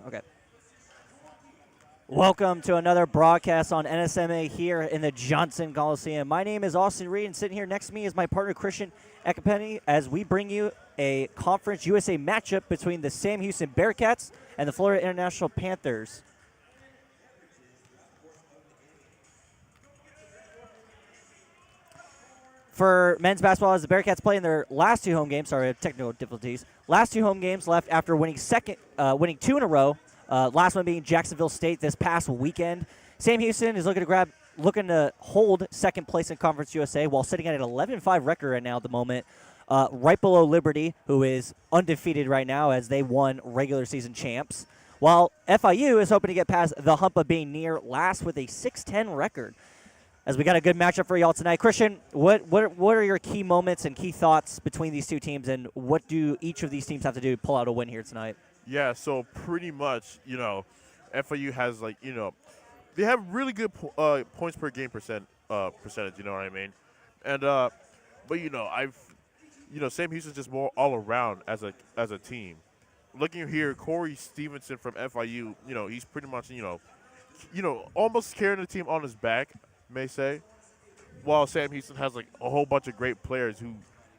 Okay. Welcome to another broadcast on NSMA here in the Johnson Coliseum. My name is Austin Reed, and sitting here next to me is my partner Christian Ekpenike as we bring you a Conference USA matchup between the Sam Houston Bearkats and the Florida International Panthers. For men's basketball, as the Bearkats play in their last two home games, sorry, I have technical difficulties. Last two home games left after winning two in a row. Last one being Jacksonville State this past weekend. Sam Houston is looking to hold second place in Conference USA while sitting at an 11-5 record right now at the moment, right below Liberty, who is undefeated right now as they won regular season champs. While FIU is hoping to get past the hump of being near last with a 6-10 record. As we got a good matchup for y'all tonight. Christian, what are your key moments and key thoughts between these two teams, and what do each of these teams have to do to pull out a win here tonight? Yeah, so pretty much, FIU has they have really good points per game percentage. You know what I mean? And Sam Houston's just more all around as a team. Looking here, Corey Stevenson from FIU, he's pretty much almost carrying the team on his back, may say, while Sam Houston has a whole bunch of great players who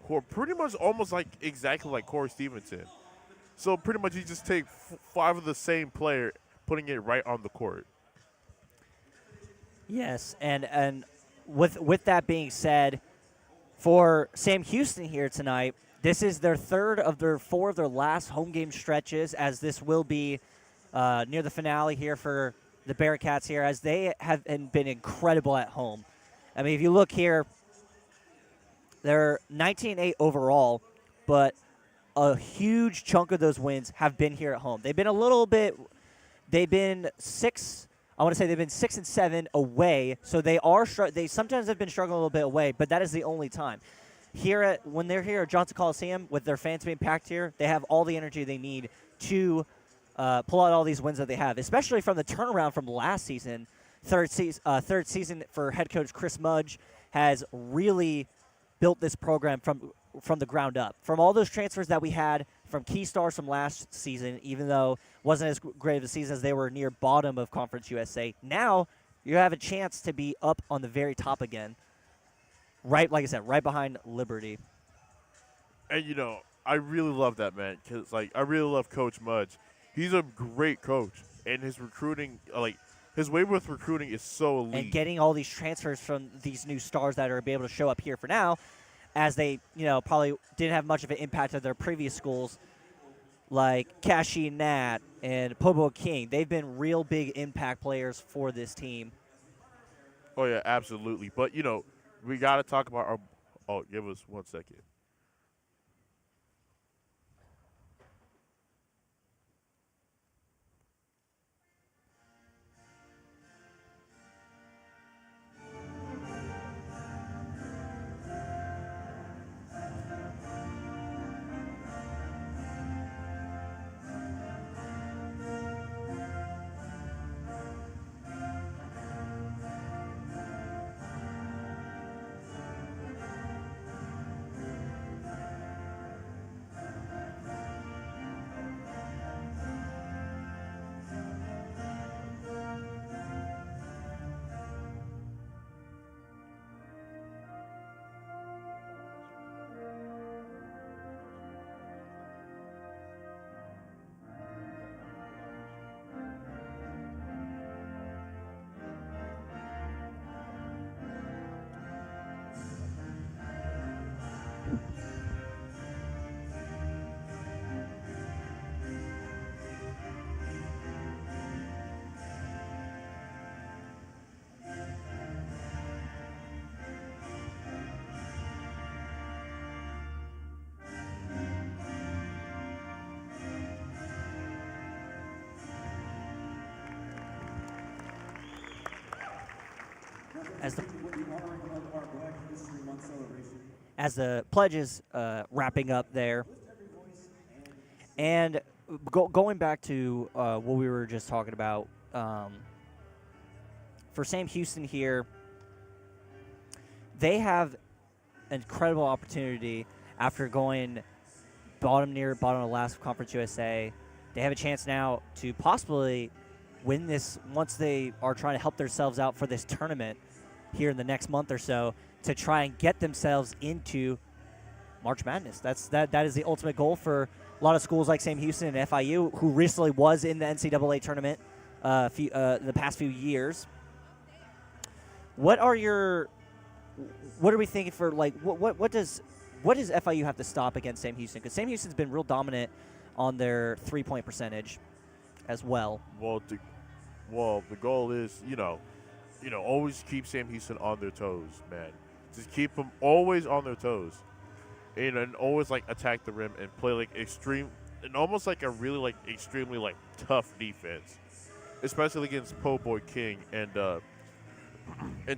are pretty much almost exactly like Corey Stevenson. So pretty much you just take five of the same player, putting it right on the court. Yes, and with that being said, for Sam Houston here tonight, this is their third of their four of their last home game stretches, as this will be near the finale here for the Bearkats here, as they have been incredible at home. I mean, if you look here, they're 19-8 overall, but a huge chunk of those wins have been here at home. They've been 6 and 7 away, so they sometimes have been struggling a little bit away, but that is the only time. When they're here at Johnson Coliseum with their fans being packed here, they have all the energy they need to pull out all these wins that they have, especially from the turnaround from last season. Third season for head coach Chris Mudge has really built this program from the ground up. From all those transfers that we had from key stars from last season, even though it wasn't as great of a season as they were near bottom of Conference USA, now you have a chance to be up on the very top again. Right, like I said, right behind Liberty. And, I really love that, man, because, I really love Coach Mudge. He's a great coach, and his recruiting, his way with recruiting is so elite. And getting all these transfers from these new stars that are able to show up here for now, as they, probably didn't have much of an impact at their previous schools, like Kashi Nat and Pobo King. They've been real big impact players for this team. Oh, yeah, absolutely. But, we got to talk about our – oh, give us 1 second. As the pledge is wrapping up there. And going back to what we were just talking about, for Sam Houston here, they have an incredible opportunity after going bottom of last Conference USA they have a chance now to possibly win this once they are trying to help themselves out for this tournament here in the next month or so to try and get themselves into March Madness. That is the ultimate goal for a lot of schools like Sam Houston and FIU, who recently was in the NCAA tournament the past few years. What are we thinking for, like, what does FIU have to stop against Sam Houston? Because Sam Houston's been real dominant on their three-point percentage as well. Well, the goal is, always keep Sam Houston on their toes, man. Just keep them always on their toes. And always, like, attack the rim and play, like, almost like a really, like, extremely, like, tough defense. Especially against Po Boy King and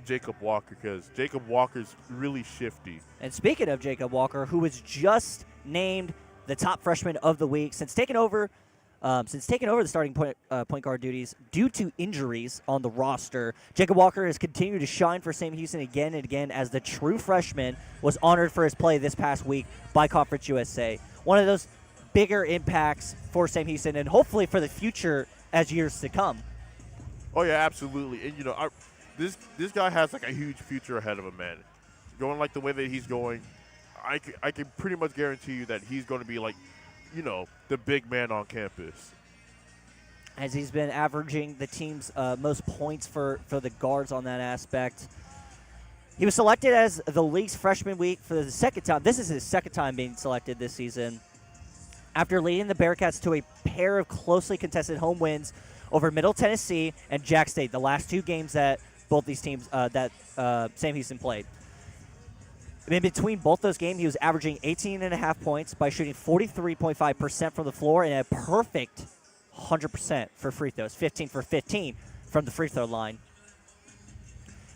Jacob Walker, because Jacob Walker's really shifty. And speaking of Jacob Walker, who was just named the top freshman of the week since taking over the starting point guard duties due to injuries on the roster, Jacob Walker has continued to shine for Sam Houston again and again as the true freshman was honored for his play this past week by Conference USA. One of those bigger impacts for Sam Houston and hopefully for the future as years to come. Oh, yeah, absolutely. And, this guy has, like, a huge future ahead of him, man. Going like the way that he's going, I can pretty much guarantee you that he's going to be, like, the big man on campus. As he's been averaging the team's most points for the guards on that aspect. He was selected as the league's freshman week for the second time. This is his second time being selected this season. After leading the Bearkats to a pair of closely contested home wins over Middle Tennessee and Jack State, the last two games that both these teams Sam Houston played. In between both those games, he was averaging 18.5 points by shooting 43.5% from the floor and a perfect 100% for free throws, 15 for 15 from the free throw line.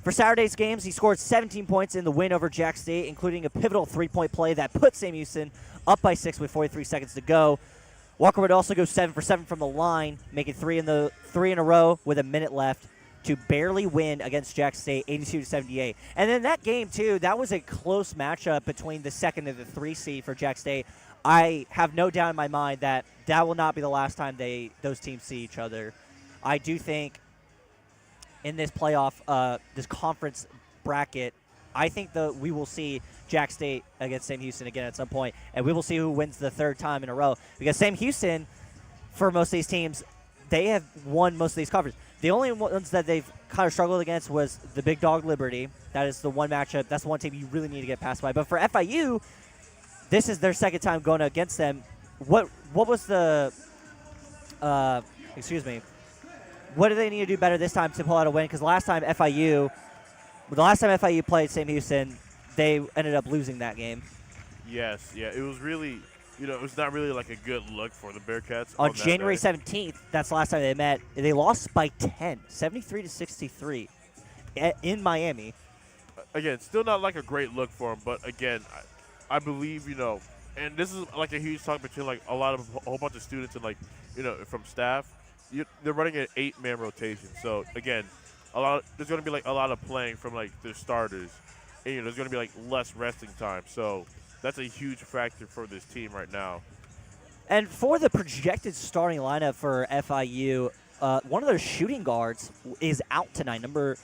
For Saturday's games, he scored 17 points in the win over Jack State, including a pivotal three-point play that put Sam Houston up by 6 with 43 seconds to go. Walker would also go 7 for 7 from the line, making three in a row with a minute left to barely win against Jack State, 82-78. And then that game, too, that was a close matchup between the second and the 3 seed for Jack State. I have no doubt in my mind that will not be the last time those teams see each other. I do think in this playoff, this conference bracket, I think we will see Jack State against Sam Houston again at some point, and we will see who wins the third time in a row. Because Sam Houston, for most of these teams, they have won most of these conferences. The only ones that they've kind of struggled against was the big dog Liberty. That is the one matchup. That's the one team you really need to get past by. But for FIU, this is their second time going against them. What was the what do they need to do better this time to pull out a win? Because the last time FIU played Sam Houston, they ended up losing that game. Yes, yeah. It was really, it was not really like a good look for the Bearkats. On January 17th, that's the last time they met. They lost by 10, 73-63 in Miami. Again, still not like a great look for them, but again, I believe, and this is like a huge talk between like a whole bunch of students and like, from staff. They're running an 8-man rotation. So again, there's going to be like a lot of playing from like their starters. And, there's going to be like less resting time. So that's a huge factor for this team right now. And for the projected starting lineup for FIU, one of their shooting guards is out tonight, number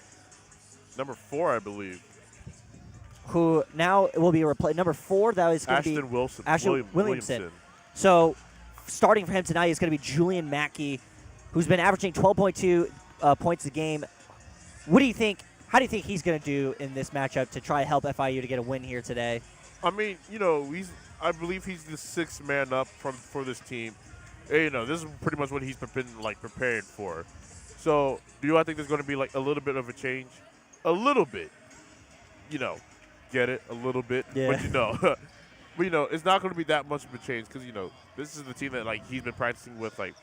4, I believe. Who now will be replaced. Number 4, that is going to be Ashton Williamson. So starting for him tonight is going to be Julian Mackey, who's been averaging 12.2 points a game. What do you think? How do you think he's going to do in this matchup to try to help FIU to get a win here today? I mean, I believe he's the 6th man up for this team. And, this is pretty much what he's been like preparing for. So, do I think there's going to be like a little bit of a change? A little bit. Get it? A little bit. Yeah. But but it's not going to be that much of a change because this is the team that like he's been practicing with like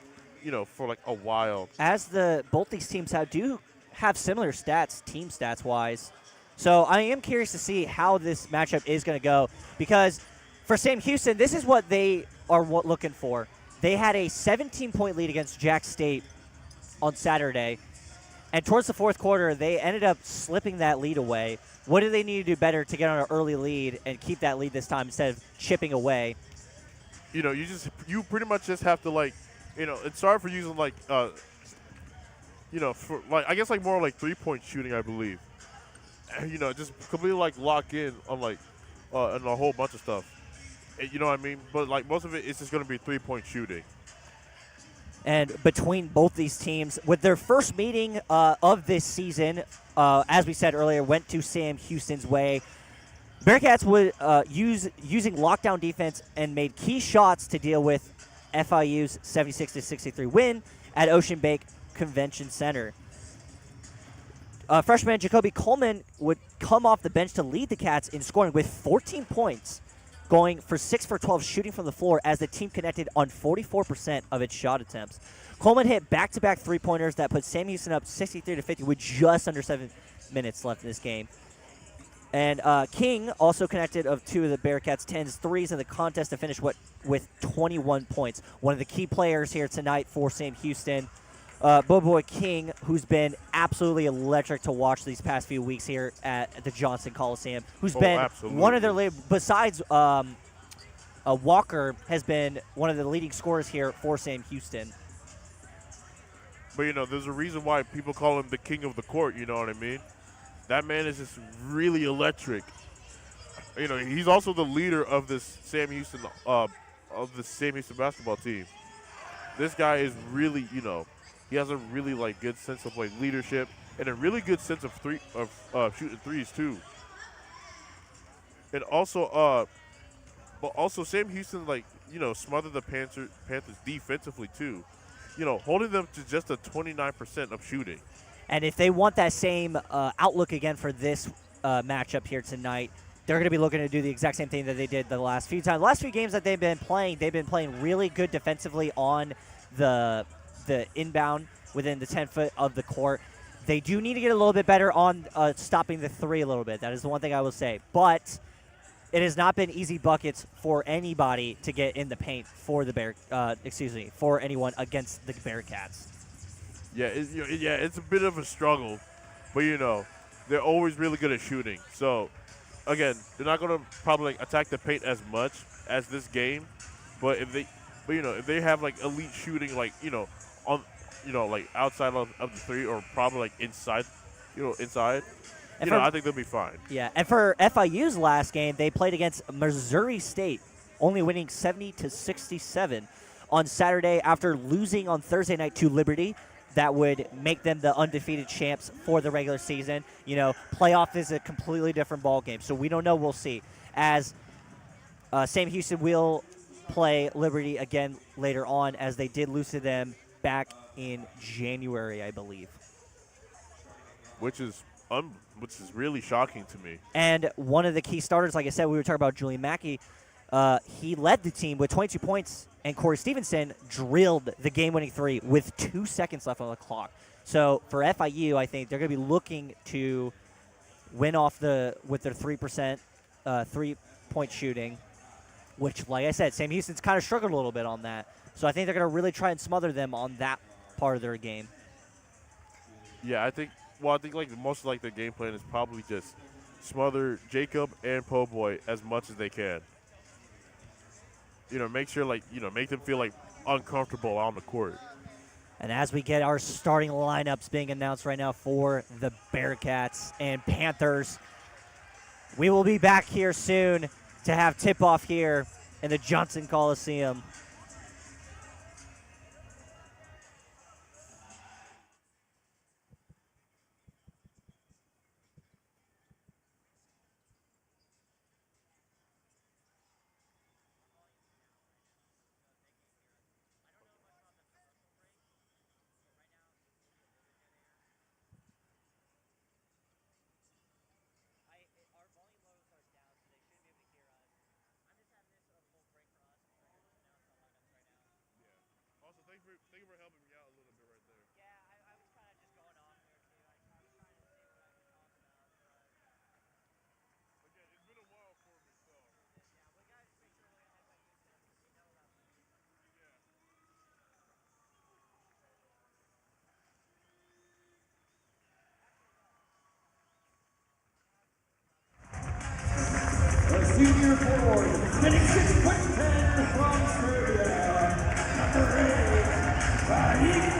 for like a while. As both these teams do have similar stats, team stats wise. So I am curious to see how this matchup is going to go because for Sam Houston, this is what they are looking for. They had a 17-point lead against Jack State on Saturday, and towards the fourth quarter, they ended up slipping that lead away. What do they need to do better to get on an early lead and keep that lead this time instead of chipping away? You pretty much just have to like it's sorry for using like for like I guess like more like 3-point shooting, I believe. Just completely like lock in on like and a whole bunch of stuff. You know what I mean? But like most of it is just going to be 3-point shooting. And between both these teams, with their first meeting of this season, as we said earlier, went to Sam Houston's way. Bearkats would using lockdown defense and made key shots to deal with FIU's 76-63 win at Ocean Bank Convention Center. Freshman Jacoby Coleman would come off the bench to lead the Cats in scoring with 14 points, going for 6 for 12 shooting from the floor as the team connected on 44% of its shot attempts. Coleman hit back-to-back three-pointers that put Sam Houston up 63-50 with just under 7 minutes left in this game. And King also connected of 2 of the Bearkats' 10's threes in the contest to finish with 21 points. One of the key players here tonight for Sam Houston, Boboy King, who's been absolutely electric to watch these past few weeks here at the Johnson Coliseum, who's been absolutely. one of their besides Walker, has been one of the leading scorers here for Sam Houston. But, there's a reason why people call him the king of the court, you know what I mean? That man is just really electric. He's also the leader of this Sam Houston basketball team. This guy is really, he has a really like good sense of like leadership and a really good sense of shooting threes too. And also, but also Sam Houston smothered the Panthers defensively too. Holding them to just a 29% of shooting. And if they want that same outlook again for this matchup here tonight, they're going to be looking to do the exact same thing that they did the last few times. The last few games that they've been playing really good defensively on the inbound within the 10-foot of the court. They do need to get a little bit better on stopping the three a little bit. That is the one thing I will say. But it has not been easy buckets for anybody to get in the paint for the for anyone against the Bearkats. Yeah, it's a bit of a struggle, but they're always really good at shooting. So again, they're not going to probably attack the paint as much as this game, but if they have like elite shooting, like on like outside of the three or probably like inside, I think they'll be fine. Yeah, and for FIU's last game, they played against Missouri State, only winning 70-67 on Saturday after losing on Thursday night to Liberty. That would make them the undefeated champs for the regular season. Playoff is a completely different ball game, so we don't know. We'll see. As Sam Houston will play Liberty again later on, as they did lose to them back in January, I believe. Which is really shocking to me. And one of the key starters, like I said, we were talking about Julian Mackey. He led the team with 22 points, and Corey Stevenson drilled the game-winning three with 2 seconds left on the clock. So for FIU, I think they're going to be looking to win off with their 3% three-point shooting, which, like I said, Sam Houston's kind of struggled a little bit on that. So I think they're going to really try and smother them on that part of their game. Yeah, I think like most like the game plan is probably just smother Jacob and Po Boy as much as they can. Make sure make them feel like uncomfortable on the court. And as we get our starting lineups being announced right now for the Bearkats and Panthers, we will be back here soon to have tip-off here in the Johnson Coliseum. Thank you for helping me out a little bit right there. Yeah, I was kind of just going off there, too. I was trying to see what I could talk about. Again, it's been a while for me, so. Yeah, we got to make sure we have FIU stuff because we know about them. Yeah. The senior forward, hitting 6'10" from Serbia, number 8, Senior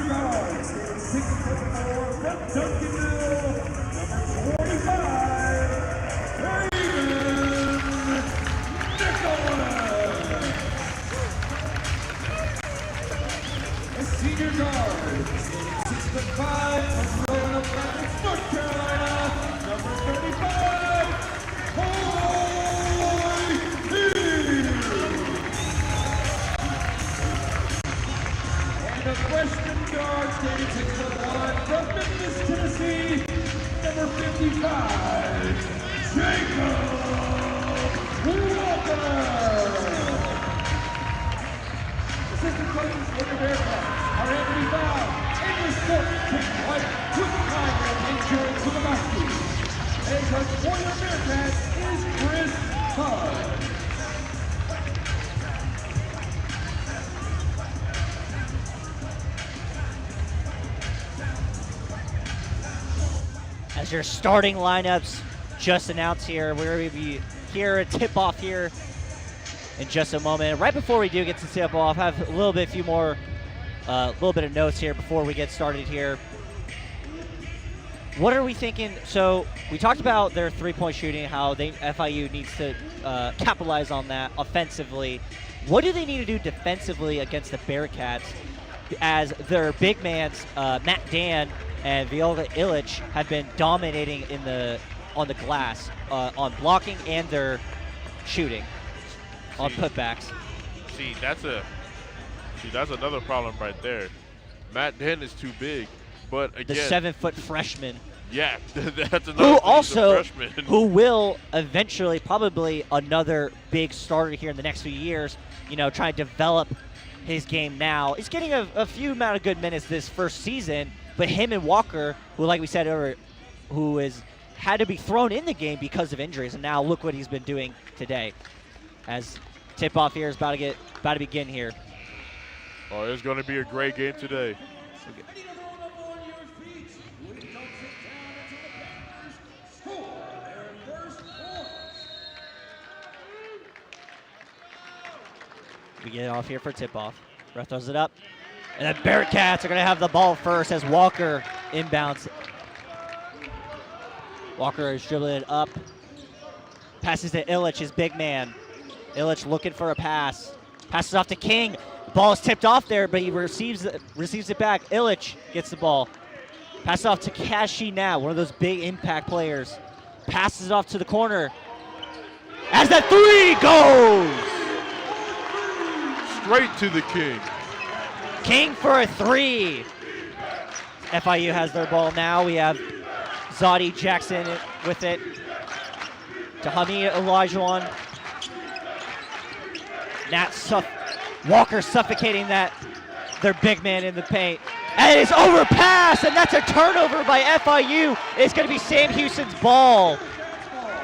guard, 6'4", from Duncanville, number 25, a senior guard, 6'5", from Roanoke Rapids, North Carolina, number 35, and a freshman guard standing 6'1", from Memphis, Tennessee, number 55, Jacob Walker. Assistant coaches for the Bearkats are Anthony Brown, English court, kick right, two-time insurance to the basket. And coach for the Bearkats is Chris Hudd. As your starting lineups just announced here, we're going to be here, a tip-off here in just a moment. Right before we do get to tip-off, I have a little bit of notes here before we get started here. What are we thinking? So we talked about their three-point shooting, how FIU needs to capitalize on that offensively. What do they need to do defensively against the Bearkats, as their big mans, Matt Dan and Viola Illich, have been dominating on the glass, on blocking and their shooting, on putbacks. That's another problem right there. Matt Dan is too big, but again, the 7-foot freshman. Yeah, that's another freshman. Who will eventually, probably another big starter here in the next few years, try to develop his game now. He's getting a few amount of good minutes this first season, but him and Walker, who, like we said earlier, who is had to be thrown in the game because of injuries, and now look what he's been doing today. As tip-off here is about to begin here. Oh, it's going to be a great game today. We get it off here for tip-off. Ref throws it up. And the Bearkats are going to have the ball first as Walker inbounds. Walker is dribbling it up. Passes to Illich, his big man. Illich looking for a pass. Passes off to King. Ball is tipped off there, but he receives it back. Illich gets the ball. Passes off to Kashi now, one of those big impact players. Passes it off to the corner. As that three goes! Straight to the King. King for a three. FIU has their ball now. We have Zadi Jackson with it. To Hamid Olajuwon. Walker suffocating their big man in the paint. And it's overpass, and that's a turnover by FIU. It's going to be Sam Houston's ball.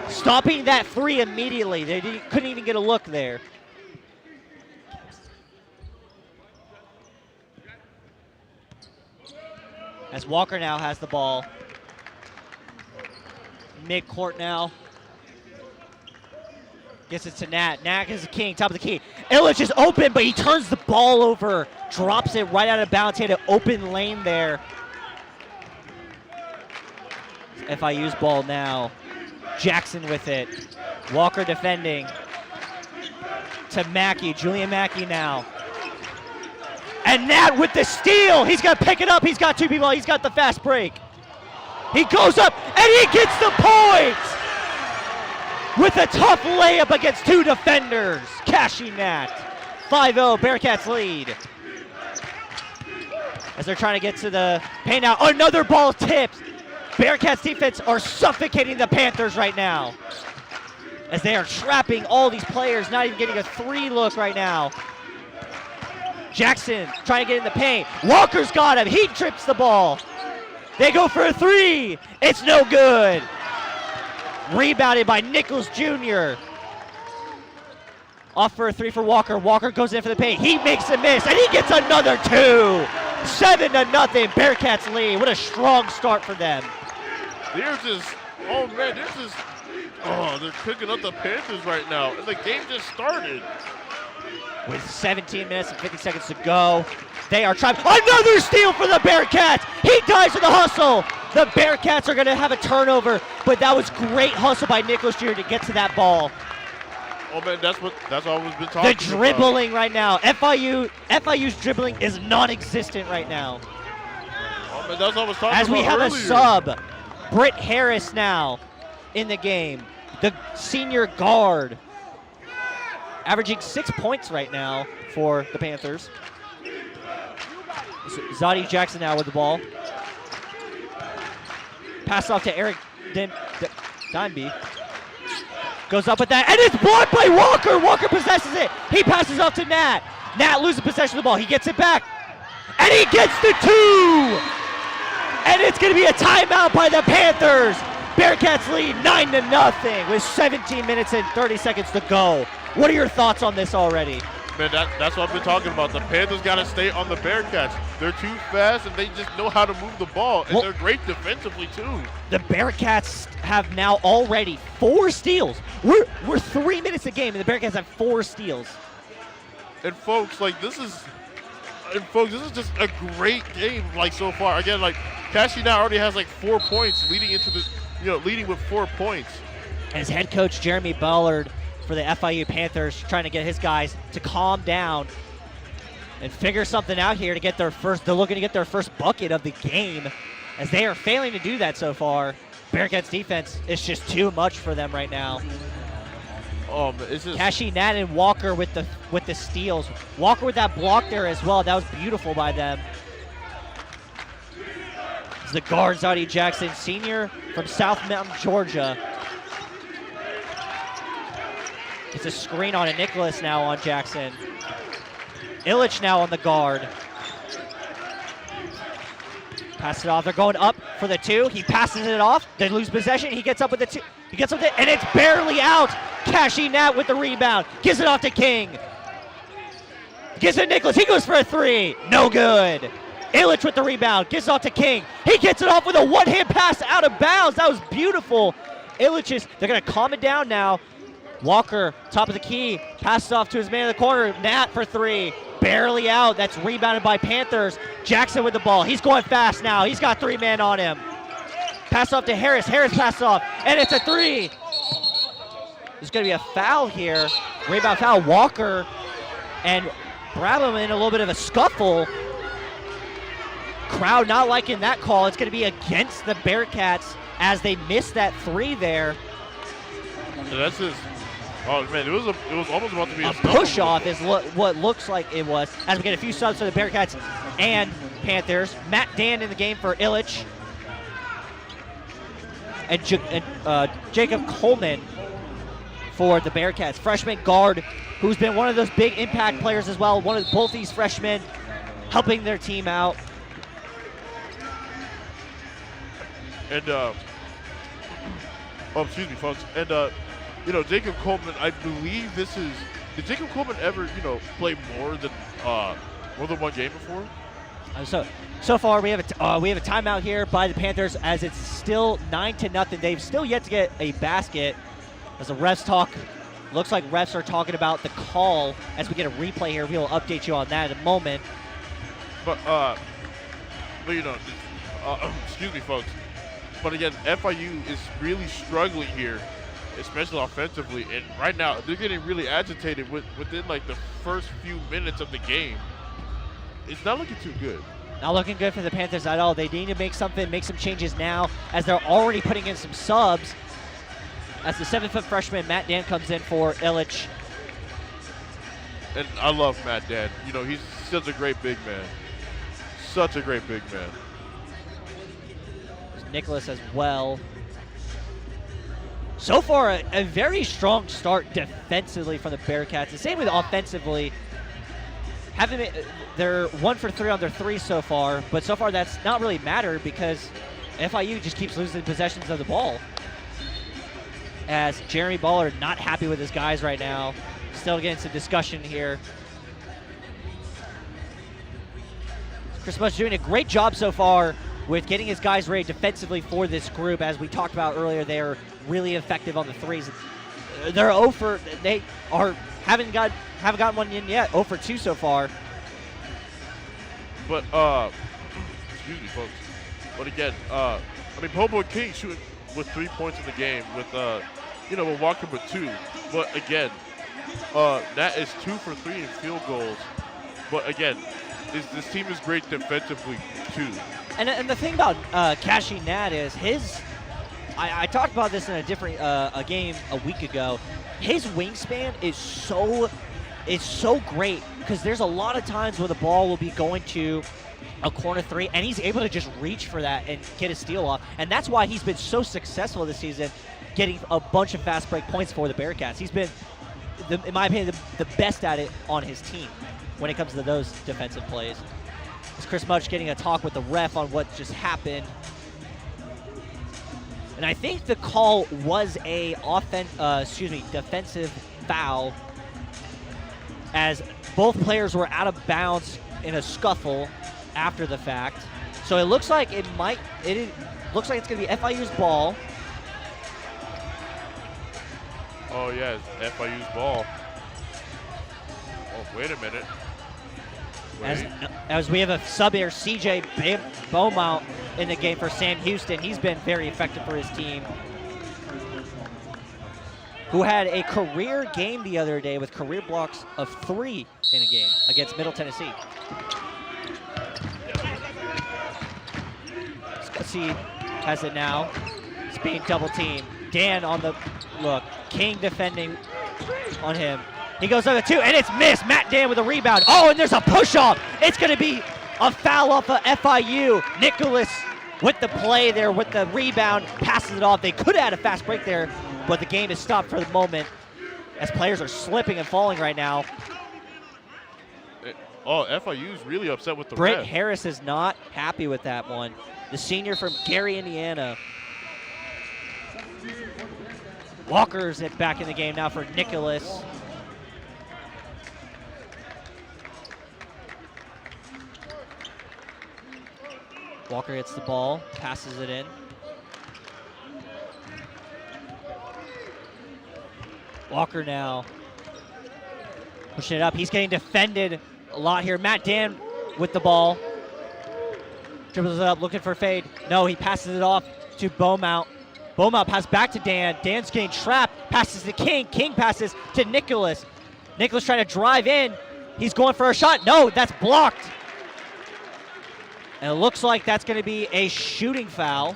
Stopping that three immediately. They couldn't even get a look there. As Walker now has the ball. Mid-court now. Gets it to Nat. Nat is the king, top of the key. Illich is open, but he turns the ball over. Drops it right out of bounds. He had an open lane there. FIU's ball now. Jackson with it. Walker defending. To Mackey. Julian Mackey now. And Nat with the steal. He's going to pick it up. He's got two people. He's got the fast break. He goes up, and he gets the point! With a tough layup against two defenders. Cashing Nat. 5-0, Bearkats lead. As they're trying to get to the paint now. Another ball tipped. Bearkats defense are suffocating the Panthers right now. As they are trapping all these players, not even getting a three look right now. Jackson trying to get in the paint. Walker's got him. He trips the ball. They go for a three. It's no good. Rebounded by Nichols Jr. Off for a three for Walker. Walker goes in for the paint. He makes a miss, and he gets another two. 7-0. Bearkats lead. What a strong start for them. There's this, oh man, there's this Oh, they're cooking up the Panthers right now, and the game just started. With 17 minutes and 50 seconds to go, they are trying. Another steal for the Bearcats. He dies in the hustle. The Bearcats are going to have a turnover, but that was great hustle by Nicholas Jr. to get to that ball. Oh man, that's all we've been talking about. The dribbling right now. FIU's dribbling is non-existent right now. Oh man, that's what I was talking As about we have earlier. a sub, Britt Harris now in the game, the senior guard, averaging 6 points right now for the Panthers. Zadie Jackson now with the ball. Pass off to Eric Dimeby. Goes up with that, and it's blocked by Walker. Walker possesses it. He passes off to Nat. Nat loses possession of the ball. He gets it back, and he gets the 2. And it's going to be a timeout by the Panthers. Bearcats lead 9-0 with 17 minutes and 30 seconds to go. What are your thoughts on this already? Man, that's what I've been talking about. The Panthers got to stay on the Bearcats. They're too fast, and they just know how to move the ball, and they're great defensively too. The Bearcats have now already 4 steals. We're 3 minutes a game, and the Bearcats have 4 steals. And folks, this is just a great game, so far. Again, Cassie now already has 4 points leading into this, leading with 4 points. As head coach Jeremy Ballard for the FIU Panthers trying to get his guys to calm down and figure something out here to get their first. They're looking to get their first bucket of the game, as they are failing to do that so far. Bearcats defense is just too much for them right now. It's just Kashi, Nat, and Walker with the steals. Walker with that block there as well. That was beautiful by them. It's the guard, Zadie Jackson, senior from South Mountain, Georgia. It's a screen on a Nicholas now on Jackson. Illich now on the guard. Pass it off. They're going up for the 2. He passes it off. They lose possession. He gets up with the 2. He gets up with it, and it's barely out. Kashi Nat with the rebound. Gives it off to King. Gives it to Nicholas. He goes for a 3. No good. Illich with the rebound. Gives it off to King. He gets it off with a one-hand pass out of bounds. That was beautiful. Illich they're going to calm it down now. Walker, top of the key, passes off to his man in the corner. Nat for 3, barely out. That's rebounded by Panthers. Jackson with the ball. He's going fast now. He's got 3 men on him. Pass off to Harris. Harris passes off, and it's a 3. There's going to be a foul here. Rebound foul. Walker and Brabham in a little bit of a scuffle. Crowd not liking that call. It's going to be against the Bearcats as they missed that 3 there. So that's just. Oh man, it was almost about to be a push off is what looks like it was. As we get a few subs for the Bearcats and Panthers. Matt Dan in the game for Illich. And Jacob Coleman for the Bearcats. Freshman guard who's been one of those big impact players as well. Both these freshmen helping their team out. And excuse me, folks. And Jacob Coleman, I believe this is. Did Jacob Coleman ever, play more than one game before? So far we have a timeout here by the Panthers as it's still 9-0. They've still yet to get a basket. As the refs talk, looks like refs are talking about the call. As we get a replay here, we'll update you on that in a moment. But excuse me, folks. But again, FIU is really struggling here, especially offensively, and right now they're getting really agitated within the first few minutes of the game. It's not looking too good. Not looking good for the Panthers at all. They need to make some changes now, as they're already putting in some subs. As the 7-foot freshman Matt Dan comes in for Illich. And I love Matt Dan. He's such a great big man. Such a great big man. Nicholas as well. So far, a very strong start defensively from the Bearcats. The same with offensively. They're 1 for 3 on their 3 so far, but so far that's not really mattered because FIU just keeps losing possessions of the ball. As Jeremy Ballard not happy with his guys right now. Still getting some discussion here. Chris Bush doing a great job so far with getting his guys ready defensively for this group. As we talked about earlier, they're really effective on the threes. They're 0 for they are haven't gotten one in yet. 0 for 2 so far. But excuse me, folks. But again, I mean, Pobo King shooting with 3 points in the game with Walker with 2. But again, Nat is 2 for 3 in field goals. But again, this team is great defensively too. And the thing about Kashi Nat is I talked about this in a different a game a week ago. His wingspan is so great because there's a lot of times where the ball will be going to a corner 3, and he's able to just reach for that and get a steal off. And that's why he's been so successful this season, getting a bunch of fast break points for the Bearcats. He's been, in my opinion, the best at it on his team when it comes to those defensive plays. It's Chris Mudge getting a talk with the ref on what just happened. And I think the call was a defensive foul, as both players were out of bounds in a scuffle after the fact. So it looks like it looks like it's going to be FIU's ball. Oh yeah, it's FIU's ball. Oh, wait a minute. As we have a sub here, CJ Beaumont in the game for Sam Houston. He's been very effective for his team, who had a career game the other day with career blocks of 3 in a game against Middle Tennessee. Scotty has it now. It's being double teamed. Dan on the look. King defending on him. He goes over 2, and it's missed. Matt Dan with a rebound. Oh, and there's a push-off. It's going to be a foul off of FIU. Nicholas with the play there, with the rebound, passes it off. They could have had a fast break there, but the game is stopped for the moment as players are slipping and falling right now. FIU's really upset with the Britt ref. Harris is not happy with that one. The senior from Gary, Indiana. Walker's back in the game now for Nicholas. Walker hits the ball, passes it in. Walker now pushing it up. He's getting defended a lot here. Matt Dan with the ball. Dribbles it up, looking for a fade. No, he passes it off to Beaumont. Beaumont passes back to Dan. Dan's getting trapped. Passes to King. King passes to Nicholas. Nicholas trying to drive in. He's going for a shot. No, that's blocked. And it looks like that's going to be a shooting foul.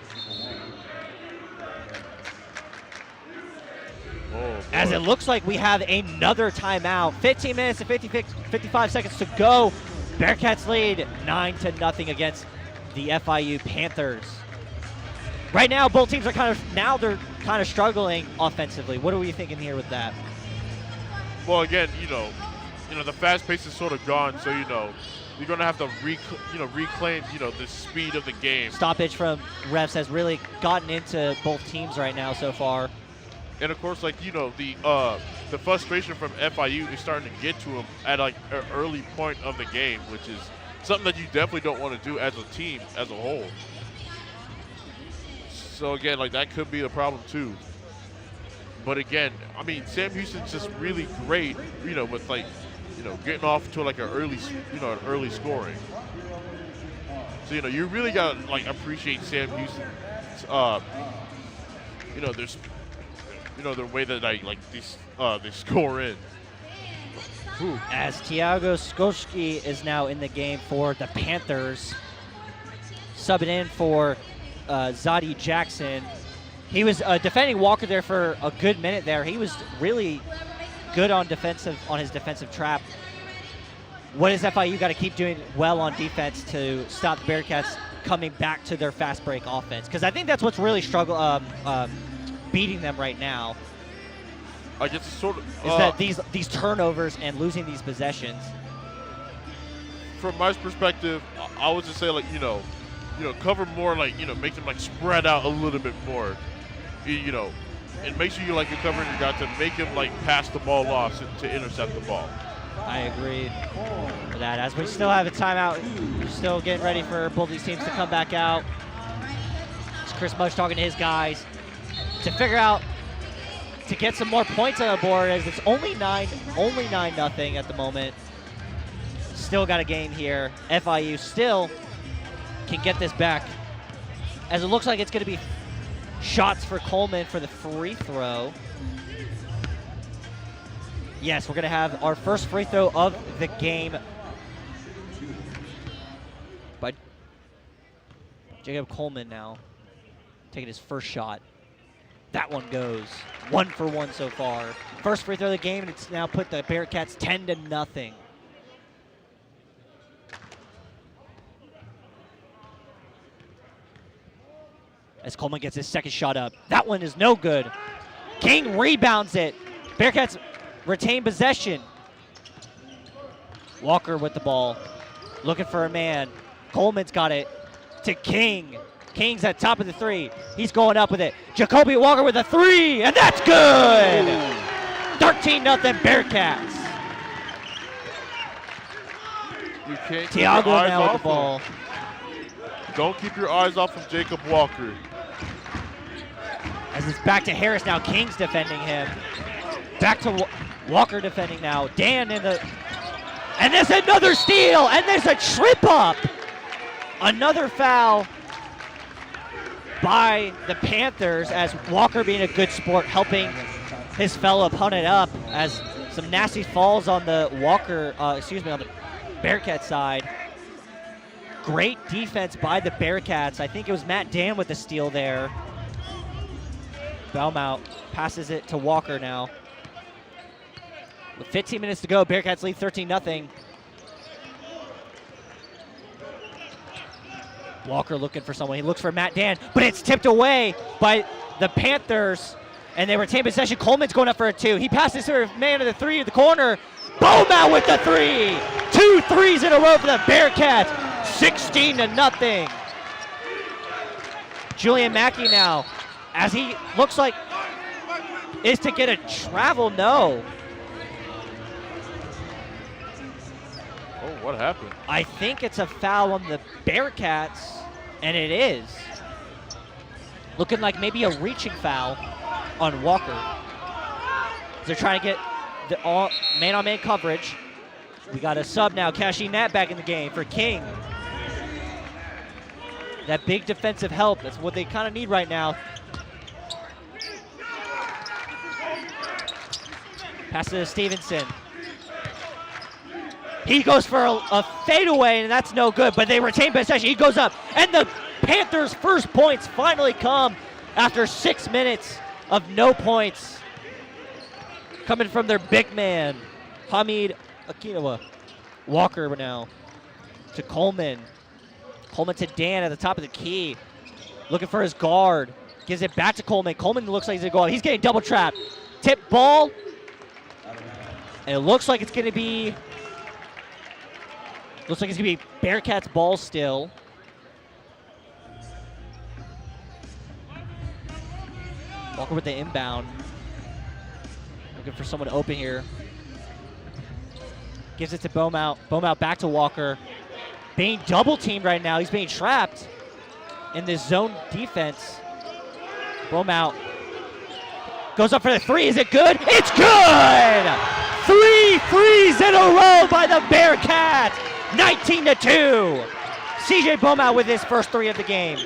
As it looks like we have another timeout. 15 minutes and 55 seconds to go. Bearcats lead 9-0 against the FIU Panthers. Right now, both teams are they're kind of struggling offensively. What are we thinking here with that? Well, again, the fast pace is sort of gone, so you're going to have to reclaim the speed of the game. Stoppage from refs has really gotten into both teams right now so far. And of course, the frustration from FIU is starting to get to them at an early point of the game, which is something that you definitely don't want to do as a team as a whole. So again, that could be a problem too. But again, I mean, Sam Houston's just really great, with getting off to an early scoring. So you really gotta appreciate Sam Houston. Their way that they score in. Ooh. As Tiago Skoski is now in the game for the Panthers, subbing in for Zadie Jackson. He was defending Walker there for a good minute there. He was really good on his defensive trap. What does FIU got to keep doing well on defense to stop the Bearcats coming back to their fast break offense? Because I think that's what's really beating them right now. I guess it's sort of is that these turnovers and losing these possessions. From my perspective, I would just say cover more, make them spread out a little bit more, and make sure you're covering your guy to make him pass the ball off to intercept the ball. I agree with that. As we still have a timeout, we're still getting ready for both these teams to come back out. It's Chris Mudge talking to his guys. to figure out to get some more points on the board, as it's only 9-0 at the moment. Still got a game here. FIU still can get this back, as it looks like it's going to be shots for Coleman for the free throw. Yes, we're going to have our first free throw of the game by Jacob Coleman now, taking his first shot. That one goes 1 for 1 so far. First free throw of the game, and it's now put the Bearcats 10-0. As Coleman gets his second shot up. That one is no good. King rebounds it. Bearcats retain possession. Walker with the ball, looking for a man. Coleman's got it to King. King's at top of the three. He's going up with it. Jacoby Walker with a three, and that's good! 13-0 Bearcats. You can't keep Tiago your eyes now with off the ball. him. Don't keep your eyes off of Jacob Walker. As it's back to Harris now. King's defending him. Back to Walker defending now. Dan in the... And there's another steal, and there's a trip up. Another foul by the Panthers, as Walker being a good sport, helping his fellow punt it up, as some nasty falls on the on the Bearcat side. Great defense by the Bearcats. I think it was Matt Dan with the steal there. Belmont passes it to Walker now. With 15 minutes to go, Bearcats lead 13-0. Walker looking for someone. He looks for Matt Dan, but it's tipped away by the Panthers, and they retain possession. Coleman's going up for a two. He passes to a man of the three in the corner. Beaumont with the three. 2 threes in a row for the Bearcats. 16-0. Julian Mackey now, as he looks like is to get a travel. No. Oh, what happened? I think it's a foul on the Bearcats, and it is. Looking like maybe a reaching foul on Walker. They're trying to get the man-on-man coverage. We got a sub now, Cashy Nat back in the game for King. That big defensive help, that's what they kind of need right now. Pass it to Stevenson. He goes for a fadeaway, and that's no good, but they retain possession. He goes up, and the Panthers' first points finally come after 6 minutes of no points. Coming from their big man, Hamid Akinawa. Walker now to Coleman. Coleman to Dan at the top of the key. Looking for his guard. Gives it back to Coleman. Coleman looks like he's going to go out. He's getting double trapped. Tip ball. And it looks like it's going to be... Looks like it's going to be Bearcats' ball still. Walker with the inbound. Looking for someone open here. Gives it to Beaumont. Beaumont back to Walker. Being double teamed right now. He's being trapped in this zone defense. Beaumont goes up for the three. Is it good? It's good! 3 threes in a row by the Bearcats. 19-2. CJ Beaumont with his first three of the game.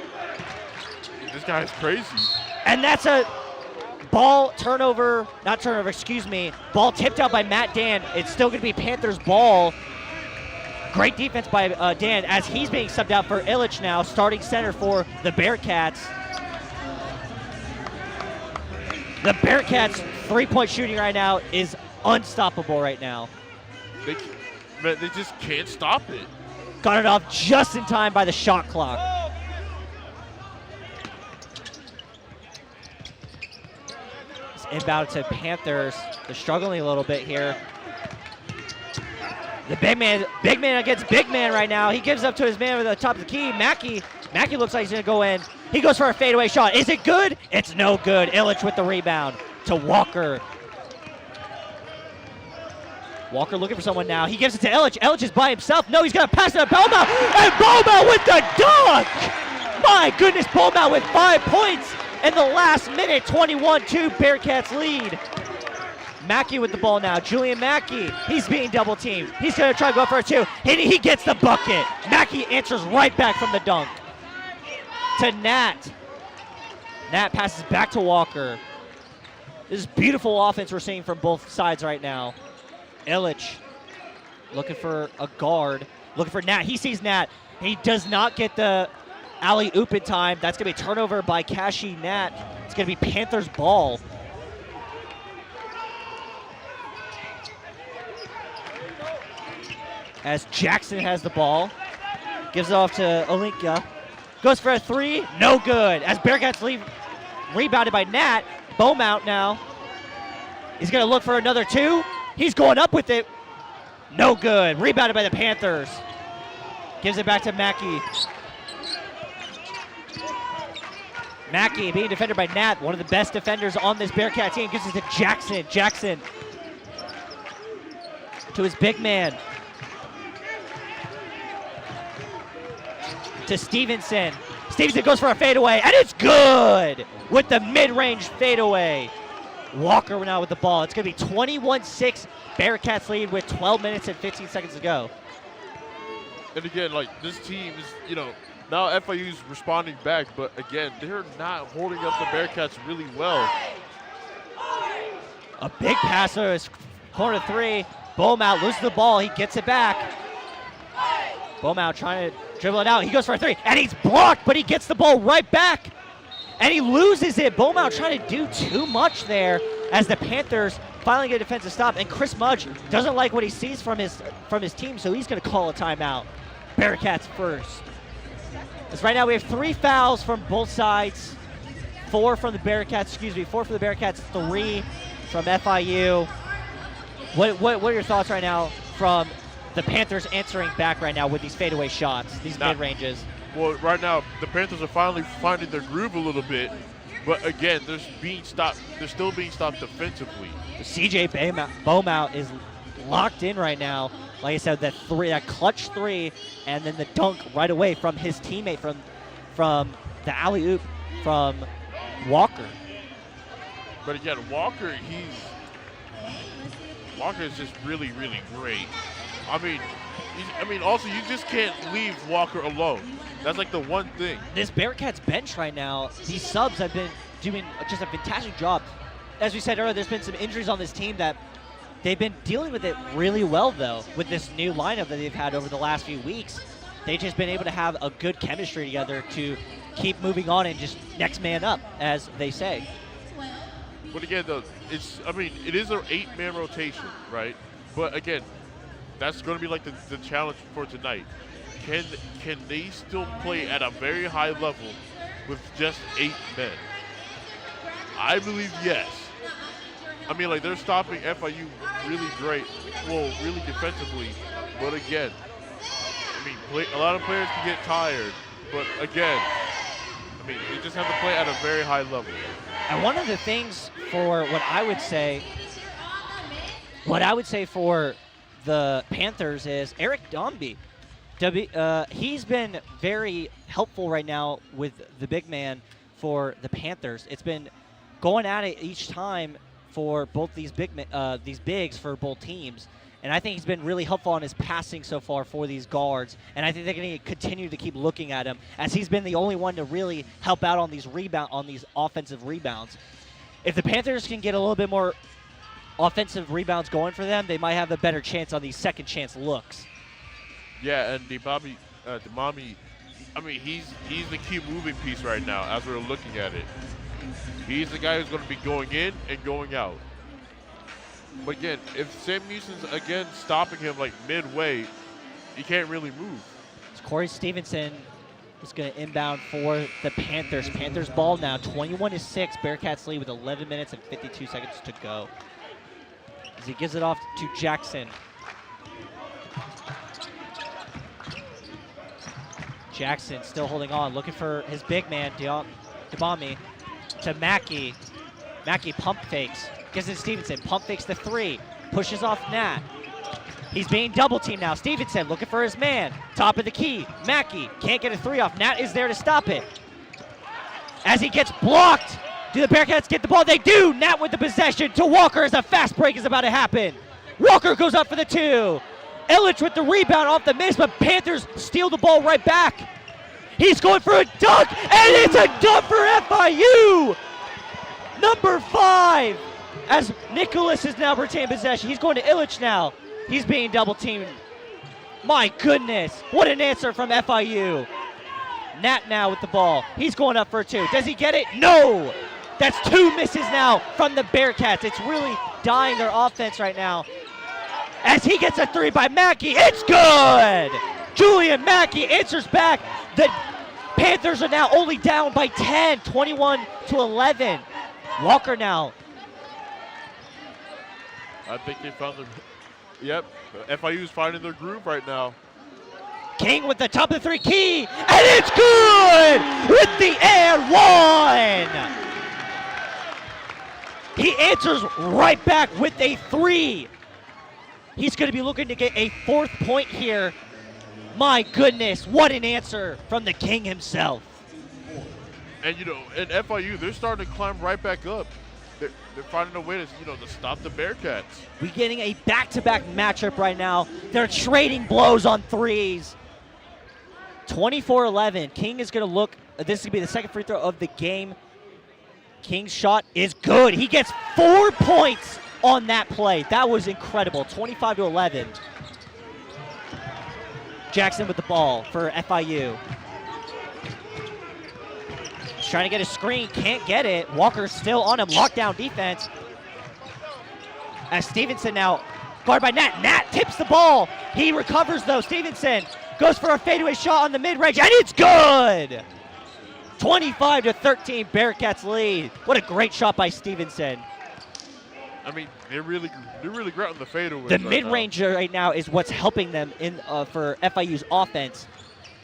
This guy is crazy. And that's a ball turnover, not turnover, excuse me. Ball tipped out by Matt Dan. It's still going to be Panthers ball. Great defense by Dan, as he's being subbed out for Illich now, starting center for the Bearcats. The Bearcats' three-point shooting right now is unstoppable right now. They just can't stop it. Got it off just in time by the shot clock. It's inbound to Panthers. They're struggling a little bit here. The big man against big man right now. He gives up to his man at the top of the key. Mackey looks like he's going to go in. He goes for a fadeaway shot. Is it good? It's no good. Illich with the rebound to Walker. Walker looking for someone now. He gives it to Illich. Illich is by himself. No, he's going to pass it to Beaumont. And Beaumont with the dunk! My goodness, Beaumont with 5 points. in the last minute, 21-2, Bearkats lead. Mackey with the ball now. Julian Mackey, he's being double teamed. He's gonna try to go for a 2. He gets the bucket. Mackey answers right back from the dunk. To Nat. Nat passes back to Walker. This is beautiful offense we're seeing from both sides right now. Illich looking for a guard. Looking for Nat. He sees Nat. He does not get the alley-oop in time. That's gonna be a turnover by Kashi Nat. It's gonna be Panthers ball. As Jackson has the ball. Gives it off to Olinka. Goes for a 3. No good. As Bearkats leave, rebounded by Nat. Beaumont now. He's going to look for another 2. He's going up with it. No good. Rebounded by the Panthers. Gives it back to Mackey. Mackey being defended by Nat, one of the best defenders on this Bearcat team. Gives it to Jackson. Jackson to his big man. To Stevenson. Stevenson goes for a fadeaway, and it's good with the mid-range fadeaway. Walker now with the ball. It's going to be 21-6, Bearkats lead with 12 minutes and 15 seconds to go. And again, like, this team is, now FIU's responding back, but again, they're not holding up the Bearkats really well. A big passer is corner 3. Beaumont loses the ball. He gets it back. Beaumont trying to dribble it out. He goes for a 3, and he's blocked, but he gets the ball right back, and he loses it. Beaumont trying to do too much there as the Panthers finally get a defensive stop, and Chris Mudge doesn't like what he sees from his team, so he's going to call a timeout. Bearkats first. As right now we have 3 fouls from both sides. 4 from the Bearkats, 4 from the Bearkats, 3 from FIU. What are your thoughts right now from the Panthers answering back right now with these fadeaway shots, these mid-ranges? Well, right now, the Panthers are finally finding their groove a little bit, but again, they're still being stopped defensively. CJ Beaumont is locked in right now. Like I said, that clutch 3, and then the dunk right away from his teammate from the alley-oop from Walker. But again, Walker is just really, really great. I mean, also, you just can't leave Walker alone. That's like the one thing. This Bearcats bench right now, these subs have been doing just a fantastic job. As we said earlier, there's been some injuries on this team that they've been dealing with it really well, though, with this new lineup that they've had over the last few weeks. They've just been able to have a good chemistry together to keep moving on and just next man up, as they say. But again, though, it is an 8-man rotation, right? But again, that's going to be like the challenge for tonight. Can they still play at a very high level with just 8 men? I believe yes. I mean, like, they're stopping FIU really great, well, really defensively. But again, I mean, a lot of players can get tired. But again, I mean, they just have to play at a very high level. And one of the things for what I would say for the Panthers is Eric Dombey. He's been very helpful right now with the big man for the Panthers. It's been going at it each time for both these bigs for both teams. And I think he's been really helpful on his passing so far for these guards. And I think they're going to continue to keep looking at him, as he's been the only one to really help out on these offensive rebounds. If the Panthers can get a little bit more offensive rebounds going for them, they might have a better chance on these second chance looks. Yeah, and Demami, I mean, he's the key moving piece right now as we're looking at it. He's the guy who's going to be going in and going out. But again, if Sam Houston's again stopping him like midway, he can't really move. It's Corey Stevenson is going to inbound for the Panthers. Panthers ball now, 21-6. Bearkats lead with 11 minutes and 52 seconds to go. As he gives it off to Jackson. Jackson still holding on, looking for his big man, Demami, to Mackey. Mackey pump fakes. Gives it to Stevenson. Pump fakes the 3. Pushes off Nat. He's being double teamed now. Stevenson looking for his man. Top of the key. Mackey can't get a 3 off. Nat is there to stop it. as he gets blocked. Do the Bearcats get the ball? They do. Nat with the possession to Walker as a fast break is about to happen. Walker goes up for the 2. Illich with the rebound off the miss, but Panthers steal the ball right back. He's going for a dunk, and it's a dunk for FIU. Number 5, as Nicholas has now retained possession. He's going to Illich now. He's being double teamed. My goodness, what an answer from FIU. Nat now with the ball. He's going up for a 2. Does he get it? No! That's 2 misses now from the Bearcats. It's really dying their offense right now. As he gets a 3 by Mackey, it's good! Julian Mackey answers back. The Panthers are now only down by 10, 21-11. Walker now. I think they found their. Yep, FIU's finding their groove right now. King with the top of the 3 key, and it's good with the and 1. He answers right back with a 3. He's going to be looking to get a 4th point here. My goodness, what an answer from the King himself. And in FIU, they're starting to climb right back up. They're finding a way to to stop the Bearcats. We're getting a back-to-back matchup right now. They're trading blows on 3s. 24-11. King is going to look. This is going to be the second free throw of the game. King's shot is good. He gets 4 points on that play. That was incredible. 25-11. Jackson with the ball for FIU. He's trying to get a screen. Can't get it. Walker's still on him. Lockdown defense. As Stevenson now guarded by Nat. Nat tips the ball. He recovers though. Stevenson goes for a fadeaway shot on the mid-range, and it's good! 25-13, Bearcats lead. What a great shot by Stevenson. I mean, they're really great on the fadeaway. The mid-range right now is what's helping them in for FIU's offense.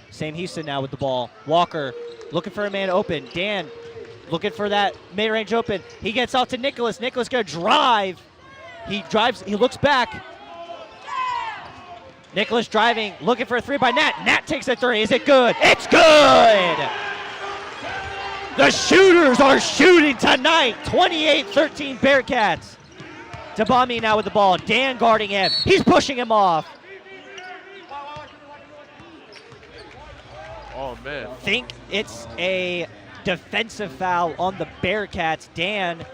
Sam Houston now with the ball. Walker looking for a man open. Dan looking for that mid-range open. He gets out to Nicholas. Nicholas gonna drive. He drives, he looks back. Nicholas driving, looking for a 3 by Nat. Nat takes a 3. Is it good? It's good! The shooters are shooting tonight. 28-13 Bearcats. Tabami now with the ball. Dan guarding him. He's pushing him off. Oh, man. Think it's a defensive foul on the Bearcats. Dan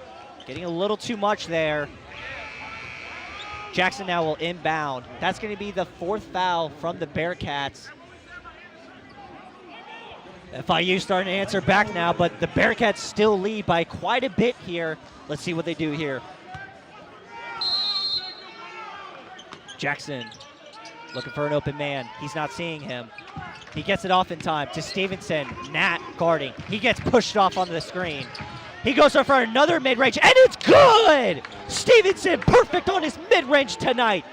getting a little too much there. Jackson now will inbound. That's going to be the 4th foul from the Bearcats. FIU starting to answer back now, but the Bearcats still lead by quite a bit here. Let's see what they do here. Jackson looking for an open man. He's not seeing him. He gets it off in time to Stevenson. Nat guarding. He gets pushed off on the screen. He goes for another mid-range, and it's good! Stevenson perfect on his mid-range tonight.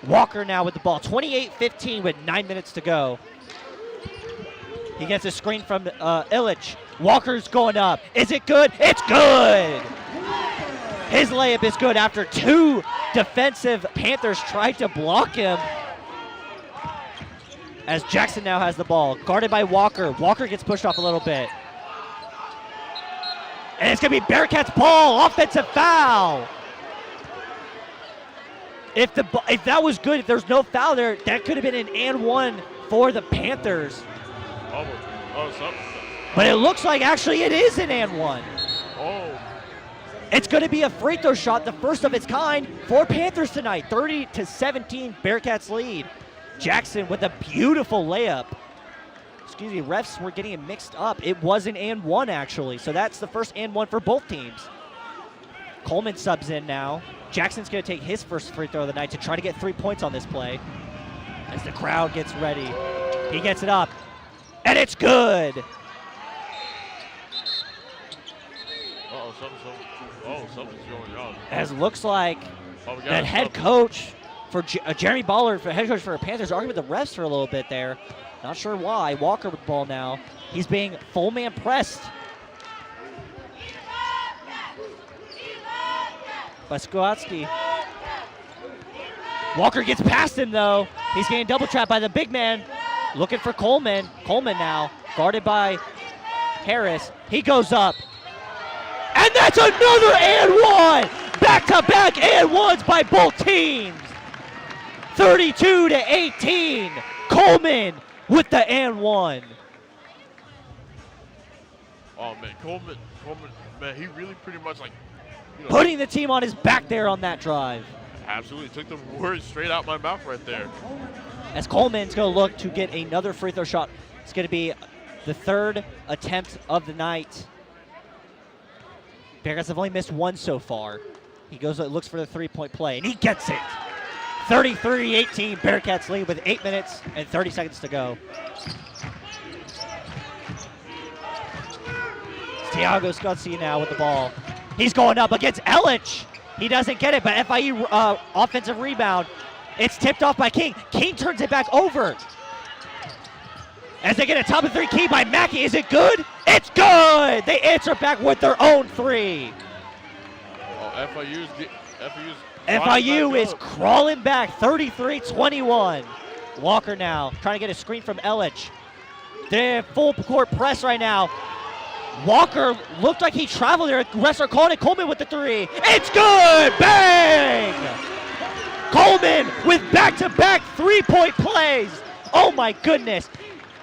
Walker now with the ball. 28-15 with 9 minutes to go. He gets a screen from Illich. Walker's going up. Is it good? It's good! His layup is good after 2 defensive Panthers tried to block him. As Jackson now has the ball, guarded by Walker. Walker gets pushed off a little bit. And it's going to be Bearcats ball, offensive foul. If that was good, if there's no foul there, that could have been an and 1 for the Panthers. But it looks like actually it is an and 1. Oh. It's going to be a free throw shot, the first of its kind for Panthers tonight. 30-17, Bearcats lead. Jackson with a beautiful layup. Excuse me, refs were getting it mixed up. It was an and 1 actually, so that's the first and 1 for both teams. Coleman subs in now. Jackson's going to take his first free throw of the night to try to get 3 points on this play. As the crowd gets ready, he gets it up, and it's good. Something's going on. As looks like that head coach for Jeremy Ballard, for head coach for the Panthers, arguing with the refs for a little bit there. Not sure why. Walker with the ball now. He's being full man pressed by Skowatski. Walker gets past him though. He's getting double trapped by the big man. Looking for Coleman. Coleman now guarded by Harris. He goes up. And that's another and one! Back-to-back and ones by both teams. 32-18. Coleman with the and one. Oh man, Coleman, man, he really pretty much like, Putting the team on his back there on that drive. absolutely took the words straight out my mouth right there. As Coleman's going to look to get another free throw shot. It's going to be the third attempt of the night. Bearkats have only missed one so far. He goes, looks for the three-point play, and he gets it. 33-18, Bearkats lead with 8 minutes and 30 seconds to go. It's Tiago Scuzzi now with the ball. He's going up against Ellich. He doesn't get it, but FIU offensive rebound. It's tipped off by King. King turns it back over. As they get a top of three key by Mackey. Is it good? It's good! They answer back with their own three. Oh, FIU is crawling back, 33-21. Walker now trying to get a screen from Ellich. They're full court press right now. Walker looked like he traveled there. Refs are calling it. Coleman with the three. It's good! Bang! Coleman with back-to-back three-point plays. Oh my goodness.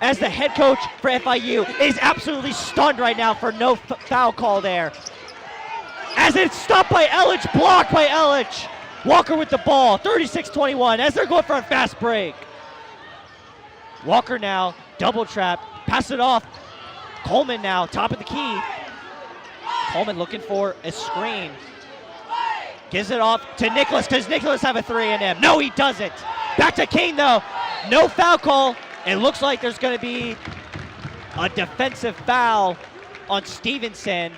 As the head coach for FIU is absolutely stunned right now for no foul call there. As it's stopped by Ellich, blocked by Ellich. Walker with the ball, 36-21, as they're going for a fast break. Walker now, double trap, pass it off. Coleman now, top of the key. Coleman looking for a screen. Gives it off to Nicholas. Does Nicholas have a three in him? No, he doesn't. Back to King though, no foul call. It looks like there's going to be a defensive foul on Stevenson.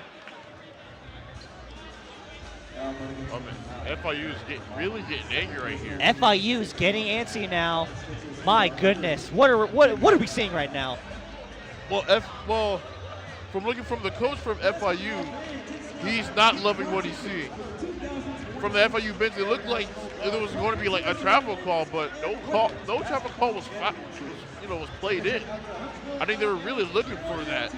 Oh man, FIU is really getting angry right here. FIU is getting antsy now. My goodness, what are we seeing right now? Well, from looking from the coach from FIU, he's not loving what he's seeing. From the FIU bench, it looked like there was going to be like a travel call, but no travel call was played in. I think they were really looking for that.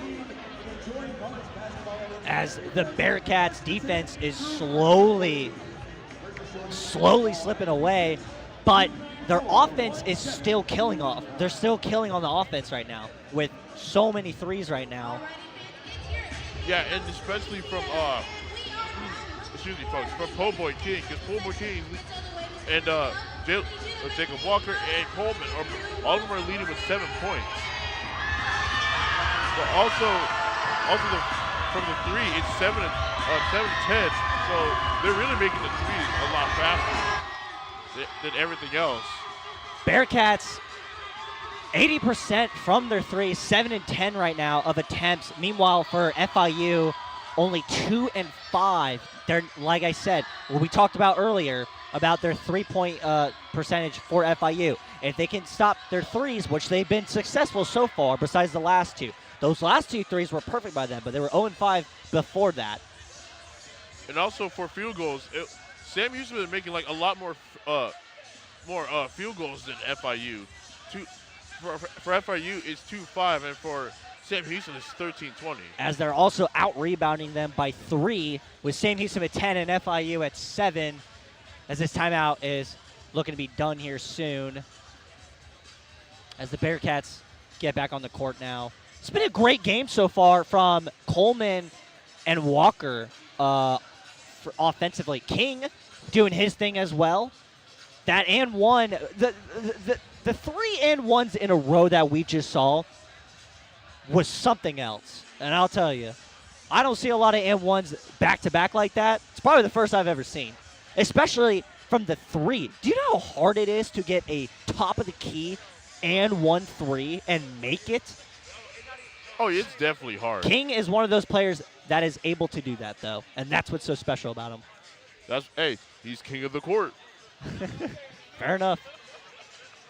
As the Bearkats defense is slowly slipping away, but their offense is still killing off. They're still killing on the offense right now with so many threes right now. Yeah, and especially from from Po' Boy King, because Po' Boy King and Jacob Walker and Coleman all of them are leading with 7 points. But also from the three, it's 7-10. So they're really making the threes a lot faster than everything else. Bearkats 80% from their three, 7 and 10 right now of attempts. Meanwhile, for FIU, only 2 and 5. They're, like I said, what we talked about earlier about their three-point percentage for FIU. If they can stop their threes, which they've been successful so far, besides the last two. Those last two threes were perfect by them, but they were 0 and 5 before that. And also for field goals, Sam Houston has been making like a lot more field goals than FIU. For FIU, it's 2-5, and for Sam Houston, it's 13-20. As they're also out-rebounding them by 3, with Sam Houston at 10 and FIU at 7, as this timeout is looking to be done here soon. As the Bearkats get back on the court now. It's been a great game so far from Coleman and Walker for offensively. King doing his thing as well. That and one, the 3 and 1s in a row that we just saw was something else. And I'll tell you, I don't see a lot of and 1s back-to-back like that. It's probably the first I've ever seen, especially from the 3. Do you know how hard it is to get a top-of-the-key and 1 3 and make it? Oh, it's definitely hard. King is one of those players that is able to do that, though, and that's what's so special about him. He's king of the court. Fair enough.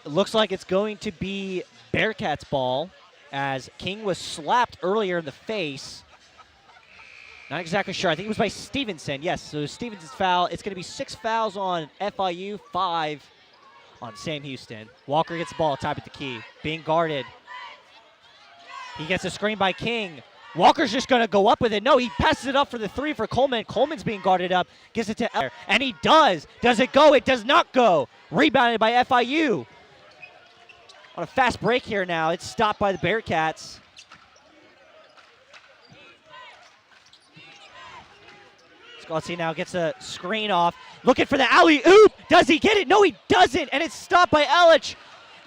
It looks like it's going to be Bearkats ball, as King was slapped earlier in the face. Not exactly sure. I think it was by Stevenson. Yes, so Stevenson's foul. It's going to be 6 fouls on FIU, 5 on Sam Houston. Walker gets the ball, top at the key, being guarded. He gets a screen by King. Walker's just going to go up with it. No, he passes it up for the 3 for Coleman. Coleman's being guarded up. Gives it to Eller. And he does. Does it go? It does not go. Rebounded by FIU. On a fast break here now. It's stopped by the Bearkats. Scalzi now gets a screen off. Looking for the alley-oop. Does he get it? No, he doesn't. And it's stopped by Elich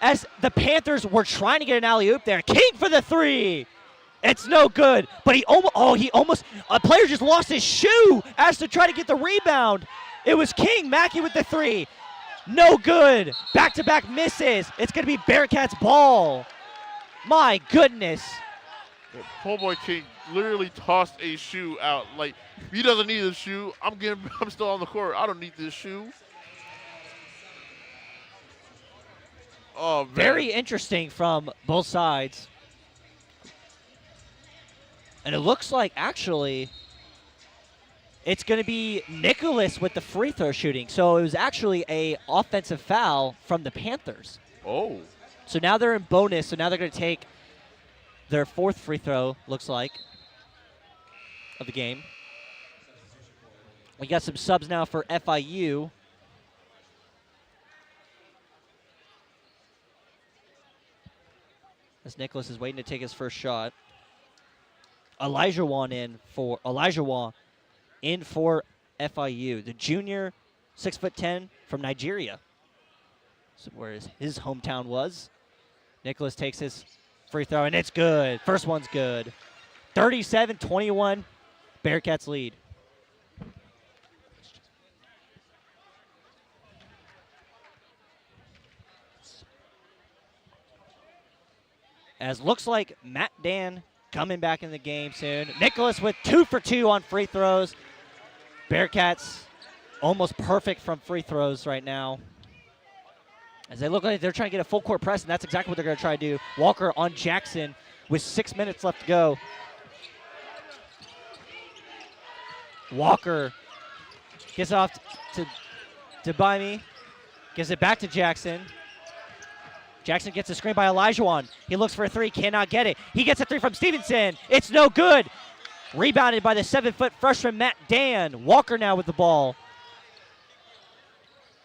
as the Panthers were trying to get an alley-oop there. King for the 3. It's no good. But he almost, a player just lost his shoe as to try to get the rebound. It was King. Mackey with the 3. No good. Back-to-back misses. It's going to be Bearkats ball. My goodness. Poor boy King literally tossed a shoe out. Like, he doesn't need a shoe. I'm still on the court. I don't need this shoe. Oh, man. Very interesting from both sides. And it looks like, actually, it's going to be Nicholas with the free throw shooting. So it was actually a offensive foul from the Panthers. Oh. So now they're in bonus. So now they're going to take their 4th free throw, looks like, of the game. We got some subs now for FIU. As Nicholas is waiting to take his first shot. Elijah Wan in for FIU. The junior, 6'10" from Nigeria. So where his hometown was. Nicholas takes his free throw, and it's good. First one's good. 37-21, Bearkats lead. As looks like Matt Dan coming back in the game soon. Nicholas with 2 for 2 on free throws. Bearkats almost perfect from free throws right now. As they look like they're trying to get a full court press, and that's exactly what they're going to try to do. Walker on Jackson with 6 minutes left to go. Walker gets off to Bimey. Gives it back to Jackson. Jackson gets a screen by Elijah. He looks for a 3, cannot get it. He gets a 3 from Stevenson. It's no good. Rebounded by the 7-foot freshman Matt Dan. Walker now with the ball.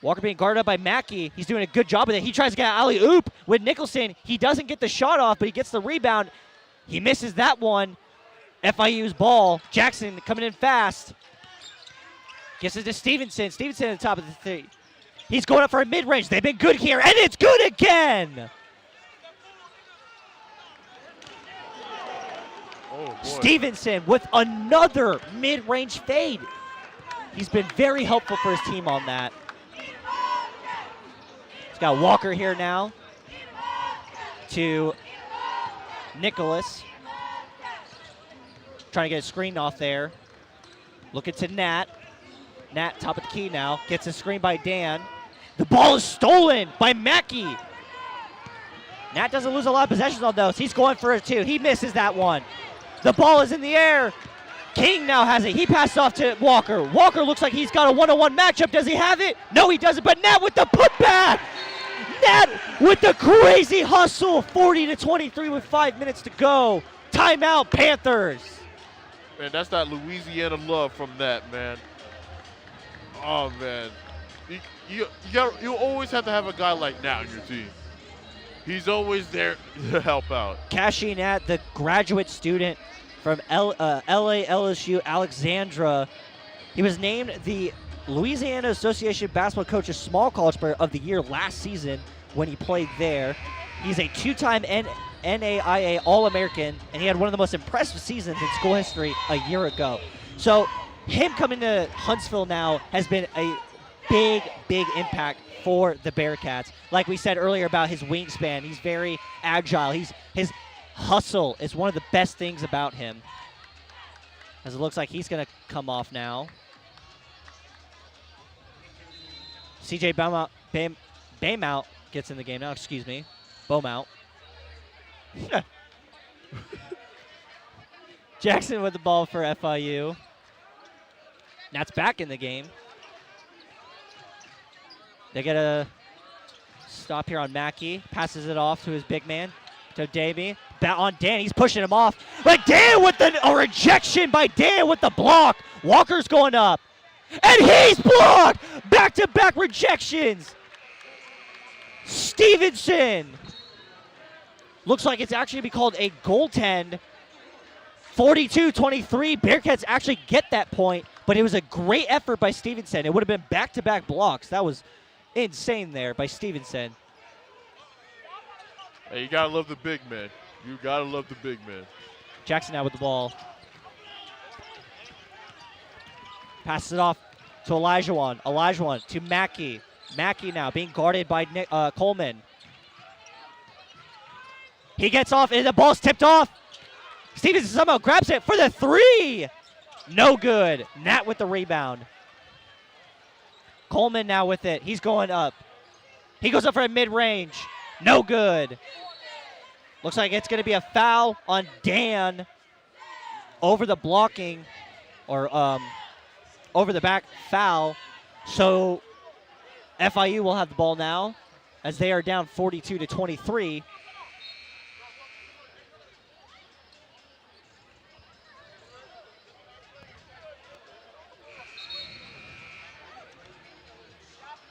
Walker being guarded up by Mackey. He's doing a good job with it. He tries to get an alley-oop with Nicholson. He doesn't get the shot off, but he gets the rebound. He misses that one. FIU's ball. Jackson coming in fast. Gets it to Stevenson. Stevenson at the top of the 3. He's going up for a mid-range. They've been good here, and it's good again. Oh, boy. Stevenson with another mid-range fade. He's been very helpful for his team on that. He's got Walker here now to Nicholas. Trying to get a screen off there. Looking to Nat. Nat, top of the key now. Gets a screen by Dan. The ball is stolen by Mackey. Nat doesn't lose a lot of possessions on those. He's going for a 2. He misses that one. The ball is in the air. King now has it. He passes off to Walker. Walker looks like he's got a one-on-one matchup. Does he have it? No, he doesn't. But Nat with the putback. Nat with the crazy hustle. 40-23 with 5 minutes to go. Timeout, Panthers. Man, that's that Louisiana love from that, man. Oh, man. You always have to have a guy like Nat on your team. He's always there to help out. Cashing Nat, the graduate student from LA LSU Alexandra. He was named the Louisiana Association Basketball Coach's Small College Player of the Year last season when he played there. He's a 2-time NAIA All-American, and he had one of the most impressive seasons in school history a year ago. So him coming to Huntsville now has been a big impact for the Bearkats. Like we said earlier about his wingspan, he's very agile. His hustle is one of the best things about him. As it looks like he's going to come off now. CJ Baumount gets in the game now. Excuse me. Baumount. Jackson with the ball for FIU. Nat's back in the game. They get a stop here on Mackey. Passes it off to his big man, to Davey. On Dan, he's pushing him off. But Dan with a rejection by Dan with the block. Walker's going up. And he's blocked! Back-to-back rejections. Stevenson. Looks like it's actually going to be called a goaltend. 42-23. Bearcats actually get that point, but it was a great effort by Stevenson. It would have been back-to-back blocks. That was insane there by Stevenson. Hey, you got to love the big man. You got to love the big man. Jackson now with the ball. Passes it off to Elijahwan. Elijahwan to Mackey. Mackey now being guarded by Coleman. He gets off and the ball's tipped off. Stevenson somehow grabs it for the three. No good. Nat with the rebound. Coleman now with it. He's going up. He goes up for a mid-range. No good. Looks like it's going to be a foul on Dan over the blocking or over the back foul. So FIU will have the ball now as they are down 42-23.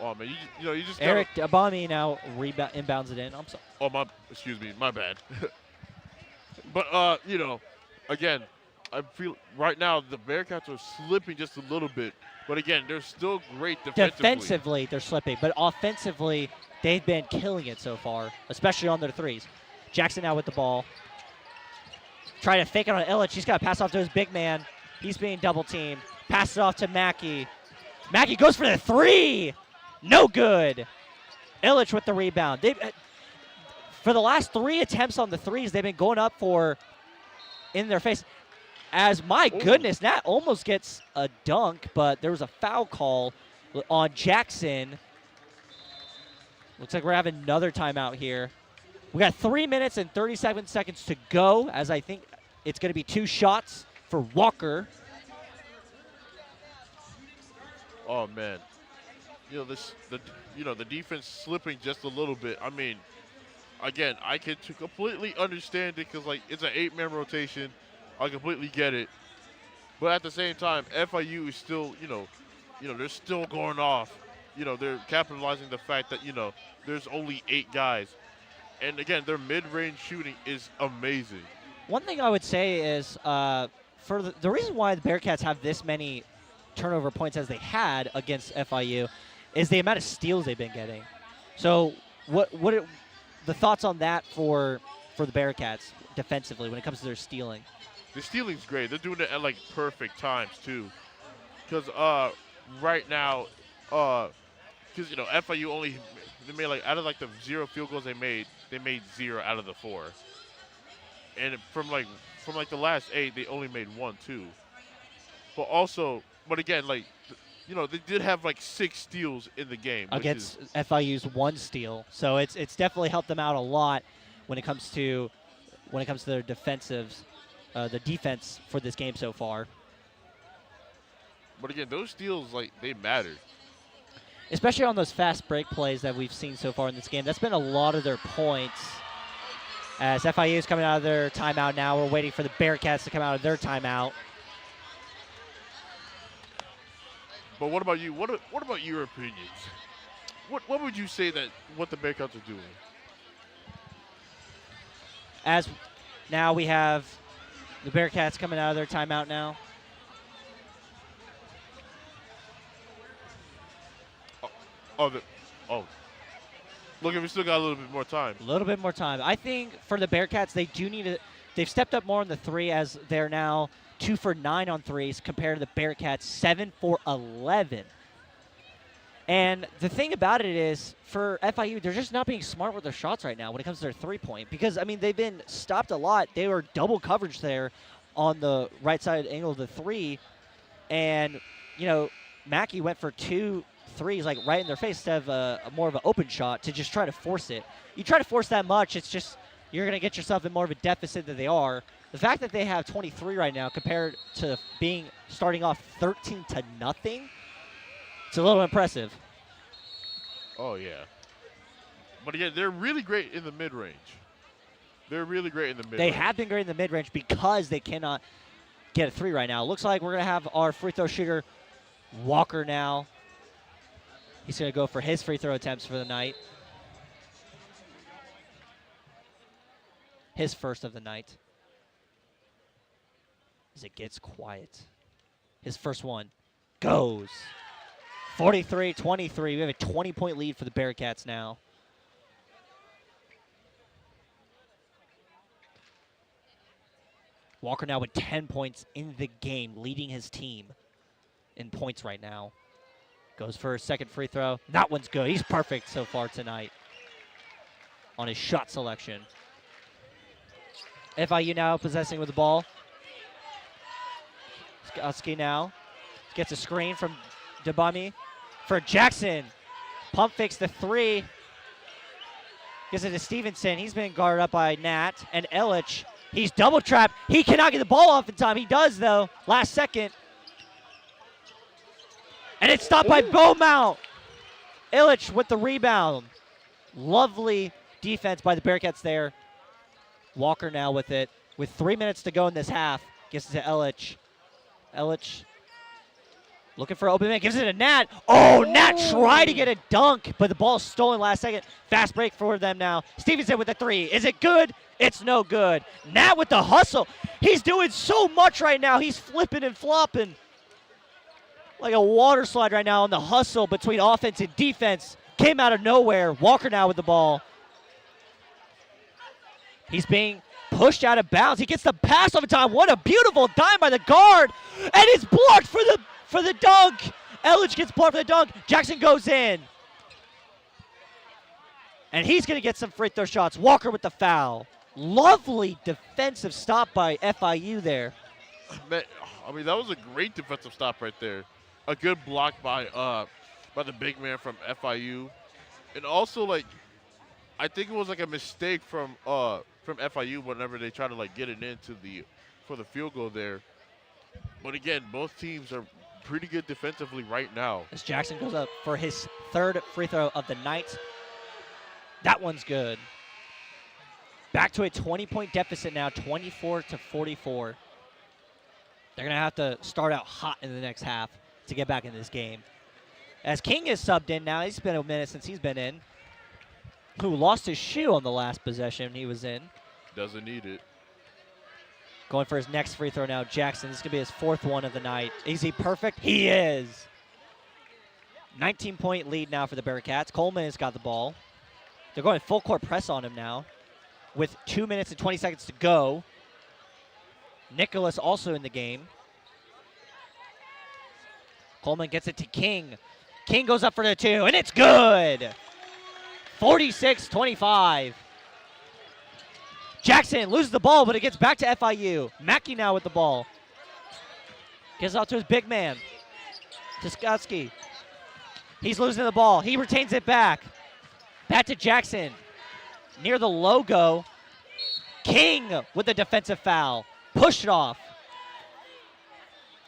Oh man, you just Eric Abami now inbounds it in. I'm sorry. Oh excuse me, my bad. But again, I feel right now the Bearcats are slipping just a little bit. But again, they're still great defensively. Defensively, they're slipping, but offensively, they've been killing it so far, especially on their threes. Jackson now with the ball. Trying to fake it on Illich. He's got to pass off to his big man. He's being double teamed. Pass it off to Mackey. Mackey goes for the three. No good. Illich with the rebound. For the last 3 attempts on the threes, they've been going up for in their face. As my goodness, Nat almost gets a dunk, but there was a foul call on Jackson. Looks like we're having another timeout here. We got 3 minutes and 37 seconds to go, as I think it's going to be 2 shots for Walker. Oh man. The defense slipping just a little bit. I mean, again, I can completely understand it because it's an 8-man rotation. I completely get it, but at the same time, FIU is still, they're still going off. They're capitalizing the fact that there's only 8 guys, and again, their mid-range shooting is amazing. One thing I would say is for the reason why the Bearcats have this many turnover points as they had against FIU is the amount of steals they've been getting. So the thoughts on that for the Bearcats defensively when it comes to their stealing? The stealing's great. They're doing it at perfect times too. Because right now, because FIU they made out of the 0 field goals they made 0 out of the 4. And from the last 8, they only made 1 too. But again, they did have 6 steals in the game against FIU's 1 steal. So it's definitely helped them out a lot when it comes to their defensives, the defense for this game so far. But again, those steals they matter. Especially on those fast break plays that we've seen so far in this game. That's been a lot of their points. As FIU is coming out of their timeout now, we're waiting for the Bearcats to come out of their timeout. But what about you? What about your opinions? What would you say that what the Bearcats are doing? As now we have the Bearcats coming out of their timeout now. Look, we still got a little bit more time. A little bit more time. I think for the Bearcats, they do need to. They've stepped up more on the 3 as they're now 2 for 9 on threes compared to the Bearcats 7 for 11. And the thing about it is, for FIU, they're just not being smart with their shots right now when it comes to their 3-point. Because, I mean, they've been stopped a lot. They were double coverage there on the right side angle of the 3. And, Mackey went for 2 threes, right in their face instead of more of an open shot to just try to force it. You try to force that much, it's just you're going to get yourself in more of a deficit than they are. The fact that they have 23 right now compared to starting off 13-0, it's a little impressive. Oh, yeah. But again, they're really great in the mid-range. They're really great in the mid. They have been great in the mid-range because they cannot get a 3 right now. Looks like we're going to have our free throw shooter, Walker, now. He's going to go for his free throw attempts for the night. His first of the night. As it gets quiet. His first one goes. 43-23. We have a 20-point lead for the Bearkats now. Walker now with 10 points in the game, leading his team in points right now. Goes for a second free throw. That one's good. He's perfect so far tonight on his shot selection. FIU now possessing with the ball. Skotsky now gets a screen from Debami for Jackson. Pump fakes the 3. Gives it to Stevenson. He's been guarded up by Nat and Illich. He's double trapped. He cannot get the ball off in time. He does, though. Last second. And it's stopped by Beaumont. Illich with the rebound. Lovely defense by the Bearkats there. Walker now with it. With 3 minutes to go in this half. Gives it to Illich. Illich looking for open man. Gives it to Nat. Oh, Nat tried to get a dunk, but the ball's stolen last second. Fast break for them now. Stevenson with the 3. Is it good? It's no good. Nat with the hustle. He's doing so much right now. He's flipping and flopping like a water slide right now on the hustle between offense and defense. Came out of nowhere. Walker now with the ball. He's being pushed out of bounds. He gets the pass off in time. What a beautiful dime by the guard. And it's blocked for the dunk. Elledge gets blocked for the dunk. Jackson goes in. And he's going to get some free throw shots. Walker with the foul. Lovely defensive stop by FIU there. Man, I mean, that was a great defensive stop right there. A good block by the big man from FIU. And also, like, I think it was like a mistake from FIU whenever they try to like get it into for the field goal there. But again, both teams are pretty good defensively right now. As Jackson goes up for his 3rd free throw of the night. That one's good. Back to a 20-point deficit now, 24-44. They're going to have to start out hot in the next half to get back in this game. As King is subbed in now, it's been a minute since he's been in. Who lost his shoe on the last possession he was in. Doesn't need it. Going for his next free throw now, Jackson. This is going to be his 4th one of the night. Is he perfect? He is. 19-point lead now for the Bearkats. Coleman has got the ball. They're going full court press on him now with 2 minutes and 20 seconds to go. Nicholas also in the game. Coleman gets it to King. King goes up for the 2, and it's good. 46-25. Jackson loses the ball, but it gets back to FIU. Mackey now with the ball. Gives it out to his big man, Tuskotsky. He's losing the ball. He retains it back. Back to Jackson. Near the logo. King with the defensive foul. Pushed it off.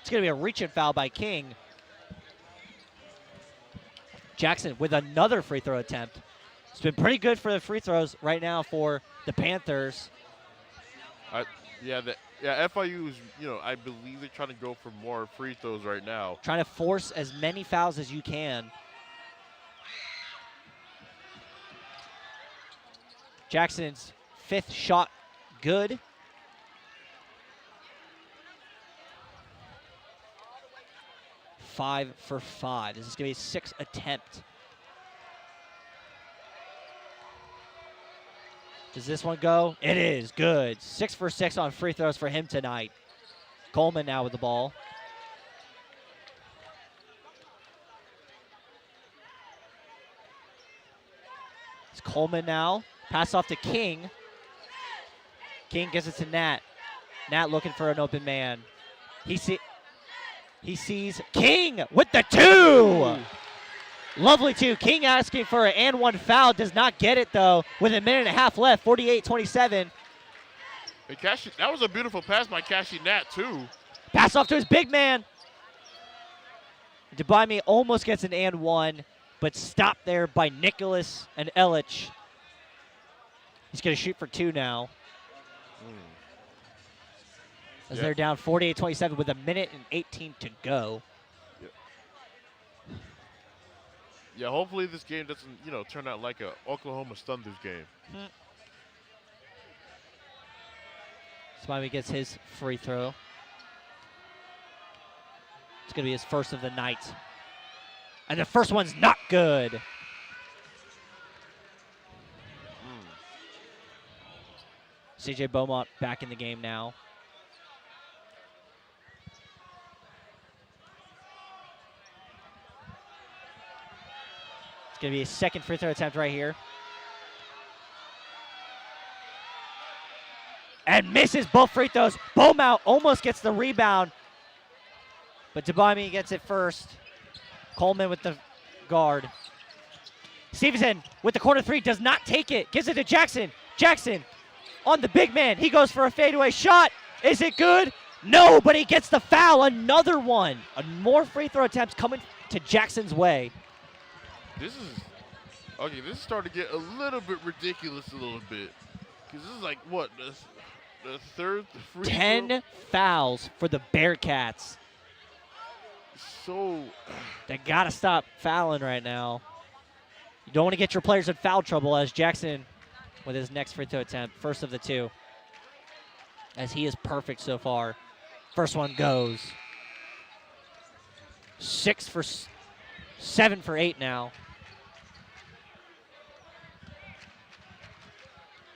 It's going to be a reach and foul by King. Jackson with another free throw attempt. It's been pretty good for the free throws right now for the Panthers. FIU is, I believe they're trying to go for more free throws right now. Trying to force as many fouls as you can. Jackson's 5th shot good. Five for 5. This is going to be a 6th attempt. Does this one go? It is good. 6 for 6 on free throws for him tonight. Coleman now with the ball. It's Coleman now. Pass off to King. King gives it to Nat. Nat looking for an open man. He sees King with the 2. Lovely 2. King asking for an and 1 foul. Does not get it, though, with a minute and a half left. 48-27. That was a beautiful pass by Kashi Nat, too. Pass off to his big man. Debimi almost gets an and 1, but stopped there by Nicholas and Ellich. He's going to shoot for 2 now. As Yeah. they're down 48-27 with 1:18 to go. Yeah, hopefully this game doesn't, turn out like a Oklahoma Thunder's game. Smiley gets his free throw. It's going to be his first of the night. And the first one's not good. CJ Beaumont back in the game now. It's going to be his second free throw attempt right here. And misses both free throws. Beaumont almost gets the rebound. But Debami gets it first. Coleman with the guard. Stevenson with the corner three does not take it. Gives it to Jackson. Jackson on the big man. He goes for a fadeaway shot. Is it good? No, but he gets the foul. Another one. More free throw attempts coming to Jackson's way. This is starting to get a little bit ridiculous a little bit. Because this is like, what, the third free 10 throw? fouls for the Bearkats. So, They got to stop fouling right now. You don't want to get your players in foul trouble, as Jackson with his next free throw attempt, first of the two. As he is perfect so far. First one goes. 7 for 8 now.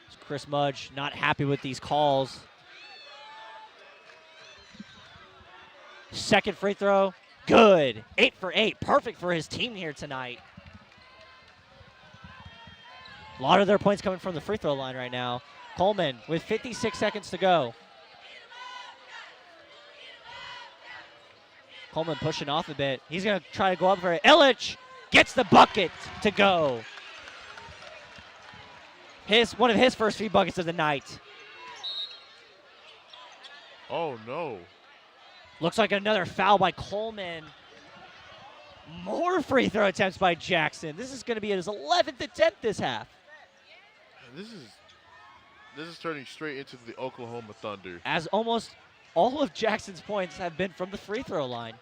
It's Chris Mudge not happy with these calls. Second free throw. Good. 8 for 8. Perfect for his team here tonight. A lot of their points coming from the free throw line right now. Coleman with 56 seconds to go. Coleman pushing off a bit. He's going to try to go up for it. Illich gets the bucket to go. One of his first 3 buckets of the night. oh no. Looks like another foul by Coleman. More free throw attempts by Jackson. This is going to be his 11th attempt this half. This is turning straight into the Oklahoma Thunder. As almost all of Jackson's points have been from the free throw line.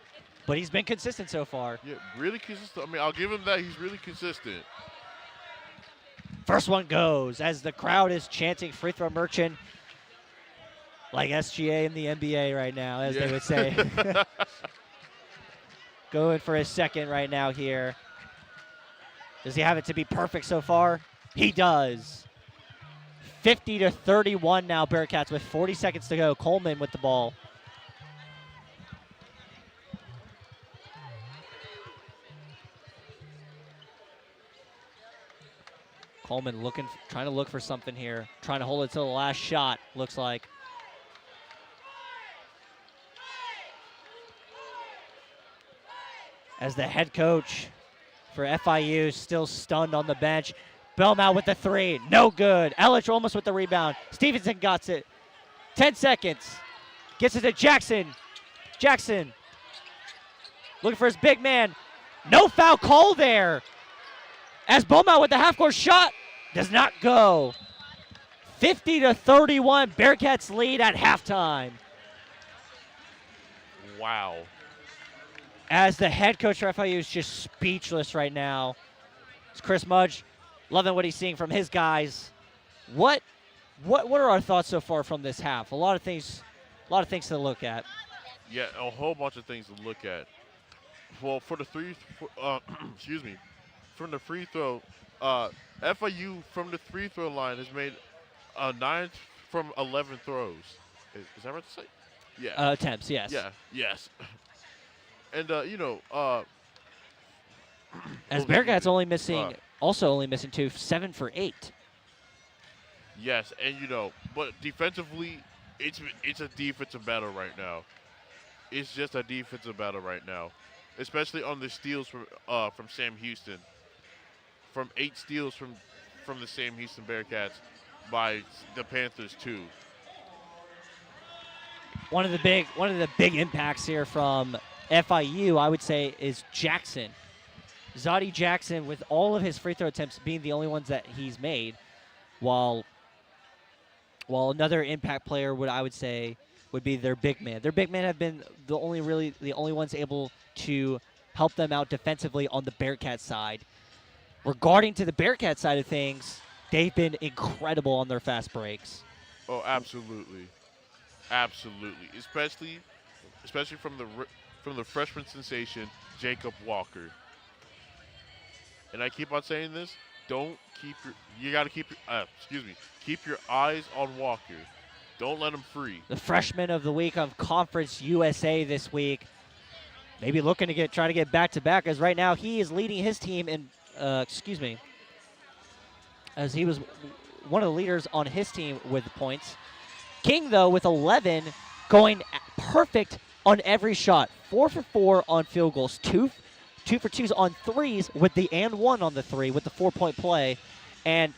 But he's been consistent so far. Yeah, really consistent. I mean, I'll give him that. He's really consistent. First one goes as the crowd is chanting free throw merchant like SGA in the NBA right now, as they would say. Going for his second right now here. Does he have it to be perfect so far? He does. 50-31 now, Bearkats with 40 seconds to go. Coleman with the ball. Coleman trying to look for something here. Trying to hold it to the last shot, looks like. As the head coach for FIU is still stunned on the bench. Belmont with the 3, no good. Ellich almost with the rebound. Stevenson got it. 10 seconds. Gets it to Jackson. Jackson looking for his big man. No foul call there. As Beaumont with the half-court shot does not go. 50-31, Bearkats lead at halftime. Wow. As the head coach for FIU is just speechless right now. It's Chris Mudge, loving what he's seeing from his guys. What are our thoughts so far from this half? A lot of things to look at. Yeah, a whole bunch of things to look at. Well, for the excuse me, from the free throw, FIU from the free throw line has made 9 from 11 throws. Is that right to say? Yeah. Attempts, yes. Yeah. Yes. And As Bearkats only missing 2, 7 for 8. Yes, and but defensively, it's a defensive battle right now. It's just a defensive battle right now, especially on the steals from Sam Houston. From 8 steals from the Sam Houston Bearkats by the Panthers too. One of the big impacts here from FIU, I would say, is Jackson. Zoddy Jackson, with all of his free throw attempts being the only ones that he's made, while While another impact player, what I would say, would be their big man. Their big men have been the only ones able to help them out defensively on the Bearcat side. Regarding to the Bearcat side of things, they've been incredible on their fast breaks. Oh, absolutely, absolutely. Especially from the freshman sensation Jacob Walker. And I keep on saying this. Don't keep your. You got to keep your. Keep your eyes on Walker. Don't let him free. The freshman of the week of Conference USA this week. Maybe looking to try to get back-to-back, as right now he is leading his team in, as he was one of the leaders on his team with points. King, though, with 11, going perfect on every shot. 4 for 4 on field goals. 2 for 2s on threes with the and 1 on the 3 with the 4-point play, and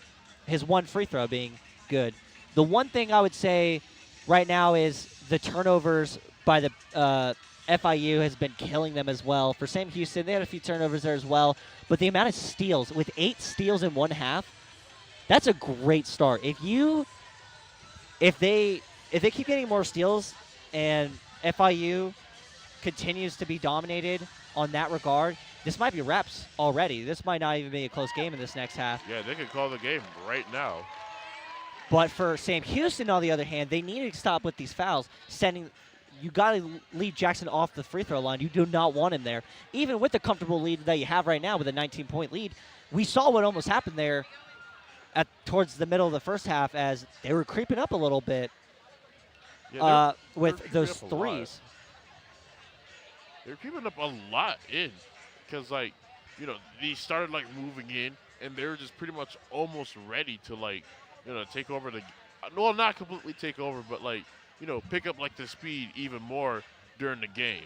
his 1 free throw being good. The one thing I would say right now is the turnovers by the FIU has been killing them as well. For Sam Houston, they had a few turnovers there as well, but the amount of steals, with 8 steals in one half, that's a great start. If they keep getting more steals and FIU continues to be dominated on that regard, this might be wraps already. This might not even be a close game in this next half. Yeah, they could call the game right now. But for Sam Houston, on the other hand, they need to stop with these fouls. You got to leave Jackson off the free throw line. You do not want him there. Even with the comfortable lead that you have right now with a 19-point lead, we saw what almost happened there towards the middle of the first half as they were creeping up a little bit with those threes. They're keeping up a lot in because, they started, moving in, and they were just pretty much almost ready to, take over well, not completely take over, but, pick up, the speed even more during the game.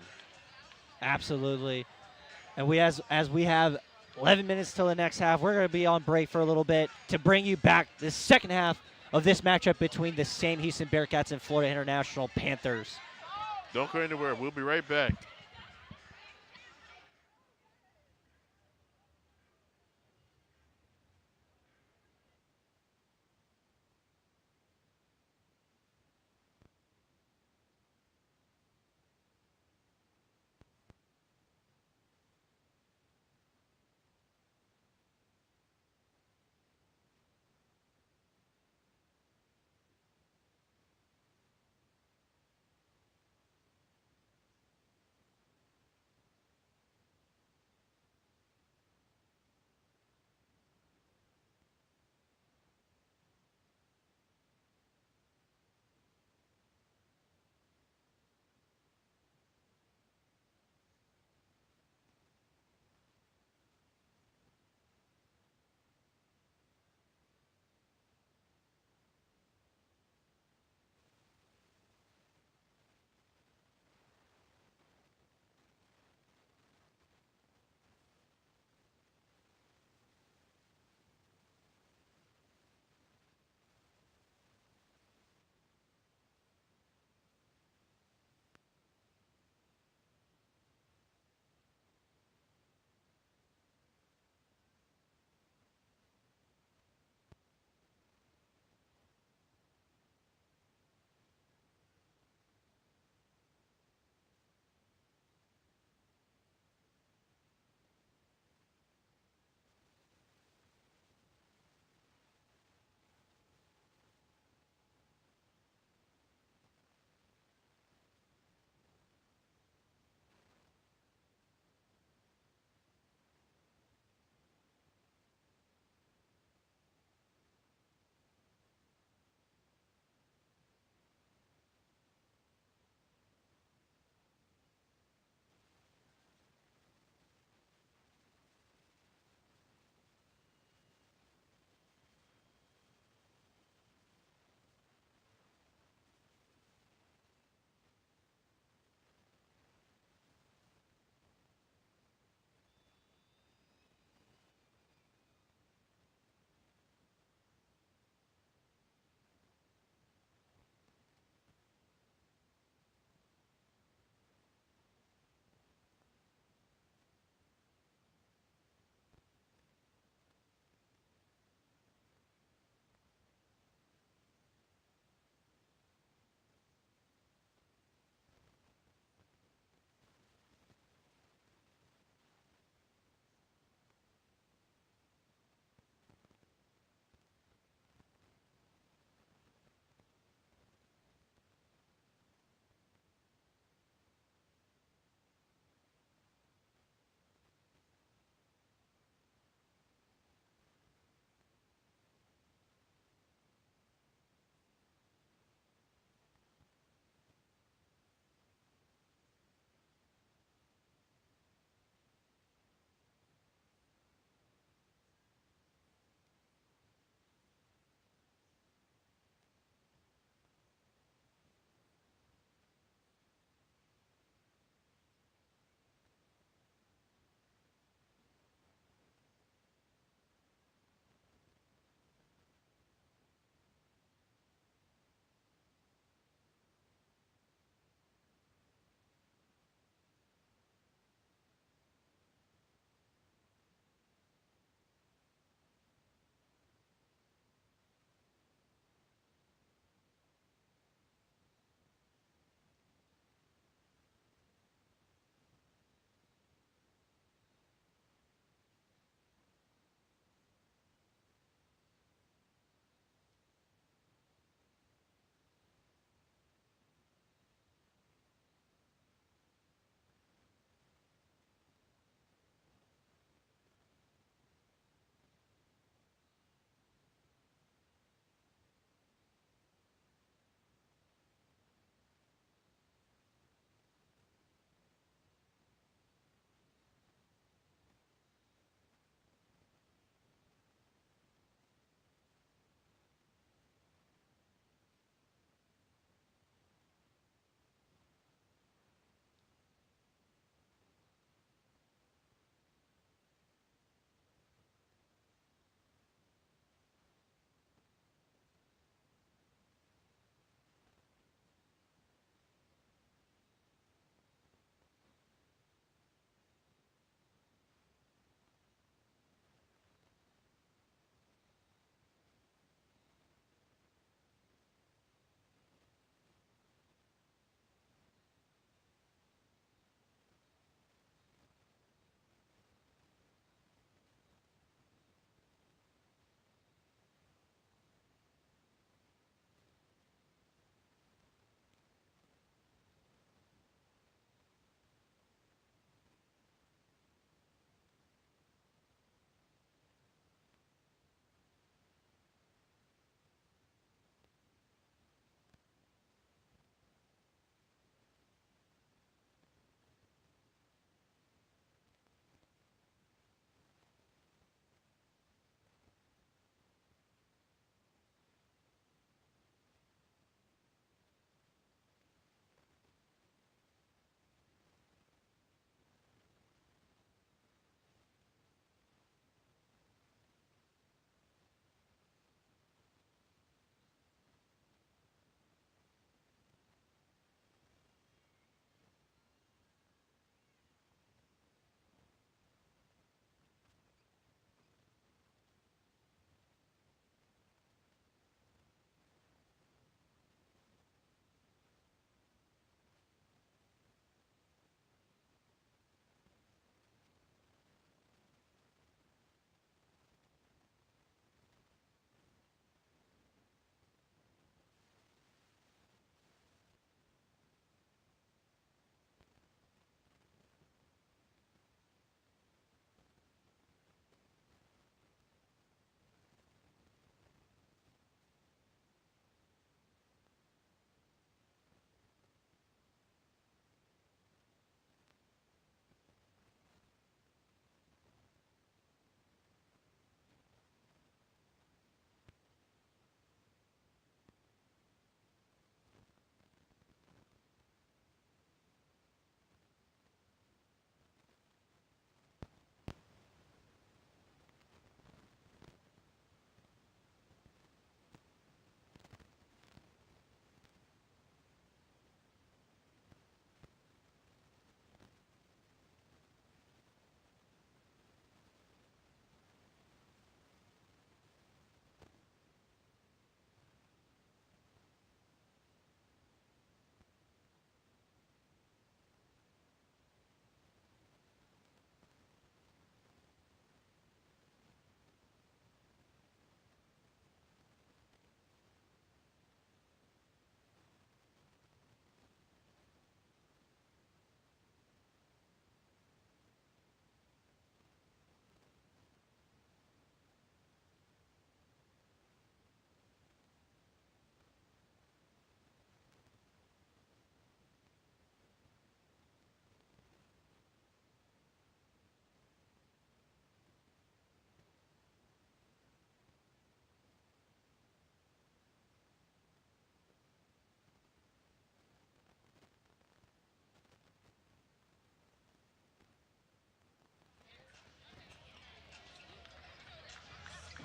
Absolutely. And as we have 11 minutes till the next half, we're going to be on break for a little bit to bring you back the second half of this matchup between the Sam Houston Bearkats and Florida International Panthers. Don't go anywhere. We'll be right back.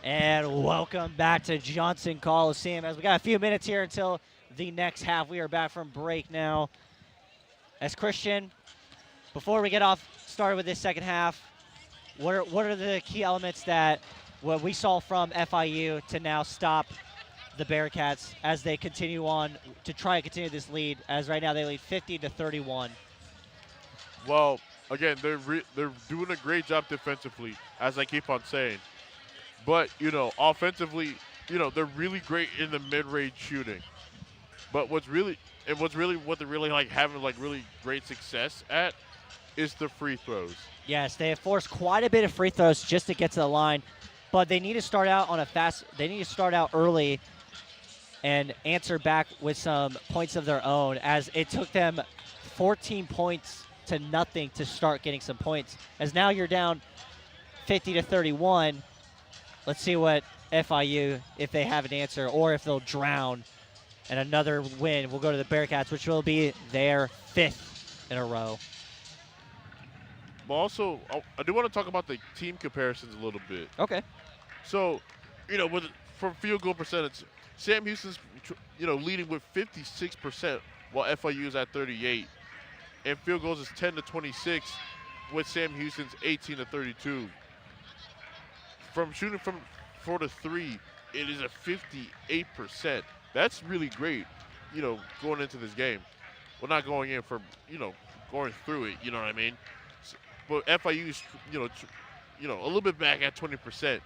And welcome back to Johnson Coliseum. As we got a few minutes here until the next half. We are back from break now. As Christian, before we get started with this second half, what are the key elements that what we saw from FIU to now stop the Bearkats as they continue on to try and continue this lead? As right now they lead 50-31. Well, again, they're doing a great job defensively, as I keep on saying. But, offensively, they're really great in the mid-range shooting. But what they're really like having like really great success at is the free throws. Yes, they have forced quite a bit of free throws just to get to the line, but they need to start out they need to start out early and answer back with some points of their own, as it took them 14 points to nothing to start getting some points. As now you're down 50-31. Let's see what FIU, if they have an answer or if they'll drown. And another win will go to the Bearkats, which will be their 5th in a row. But also, I do want to talk about the team comparisons a little bit. Okay. So, from field goal percentage, Sam Houston's, leading with 56%, while FIU is at 38. And field goals is 10-26, with Sam Houston's 18-32. From shooting from 4 to 3, it is a 58%. That's really great, going into this game. Well, not going in for, going through it, you know what I mean? So, but FIU's, a little bit back at 20%.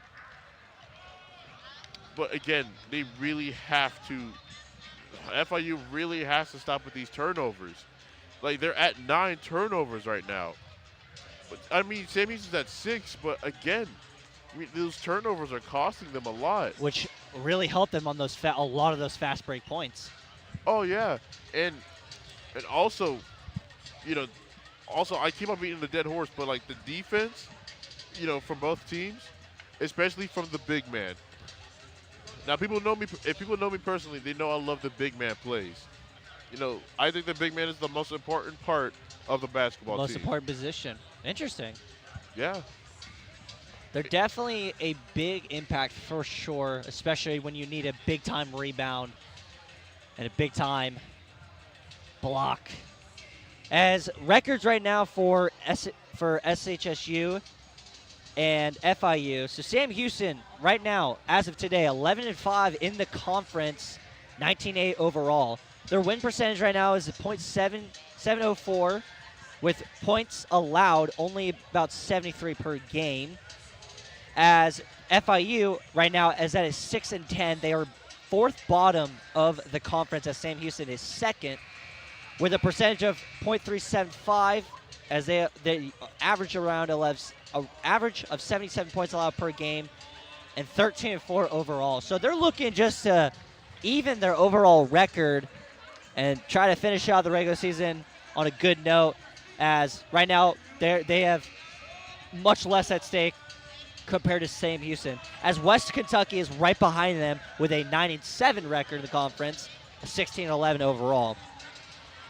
But again, they really have to, FIU really has to stop with these turnovers. Like, they're at 9 turnovers right now. But, Sam Houston's at 6, but again, those turnovers are costing them a lot. Which really helped them on a lot of those fast break points. Oh, yeah. And also, I keep on beating the dead horse, but, like, the defense, from both teams, especially from the big man. Now, if people know me personally, they know I love the big man plays. I think the big man is the most important part of the basketball team. Most important position. Interesting. Yeah. They're definitely a big impact for sure, especially when you need a big-time rebound and a big-time block. As records right now for SHSU and FIU. So Sam Houston right now, as of today, 11-5 in the conference, 19-8 overall. Their win percentage right now is .704, with points allowed only about 73 per game. As FIU right now is at a 6-10, they are 4th bottom of the conference, as Sam Houston is 2nd, with a percentage of .375, as they average around average of 77 points allowed per game, and 13-4 overall. So they're looking just to even their overall record and try to finish out the regular season on a good note, as right now they have much less at stake compared to Sam Houston, as West Kentucky is right behind them with a 9-7 record in the conference, a 16-11 overall.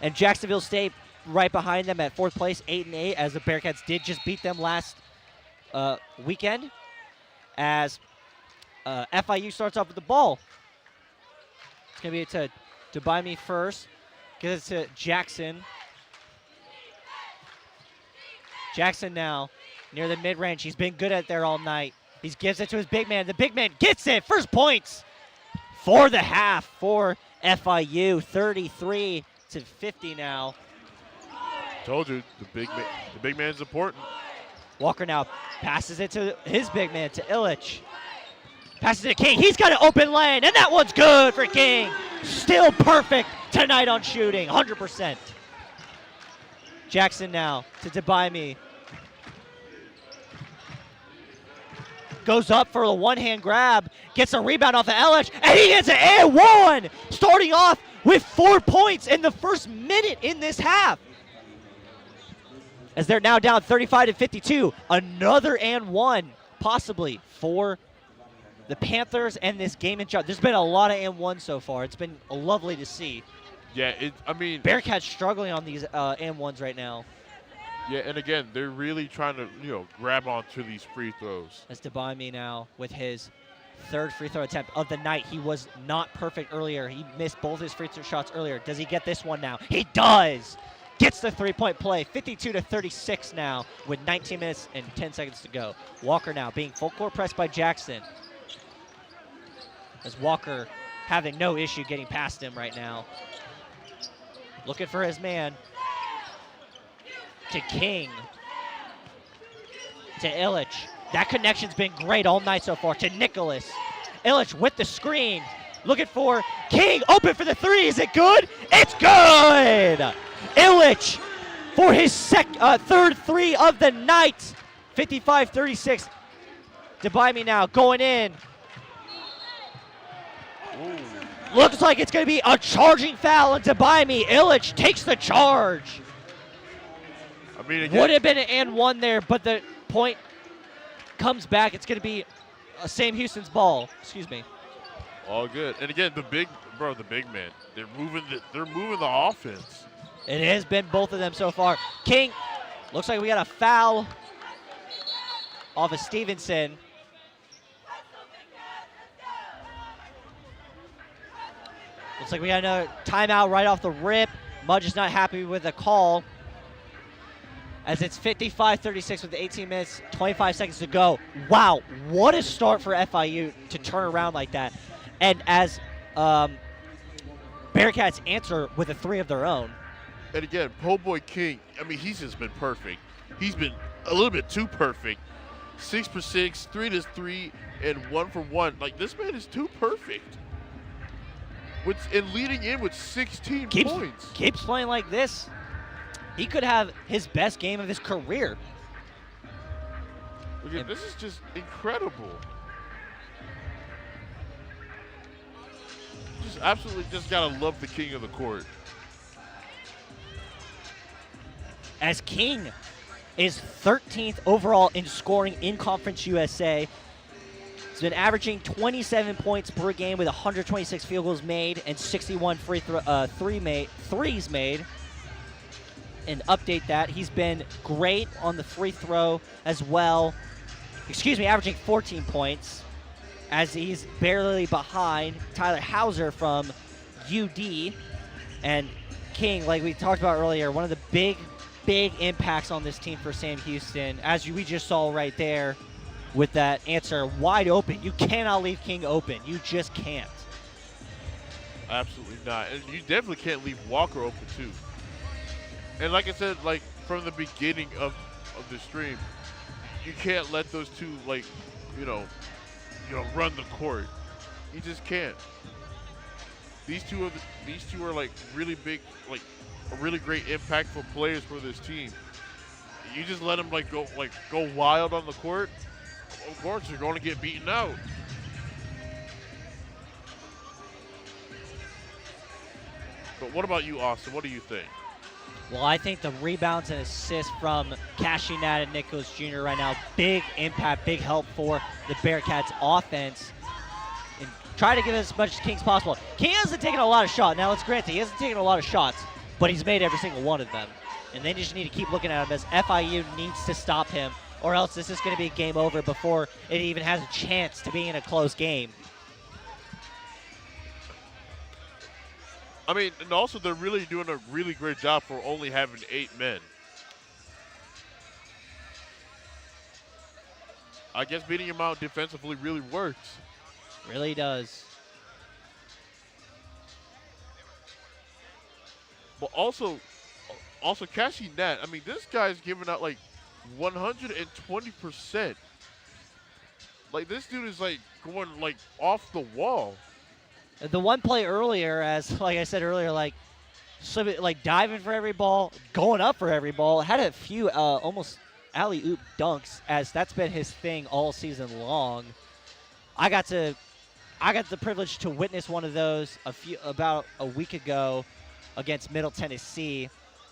And Jacksonville State right behind them at 4th place, 8-8, as the Bearkats did just beat them last weekend, as FIU starts off with the ball. It's going to be to buy me first. Gives it to Jackson. Jackson now near the mid-range. He's been good at there all night. He gives it to his big man. The big man gets it. First points for the half for FIU. 33-50 now. Told you, the big man's important. Walker now passes it to his big man, to Illich. Passes it to King. He's got an open lane, and that one's good for King. Still perfect tonight on shooting, 100%. Jackson now to Debaimi. Goes up for a one-hand grab, gets a rebound off of Ellich, and he gets an and one, starting off with 4 points in the first minute in this half. As they're now down 35-52, another and one possibly for the Panthers and this game in charge. There's been a lot of and one so far. It's been lovely to see. Yeah, Bearkats struggling on these and ones right now. Yeah, and again, they're really trying to, grab onto these free throws. As Debaimi now with his third free throw attempt of the night. He was not perfect earlier. He missed both his free throw shots earlier. Does he get this one now? He does! Gets the three-point play. 52-36 now with 19 minutes and 10 seconds to go. Walker now being full court pressed by Jackson. As Walker having no issue getting past him right now. Looking for his man. To King. To Illich. That connection's been great all night so far. To Nicholas. Illich with the screen. Looking for King. Open for the three. Is it good? It's good! Illich for his third three of the night. 55-36. Debaimi now going in. Ooh. Looks like it's going to be a charging foul on Debaimi. Illich takes the charge. I mean, again, would have been an and one there, but the point comes back. It's going to be Sam Houston's ball. Excuse me. All good. And again, the big man. They're moving the offense. It has been both of them so far. King, looks like we got a foul off of Stevenson. Looks like we got another timeout right off the rip. Mudge is not happy with the call, as it's 55-36 with 18 minutes, 25 seconds to go. Wow, what a start for FIU to turn around like that. And as Bearkats answer with a three of their own. And again, Po' Boy King, I mean, he's just been perfect. He's been a little bit too perfect. 6 for 6, 3 to 3, and 1 for 1. Like, this man is too perfect. And leading in with 16 points. Keeps playing like this. He could have his best game of his career. Again, this is just incredible. Just absolutely just gotta love the king of the court. As King is 13th overall in scoring in Conference USA. He's been averaging 27 points per game with 126 field goals made and 61 threes made. And update that, he's been great on the free throw as well. Averaging 14 points, as he's barely behind Tyler Hauser from UD. And King, like we talked about earlier, one of the big impacts on this team for Sam Houston, as we just saw right there with that answer wide open. You cannot leave King open. You just can't. Absolutely not. And you definitely can't leave Walker open too. And like I said, like from the beginning of the stream, you can't let those two run the court. You just can't. These two are like really big, like really great impactful players for this team. You just let them go wild on the court, of course you're going to get beaten out. But what about you, Austin? What do you think? Well, I think the rebounds and assists from Cashy Nat and Nicholas Jr. right now, big impact, big help for the Bearkats offense. And try to give as much as King as possible. King hasn't taken a lot of shots. Now, let's grant he hasn't taken a lot of shots, but he's made every single one of them. And they just need to keep looking at him, as FIU needs to stop him, or else this is going to be game over before it even has a chance to be in a close game. I mean, and also they're really doing a really great job for only having 8 men. I guess beating him out defensively really works. Really does. But also Cashy Nat, I mean, this guy's giving out like 120%. Like, this dude is like going like off the wall. The one play earlier, as like I said earlier, like diving for every ball, going up for every ball, had a few almost alley-oop dunks, as that's been his thing all season long. I got the privilege to witness one of those about a week ago against Middle Tennessee.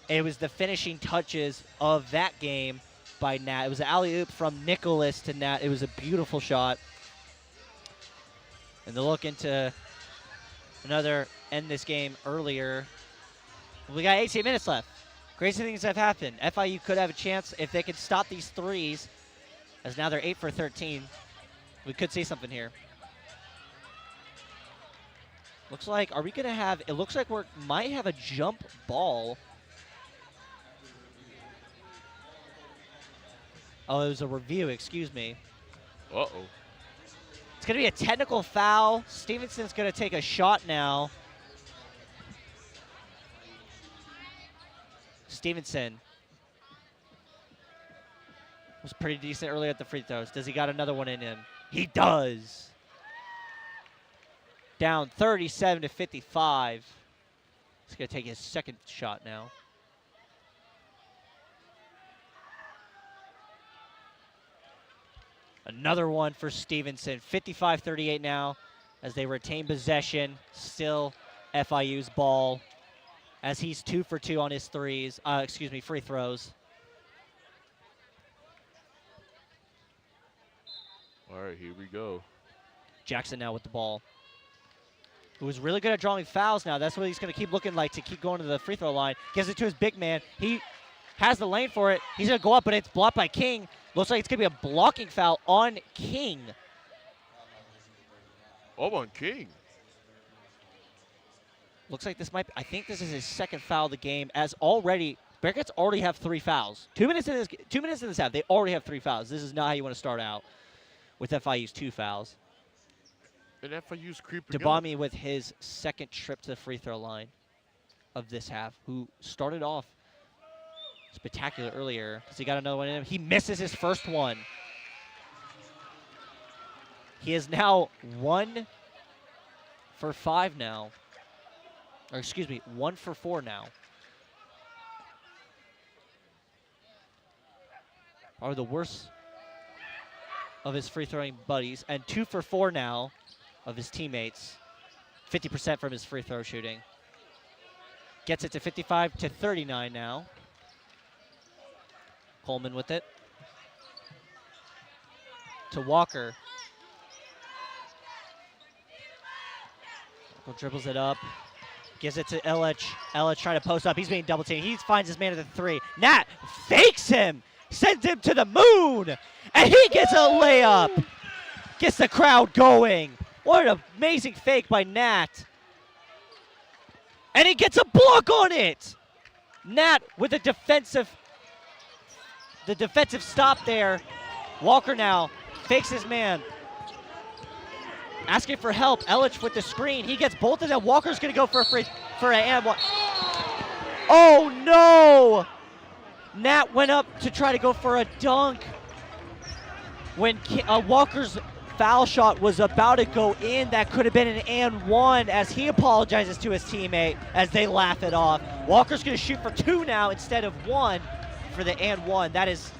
It was the finishing touches of that game by Nat. It was an alley-oop from Nicholas to Nat. It was a beautiful shot. And they're looking to another end this game earlier. We got 18 minutes left. Crazy things have happened. FIU could have a chance if they could stop these threes, as now they're 8 for 13. We could see something here. Looks like, are we going to have, it looks like we might have a jump ball. Oh, it was a review, excuse me. Uh-oh. It's going to be a technical foul. Stevenson's going to take a shot now. Stevenson was pretty decent earlier at the free throws. Does he got another one in him? He does. Down 37-55. He's going to take his second shot now. Another one for Stevenson. 55-38 now as they retain possession. Still FIU's ball as he's 2 for 2 on his free throws. All right, here we go. Jackson now with the ball. Who is really good at drawing fouls now. That's what he's going to keep looking like to keep going to the free throw line. Gives it to his big man. He has the lane for it. He's going to go up, but it's blocked by King. Looks like it's going to be a blocking foul on King. Oh, on King. Looks like this might, I think this is his second foul of the game, as already, Bearkats already have 3 fouls. 2 minutes in this half, they already have 3 fouls. This is not how you want to start out with FIU's 2 fouls. And FIU's creeping up. Dabami with his second trip to the free throw line of this half, who started off spectacular earlier because he got another one in him. He misses his first one. He is now 1 for 5 now. Or excuse me, 1 for 4 now. Are the worst of his free throwing buddies, and 2 for 4 now of his teammates. 50% from his free throw shooting. Gets it to 55-39 now. Coleman with it. To Walker. Dribbles it up. Gives it to Illich. Illich trying to post up. He's being double teamed. He finds his man at the 3. Nat fakes him. Sends him to the moon. And he gets a layup. Gets the crowd going. What an amazing fake by Nat. And he gets a block on it. Nat with the defensive stop there. Walker now fakes his man. Asking for help. Illich with the screen. He gets both of them. Walker's going to go for an and one. Oh, no. Nat went up to try to go for a dunk when Walker's foul shot was about to go in. That could have been an and one as he apologizes to his teammate as they laugh it off. Walker's going to shoot for 2 now instead of 1 for the and one. That is,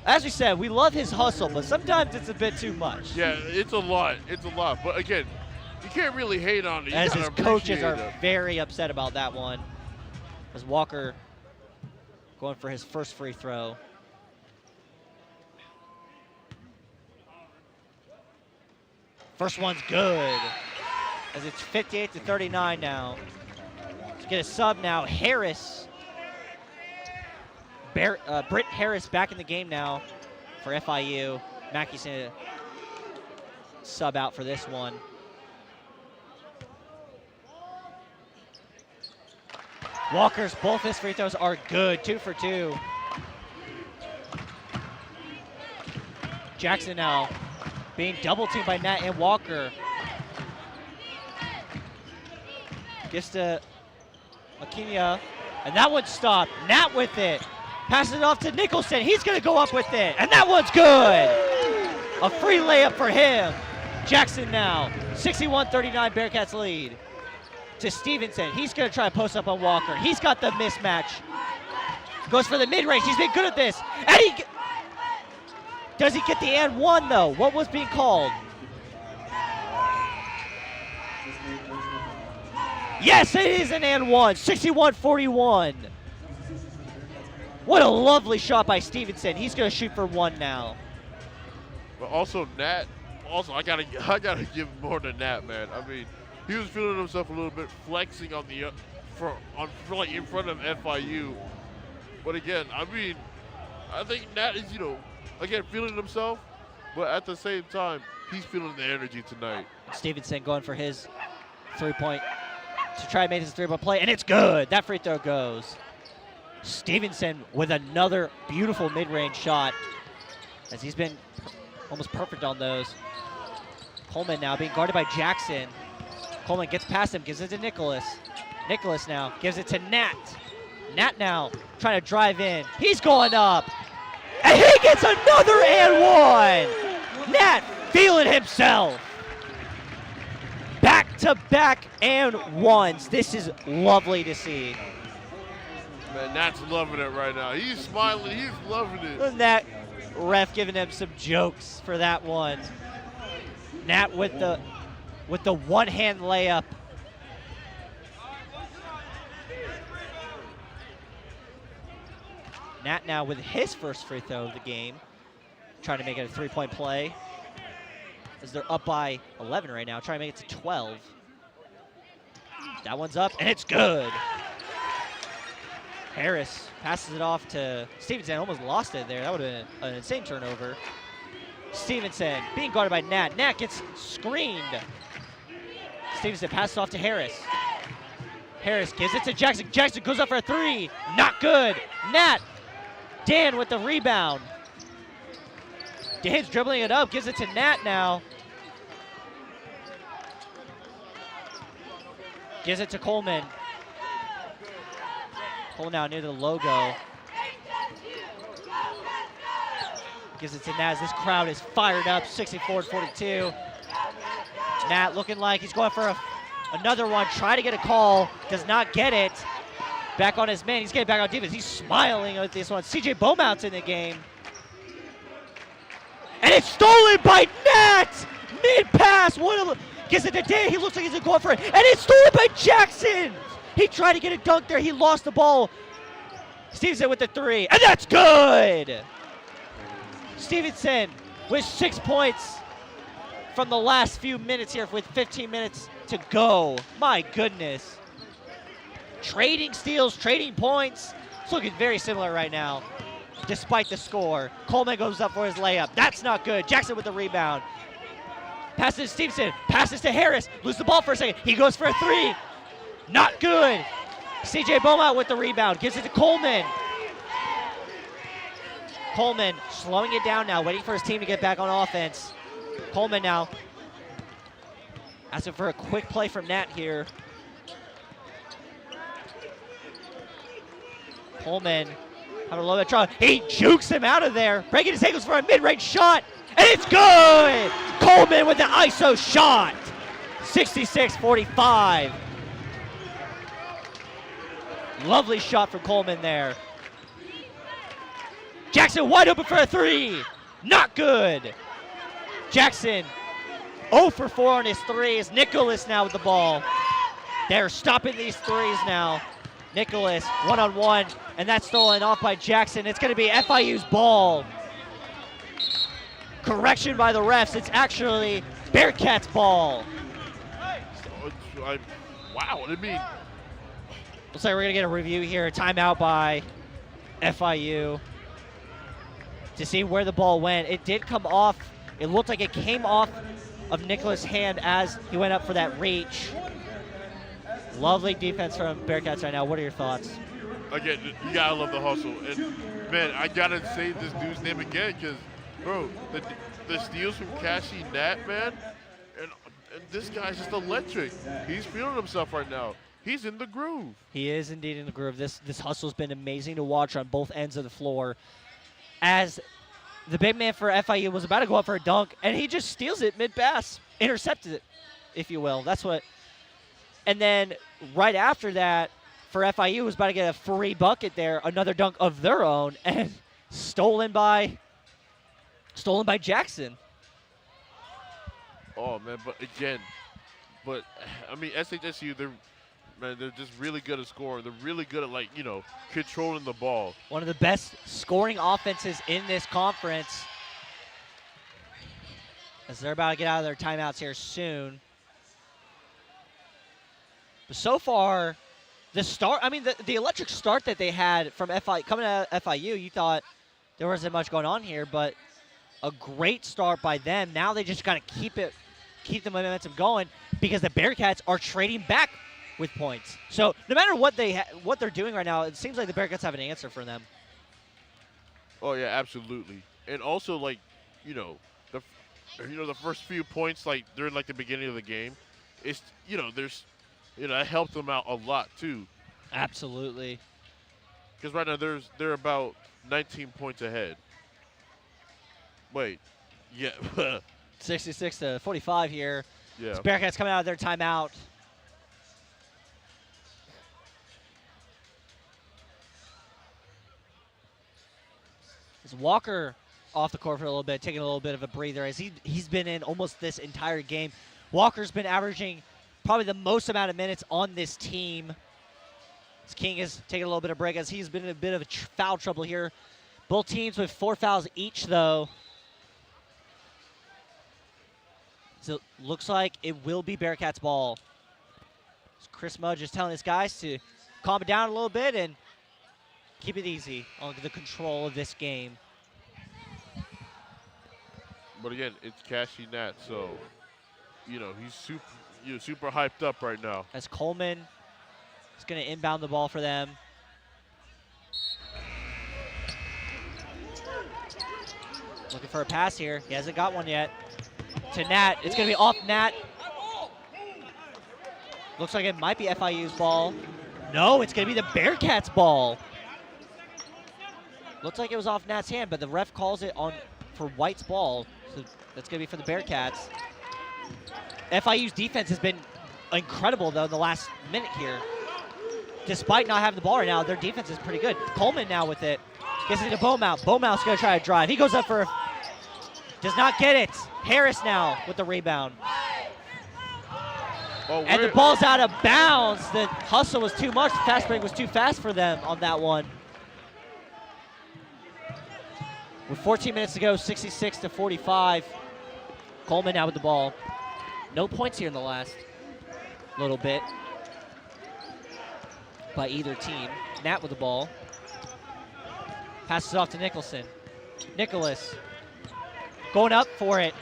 as we said, we love his hustle, but sometimes it's a bit too much. Yeah, it's a lot. It's a lot. But again, you can't really hate on it. As his coaches are very upset about that one. As Walker going for his first free throw. First one's good. As it's 58-39 now. Let's get a sub now. Harris. Britt Harris back in the game now for FIU. Mackey's going to sub out for this one. Walker's both his free throws are good. 2 for 2. Jackson now being double teamed by Nat and Walker. Gets to Akinia, and that one stopped. Nat with it. Passes it off to Nicholson. He's going to go up with it, and that one's good. A free layup for him. Jackson now, 61-39 Bearkats lead. To Stevenson. He's going to try to post up on Walker. He's got the mismatch. Goes for the mid-range. He's been good at this. And does he get the and one, though? What was being called? Yes, it is an and one. 61-41. What a lovely shot by Stevenson. He's going to shoot for 1 now. But also Nat. Also, I gotta give more to Nat, man. I mean, he was feeling himself a little bit, flexing on the like in front of FIU. But again, I mean, I think Nat is, again, feeling himself. But at the same time, he's feeling the energy tonight. Stevenson going for his 3-point to try and make his 3-point play, and it's good. That free throw goes. Stevenson with another beautiful mid-range shot, as he's been almost perfect on those. Coleman now being guarded by Jackson. Coleman gets past him, gives it to Nicholas. Nicholas now gives it to Nat. Nat now trying to drive in. He's going up. And he gets another and one. Nat feeling himself. Back-to-back and ones. This is lovely to see. Man, Nat's loving it right now. He's smiling. He's loving it. And that ref giving him some jokes for that one. Nat with the one-hand layup. Nat now with his first free throw of the game, trying to make it a 3-point play, as they're up by 11 right now, trying to make it to 12. That one's up, and it's good. Harris passes it off to Stevenson, almost lost it there. That would have been an insane turnover. Stevenson being guarded by Nat. Nat gets screened. Stevenson passes off to Harris. Harris gives it to Jackson. Jackson goes up for a 3. Not good. Nat. Dan with the rebound. Dan's dribbling it up, gives it to Nat now. Gives it to Coleman. Coleman now near the logo. Gives it to Nat. This crowd is fired up, 64-42. Nat looking like he's going for another one. Try to get a call, does not get it. Back on his man, he's getting back on defense. He's smiling at this one. CJ Beaumont's in the game. And it's stolen by Nat! Mid-pass, gives it to Dan, he looks like he's going for it. And it's stolen by Jackson! He tried to get a dunk there, he lost the ball. Stevenson with the 3, and that's good! Stevenson with 6 points from the last few minutes here with 15 minutes to go. My goodness. Trading steals, trading points. It's looking very similar right now, despite the score. Coleman goes up for his layup. That's not good. Jackson with the rebound. Passes to Stevenson. Passes to Harris. Loses the ball for a second. He goes for a 3. Not good. CJ Beaumont with the rebound. Gives it to Coleman. Coleman slowing it down now, waiting for his team to get back on offense. Coleman now asking for a quick play from Nat here. Coleman having a little bit of trouble. He jukes him out of there, breaking his ankles for a mid-range shot, and it's good! Coleman with the ISO shot, 66-45. Lovely shot from Coleman there. Jackson wide open for a 3. Not good. Jackson 0 for 4 on his 3s. Nicholas now with the ball. They're stopping these 3s now. Nicholas one-on-one, and that's stolen off by Jackson. It's going to be FIU's ball. Correction by the refs. It's actually Bearkats' ball. Wow, I mean. Looks like we're going to get a review here. Timeout by FIU to see where the ball went. It did come off. It looked like it came off of Nicholas' hand as he went up for that reach. Lovely defense from Bearkats right now. What are your thoughts? Again, you gotta love the hustle. And man, I gotta say this dude's name again, because bro, the steals from Cassie Nat, man, and this guy's just electric. He's feeling himself right now. He's in the groove. He is indeed in the groove. This hustle's been amazing to watch on both ends of the floor. As the big man for FIU was about to go up for a dunk, and he just steals it mid-pass, intercepted it, if you will. That's what. And then right after that, for FIU, was about to get a free bucket there, another dunk of their own, and stolen by Jackson. Oh man, but again, I mean SHSU, they're just really good at scoring. They're really good at controlling the ball. One of the best scoring offenses in this conference. As they're about to get out of their timeouts here soon. But so far, the electric start that they had from coming out of FIU, you thought there wasn't much going on here, but a great start by them. Now they just got to keep the momentum going because the Bearkats are trading back with points. So no matter what they're doing right now, it seems like the Bearkats have an answer for them. Oh yeah, absolutely. And also, like, the first few points, like during like the beginning of the game, it's that helped them out a lot too. Absolutely. Because right now they're about 19 points ahead. Wait, yeah, 66 to 45 here. yeah. It's Bearkats coming out of their timeout. Is Walker off the court for a little bit, taking a little bit of a breather as he's been in almost this entire game. Walker's been averaging probably the most amount of minutes on this team. As King is taking a little bit of break as he's been in a bit of foul trouble here. Both teams with 4 fouls each, though. So it looks like it will be Bearkats ball. So Chris Mudge is telling his guys to calm it down a little bit and keep it easy on the control of this game. But again, it's Cashy Nat, so he's super hyped up right now. As Coleman is going to inbound the ball for them. Looking for a pass here. He hasn't got one yet. To Nat. It's going to be off Nat. Looks like it might be FIU's ball. No, it's going to be the Bearkats' ball. Looks like it was off Nat's hand, but the ref calls it on for White's ball. So that's going to be for the Bearkats. FIU's defense has been incredible, though, in the last minute here. Despite not having the ball right now, their defense is pretty good. Coleman now with it. Gets it to Beaumont. Beaumont's going to try to drive. He goes up for does not get it. Harris now with the rebound. Oh, and the ball's out of bounds. The hustle was too much. The fast break was too fast for them on that one. With 14 minutes to go, 66 to 45. Coleman now with the ball. No points here in the last little bit by either team. Nat with the ball. Passes off to Nicholson. Nicholas going up for it.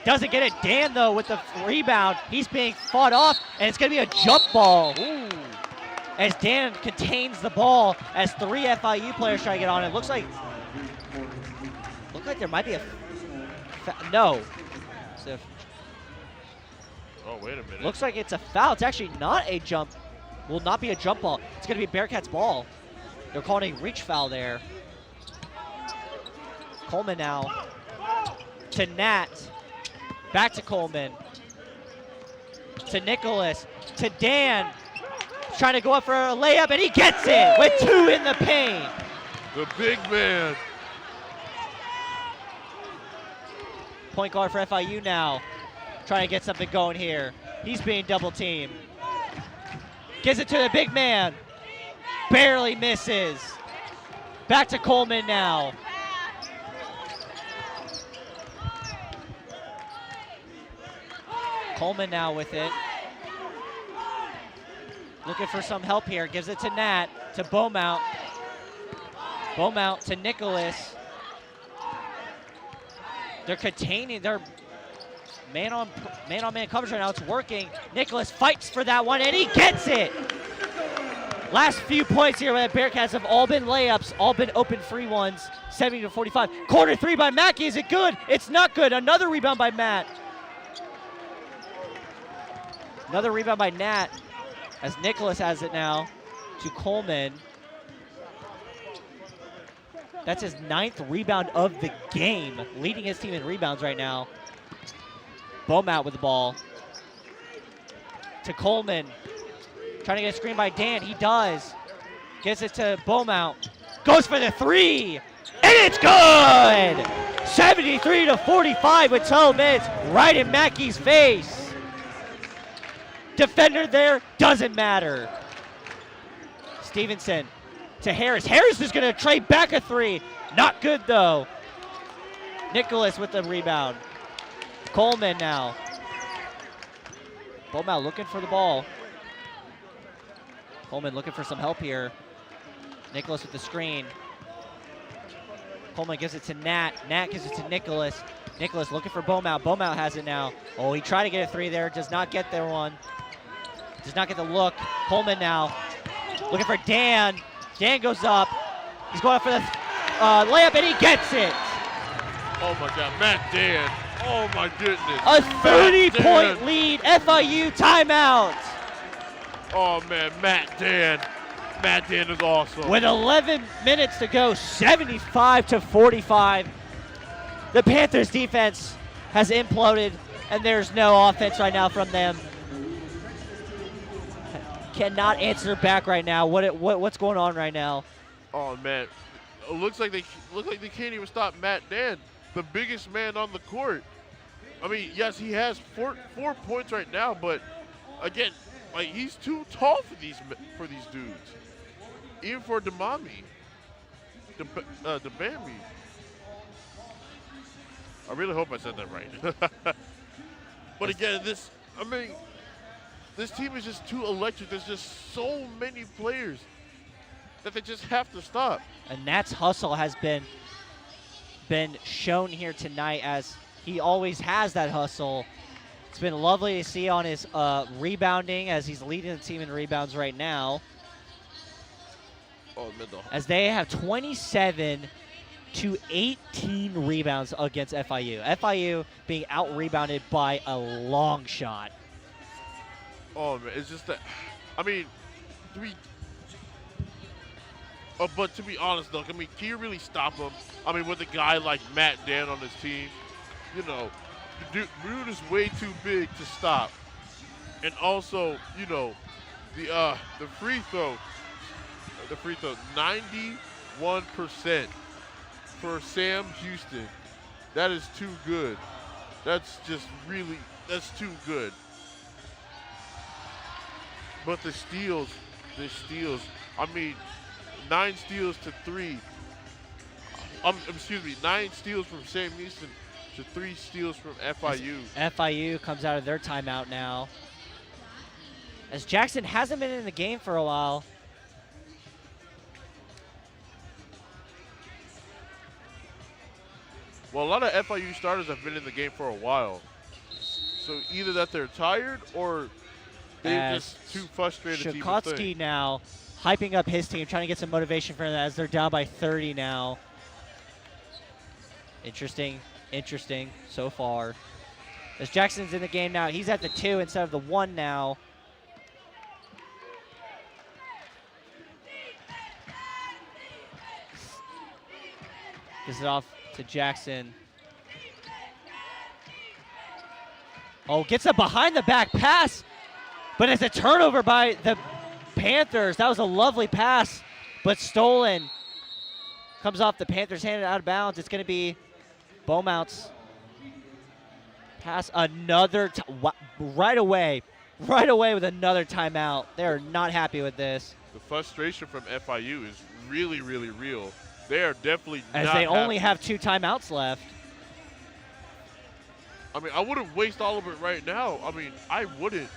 Doesn't get it. Dan, though, with the rebound. He's being fought off, and it's going to be a jump ball. Ooh. As Dan contains the ball as 3 FIU players try to get on it. Looks like there might be a no. So oh, wait a minute. looks like it's a foul. It's actually not a jump. Will not be a jump ball. It's going to be Bearkats' ball. They're calling a reach foul there. Coleman now to Nat. Back to Coleman. To Nicholas. To Dan. Trying to go up for a layup, and he gets it with 2 in the paint. The big man. Point guard for FIU now. Trying to get something going here. He's being double teamed. Gives it to the big man. Barely misses. Back to Coleman now. Coleman now with it. Looking for some help here. Gives it to Nat. To Beaumont. Beaumont to Nicholas. They're containing their man-on-man coverage right now. It's working. Nicholas fights for that one, and he gets it. Last few points here where the Bearkats have all been layups, all been open free ones, 70 to 45. Corner 3 by Mackey. Is it good? It's not good. Another rebound by Matt. Another rebound by Nat as Nicholas has it now to Coleman. That's his 9th rebound of the game, leading his team in rebounds right now. Beaumont with the ball. To Coleman. Trying to get a screen by Dan. He does. Gets it to Beaumont. Goes for the 3. And it's good! 73 to 45 with 12 minutes right in Mackey's face. Defender there, doesn't matter. Stevenson to Harris. Harris is going to trade back a 3. Not good, though. Nicholas with the rebound. Coleman now. Beaumont looking for the ball. Coleman looking for some help here. Nicholas with the screen. Coleman gives it to Nat. Nat gives it to Nicholas. Nicholas looking for Beaumont. Beaumont has it now. Oh, he tried to get a 3 there. Does not get there one. Does not get the look. Coleman now looking for Dan. Dan goes up. He's going up for the layup, and he gets it. Oh, my God. Matt Dan. Oh, my goodness. A 30-point lead. FIU timeout. Oh, man. Matt Dan. Matt Dan is awesome. With 11 minutes to go, 75-45. The Panthers defense has imploded, and there's no offense right now from them. Cannot answer back right now. What's going on right now? Oh, man. It looks like they can't even stop Matt Dan, the biggest man on the court. I mean, yes, he has four points right now, but again, like, he's too tall for these dudes. Even for Demami. Debami. I really hope I said that right. But again, this team is just too electric. There's just so many players that they just have to stop. And Nat's hustle has been shown here tonight, as he always has that hustle. It's been lovely to see on his rebounding, as he's leading the team in rebounds right now. Oh, as they have 27 to 18 rebounds against FIU. FIU being out-rebounded by a long shot. Oh, man, it's just that, I mean, but to be honest, though, I mean, can you really stop him? I mean, with a guy like Matt Dan on his team, you know, the dude is way too big to stop. And also, you know, the free throw, 91% for Sam Houston. That is too good. That's too good. But the steals, I mean, 9 steals to 3. 9 steals from Sam Houston to 3 steals from FIU. FIU comes out of their timeout now, as Jackson hasn't been in the game for a while. Well, a lot of FIU starters have been in the game for a while. So either that they're tired or they're just too frustrated to even Shukotsky think. now hyping up his team, trying to get some motivation for them as they're down by 30 now. Interesting so far. As Jackson's in the game now, he's at the 2 instead of the 1 now. Gives it off to Jackson. Oh, gets a behind the back pass, but it's a turnover by the Panthers. That was a lovely pass, but stolen. Comes off the Panthers' hand and out of bounds. It's going to be Beaumont's pass. Another right away with another timeout. They're not happy with this. The frustration from FIU is really, really real. They are definitely not as they only happy. have 2 timeouts left. I mean, I wouldn't waste all of it right now. I mean, I wouldn't.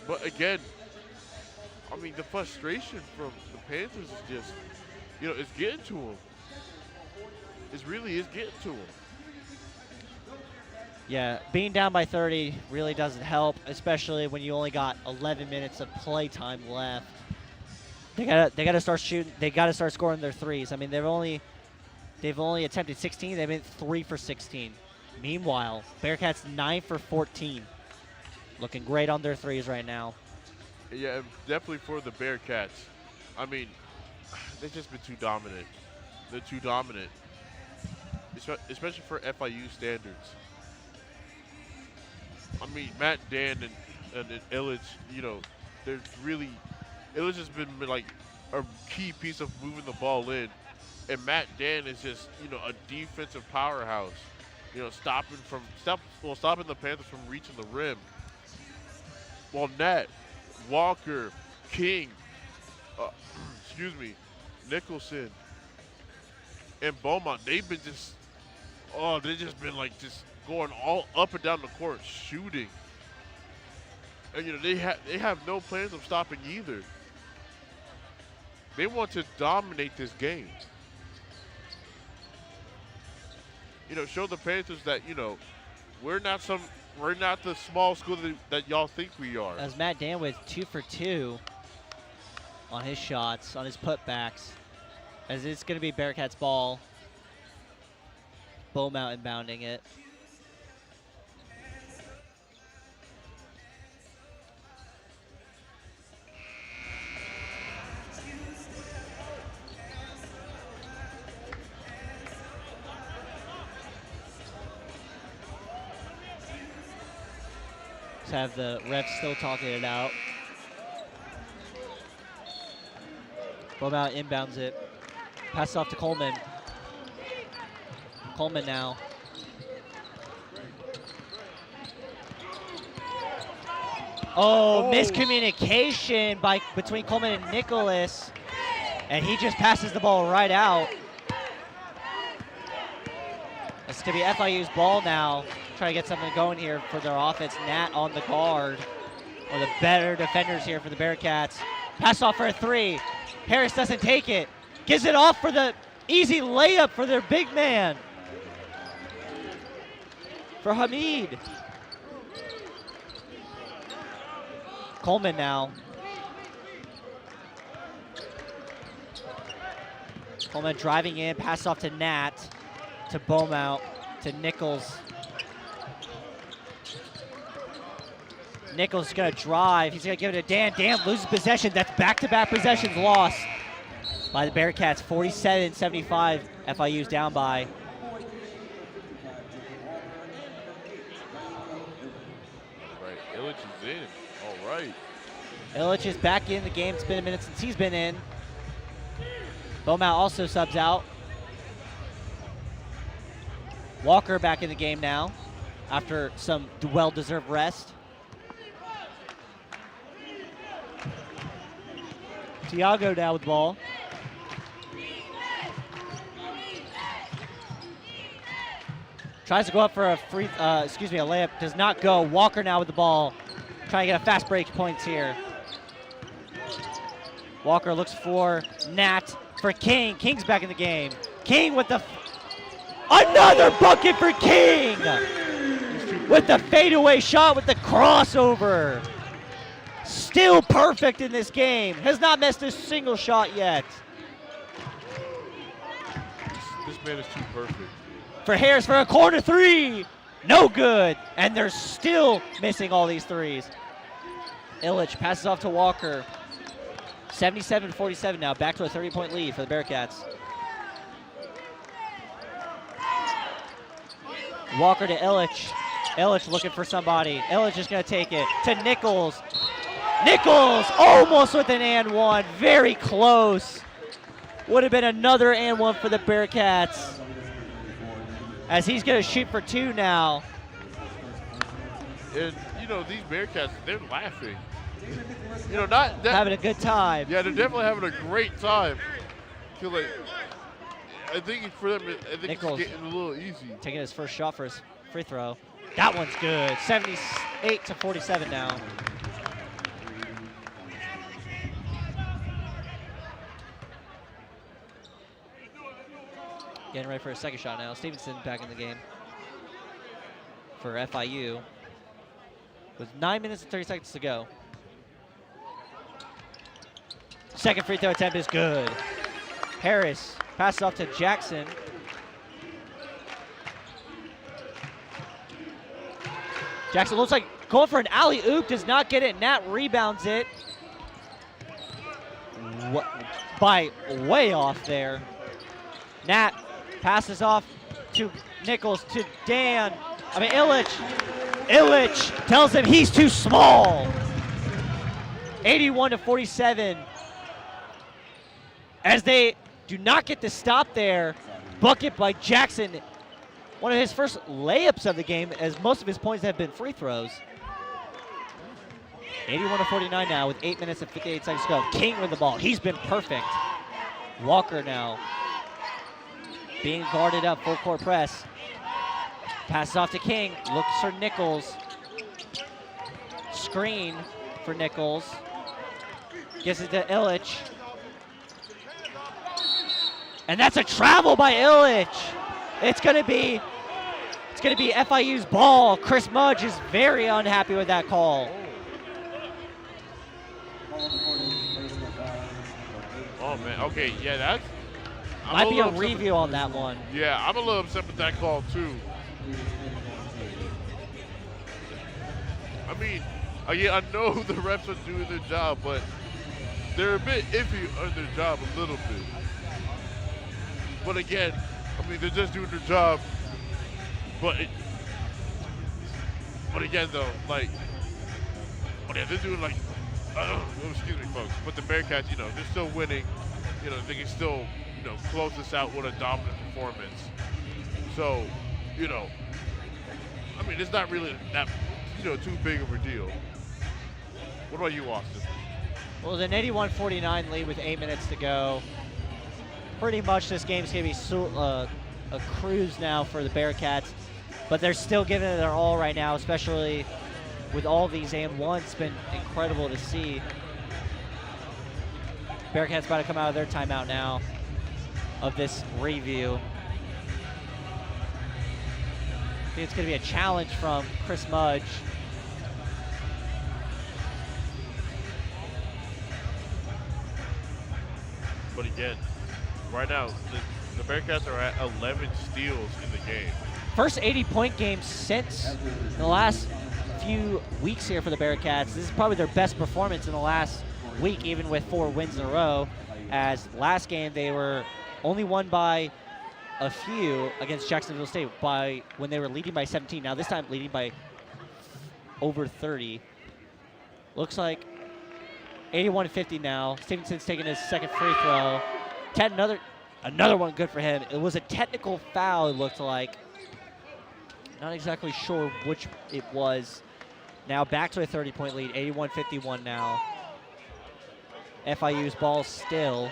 But again, I mean, the frustration from the Panthers is just, you know, it's getting to them. It really is getting to them. Yeah, being down by 30 really doesn't help, especially when you only got 11 minutes of play time left. They gotta start shooting. They gotta start scoring their threes. I mean, they've only attempted 16. They've been 3 for 16. Meanwhile, Bearkats 9 for 14. Looking great on their threes right now. Yeah, definitely for the Bearkats. I mean, they've just been too dominant. They're too dominant, especially for FIU standards. I mean, Matt Dan and Illich, you know, they're really. Illich has been like a key piece of moving the ball in, and Matt Dan is just, you know, a defensive powerhouse. You know, stopping the Panthers from reaching the rim. While Nat, Walker, King, Nicholson, and Beaumont, they've been just going all up and down the court shooting. And you know, they have no plans of stopping either. They want to dominate this game. show the Panthers that, we're not the small school that y'all think we are. As Matt Danwood 2 for 2 on his shots, on his putbacks. As it's going to be Bearkats ball. Beaumont inbounding it. Let's have the refs still talking it out. Beaumont inbounds it. Pass off to Coleman. Coleman now. Oh, miscommunication between Coleman and Nicholas. And he just passes the ball right out. It's going to be FIU's ball now. Trying to get something going here for their offense. Nat on the guard. One of the better defenders here for the Bearkats. Pass off for a 3. Harris doesn't take it. Gives it off for the easy layup for their big man. For Hamid. Coleman now. Coleman driving in, pass off to Nat, to Beaumont, to Nichols. Nichols is going to drive. He's going to give it to Dan. Dan loses possession. That's back-to-back possessions lost by the Bearkats. 47-75. FIU's down by. Right, Illich is in. All right. Illich is back in the game. It's been a minute since he's been in. Beaumont also subs out. Walker back in the game now after some well-deserved rest. Tiago now with the ball. Tries to go up for a a layup. Does not go. Walker now with the ball. Trying to get a fast break points here. Walker looks for Nat, for King. King's back in the game. King with the another bucket for King! With the fadeaway shot with the crossover. Still perfect in this game. Has not missed a single shot yet. This man is too perfect. For Harris for a corner 3. No good. And they're still missing all these threes. Illich passes off to Walker. 77-47 now. Back to a 30-point lead for the Bearkats. Walker to Illich. Illich looking for somebody. Illich is going to take it to Nichols. Nichols almost with an and one. Very close. Would have been another and one for the Bearkats. As he's going to shoot for 2 now. And, these Bearkats, they're laughing. Not that, having a good time. Yeah, they're definitely having a great time. I think for them, Nichols it's getting a little easy. Taking his first shot for his free throw. That one's good. 78-47 now. Getting ready for a second shot now. Stevenson back in the game for FIU with 9 minutes and 30 seconds to go. Second free throw attempt is good. Harris passes off to Jackson. Jackson looks like going for an alley-oop, does not get it. Nat rebounds it. By way off there. Nat passes off to Nichols, to Dan. Illich. Illich tells him he's too small. 81-47. As they do not get the stop there. Bucket by Jackson. One of his first layups of the game, as most of his points have been free throws. 81-49 now with 8 minutes and 58 seconds to go. King with the ball. He's been perfect. Walker now being guarded up, full court press. Passes off to King. Looks for Nichols. Screen for Nichols. Gives it to Illich. And that's a travel by Illich. It's going to be going to be FIU's ball. Chris Mudge is very unhappy with that call. Oh, man. Okay, yeah, that's... Might be a review on that one. Yeah, I'm a little upset with that call, too. I mean, again, I know the refs are doing their job, but they're a bit iffy on their job a little bit. But again, I mean, they're just doing their job. But again, though, like, oh yeah, they're doing like, excuse me, folks. But the Bearkats, you know, they're still winning. You know, they can still, you know, close this out with a dominant performance. So, you know, I mean, it's not really that, you know, too big of a deal. What about you, Austin? Well, it's an 81-49 lead with 8 minutes to go. Pretty much this game's going to be a cruise now for the Bearkats, but they're still giving it their all right now, especially with all these and one. It's been incredible to see. Bearkats about to come out of their timeout now of this review. I think it's going to be a challenge from Chris Mudge. But again, right now, the Bearkats are at 11 steals in the game. First 80-point game since the last few weeks here for the Bearkats. This is probably their best performance in the last week, even with 4 wins in a row. As last game, they were only won by a few against Jacksonville State when they were leading by 17. Now this time leading by over 30. Looks like 81-50 now. Stevenson's taking his second free throw. Another one good for him. It was a technical foul, it looked like. Not exactly sure which it was. Now back to a 30-point lead, 81-51 now. FIU's ball still.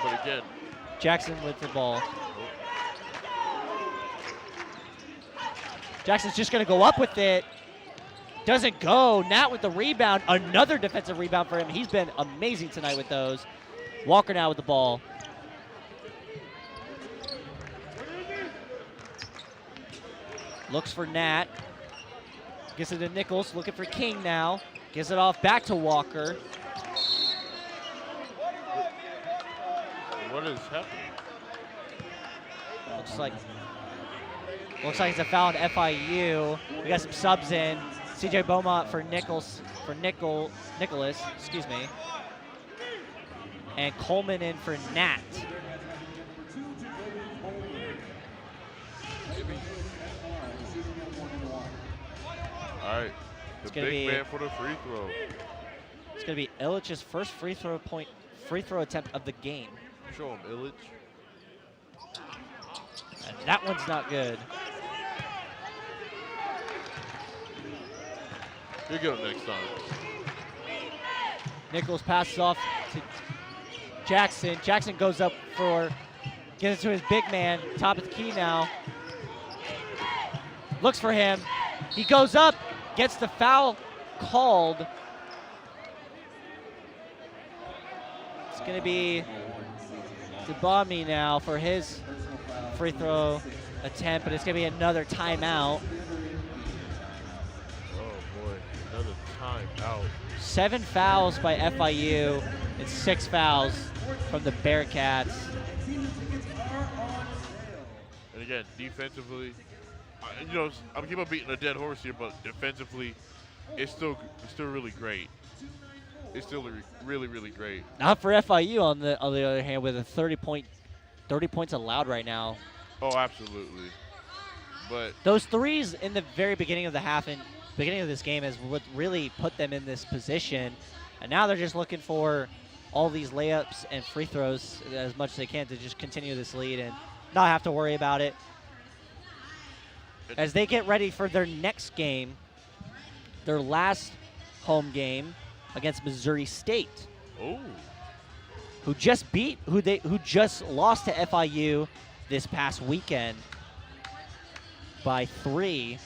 But again, Jackson with the ball. Jackson's just going to go up with it. Doesn't go. Nat with the rebound. Another defensive rebound for him. He's been amazing tonight with those. Walker now with the ball. Looks for Nat. Gives it to Nichols. Looking for King now. Gives it off back to Walker. what is happening? Looks like it's a foul on FIU. We got some subs in. CJ Beaumont for Nicholas, excuse me. And Coleman in for Nat. All right, the big man for the free throw. It's gonna be Illich's first free throw attempt of the game. Show him, Illich. And that one's not good. He'll get him next time. Nichols passes off to Jackson. Jackson goes up gets it to his big man, top of the key now. Looks for him. He goes up, gets the foul called. It's going to be Debami now for his free throw attempt, but it's going to be another timeout. Another timeout. 7 fouls by FIU and 6 fouls from the Bearkats. And again, defensively, you know, I'm keep on beating a dead horse here, but defensively, it's still really great. It's still really, really great. Not for FIU on the other hand, with a 30 points allowed right now. Oh, absolutely. But those threes in the very beginning of the half and beginning of this game is what really put them in this position. And now they're just looking for all these layups and free throws as much as they can to just continue this lead and not have to worry about it. As they get ready for their next game, their last home game against Missouri State. Oh. Who just lost to FIU this past weekend by 3.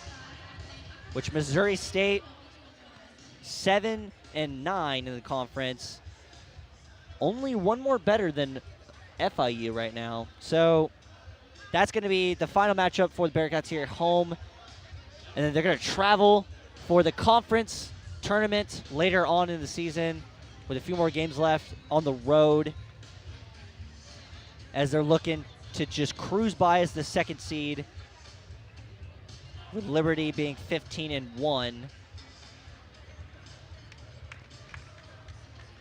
Which Missouri State 7-9 in the conference. Only one more better than FIU right now. So that's going to be the final matchup for the Bearkats here at home. And then they're going to travel for the conference tournament later on in the season with a few more games left on the road as they're looking to just cruise by as the second seed, with Liberty being 15-1.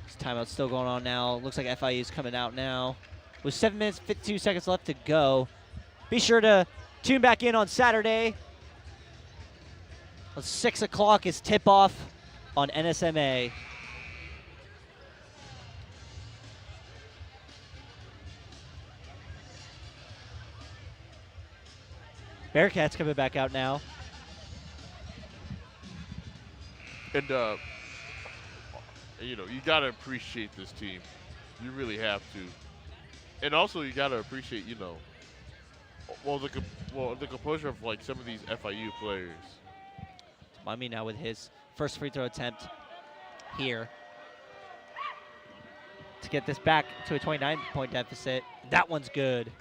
This timeout's still going on now. Looks like FIU's coming out now. With 7 minutes, 52 seconds left to go. Be sure to tune back in on Saturday. 6 o'clock is tip-off on NSMA. Bearkats coming back out now. And, you know, you got to appreciate this team. You really have to. And also, you got to appreciate, you know, the composure of, like, some of these FIU players. Mami now with his first free throw attempt here to get this back to a 29-point deficit. That one's good.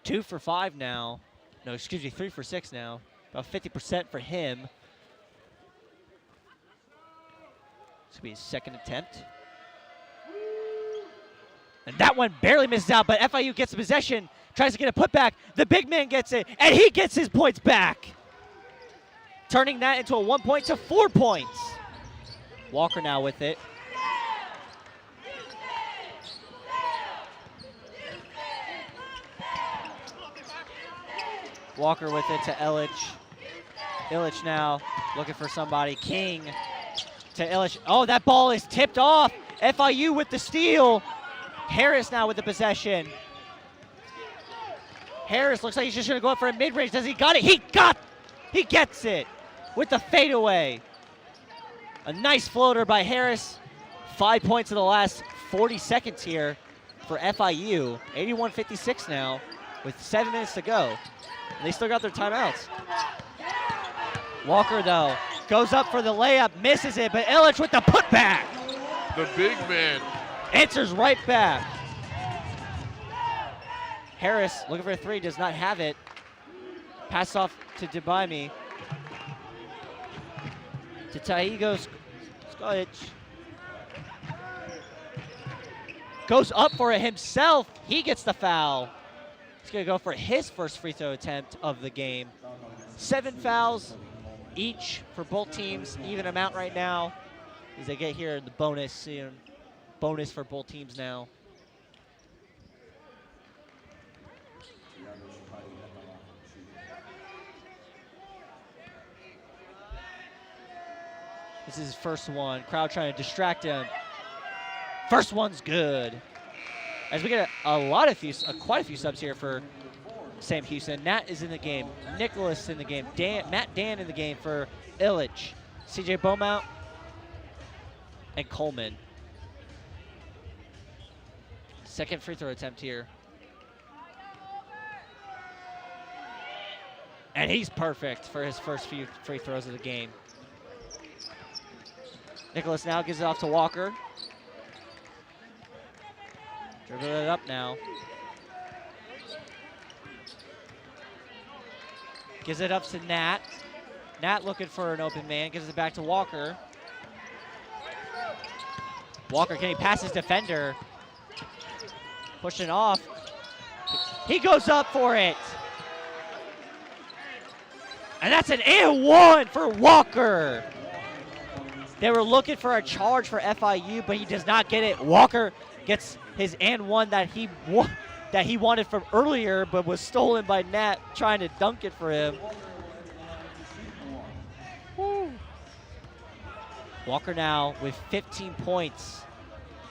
Two for 5 now. No, excuse me, 3 for 6 now. About 50% for him. This will be his second attempt. And that one barely misses out, but FIU gets the possession, tries to get a putback. The big man gets it, and he gets his points back. Turning that into a 1 point to 4 points. Walker now with it. Walker with it to Illich. Illich now looking for somebody. King to Illich. Oh, that ball is tipped off. FIU with the steal. Harris now with the possession. Harris looks like he's just going to go up for a mid-range. Does he got it? He gets it with the fadeaway. A nice floater by Harris. 5 points in the last 40 seconds here for FIU. 81-56 now with 7 minutes to go. And they still got their timeouts. Walker, though, goes up for the layup, misses it, but Illich with the putback. The big man answers right back. Harris looking for a 3, does not have it. Pass off to Debimi. To Taigo Skojic. Goes up for it himself. He gets the foul. He's going to go for his first free throw attempt of the game. 7 fouls each for both teams. Even amount right now as they get here in the bonus soon. Bonus for both teams now. This is his first one. Crowd trying to distract him. First one's good. As we get quite a few subs here for Sam Houston. Nat is in the game. Nicholas in the game. Matt Dan in the game for Illich. CJ Beaumont and Coleman. Second free throw attempt here. And he's perfect for his first few free throws of the game. Nicholas now gives it off to Walker. Dribbling it up now. Gives it up to Nat. Nat looking for an open man. Gives it back to Walker. Walker, can he pass his defender? Pushing off. He goes up for it. And that's an and one for Walker. They were looking for a charge for FIU, but he does not get it. Walker gets his and one that he wanted from earlier, but was stolen by Nat trying to dunk it for him. Woo. Walker now with 15 points.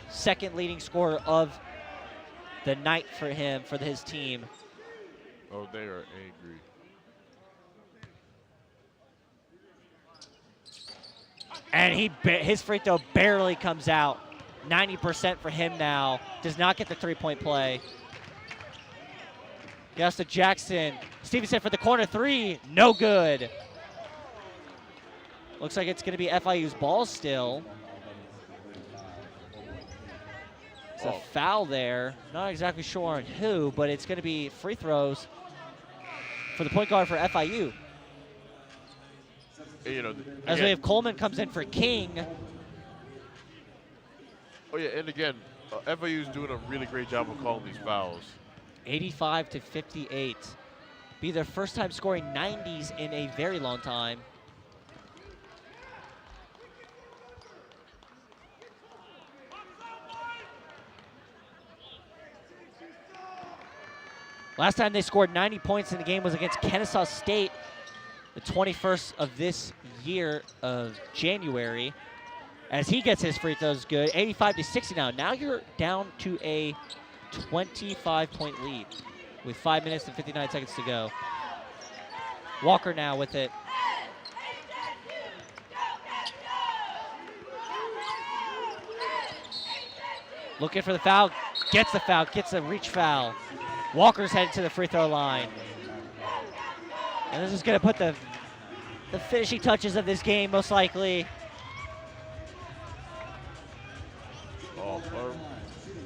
Second leading scorer of the night for him, for his team. Oh, they are angry. And his free throw barely comes out. 90% for him now. Does not get the three-point play. Gets to Jackson. Stevenson for the corner 3. No good. Looks like it's going to be FIU's ball still. It's a foul there. Not exactly sure on who, but it's going to be free throws for the point guard for FIU. You know, As we again, have Coleman comes in for King. oh yeah, and again, FIU is doing a really great job of calling these fouls. 85-58. Be their first time scoring 90s in a very long time. Last time they scored 90 points in the game was against Kennesaw State, the 21st of this year of January. As he gets his free throws good, 85-60 now. Now you're down to a 25-point lead with 5 minutes and 59 seconds to go. Walker now with it. Looking for the foul, gets the foul, gets a reach foul. Walker's headed to the free throw line. And this is gonna put the finishing touches of this game, most likely.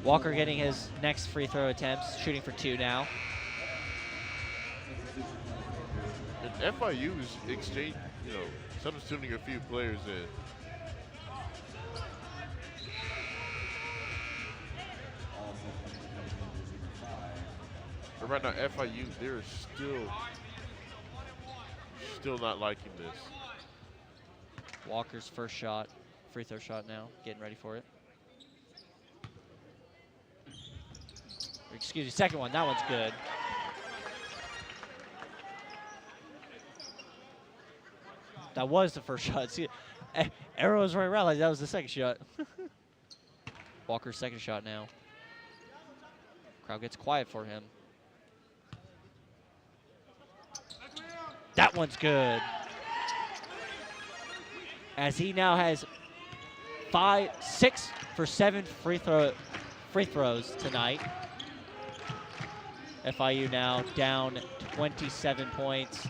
Walker getting his next free throw attempts, shooting for 2 now. And FIU is substituting a few players in. But right now, FIU, they're still not liking this. Walker's first shot, free throw shot now, getting ready for it. Excuse me, second one, that one's good. That was the first shot. See, Arrow was running around like that was the second shot. Walker's second shot now. Crowd gets quiet for him. That one's good. As he now has 6 for 7 free throws tonight. FIU now down 27 points.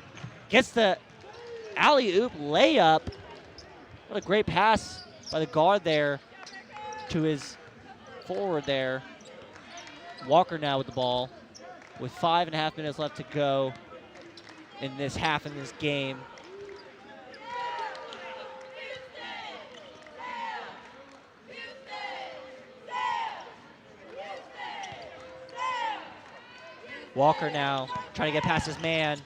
Gets the alley-oop layup. What a great pass by the guard there to his forward there. Walker now with the ball with 5.5 minutes left to go in this half in this game. Walker now trying to get past his man.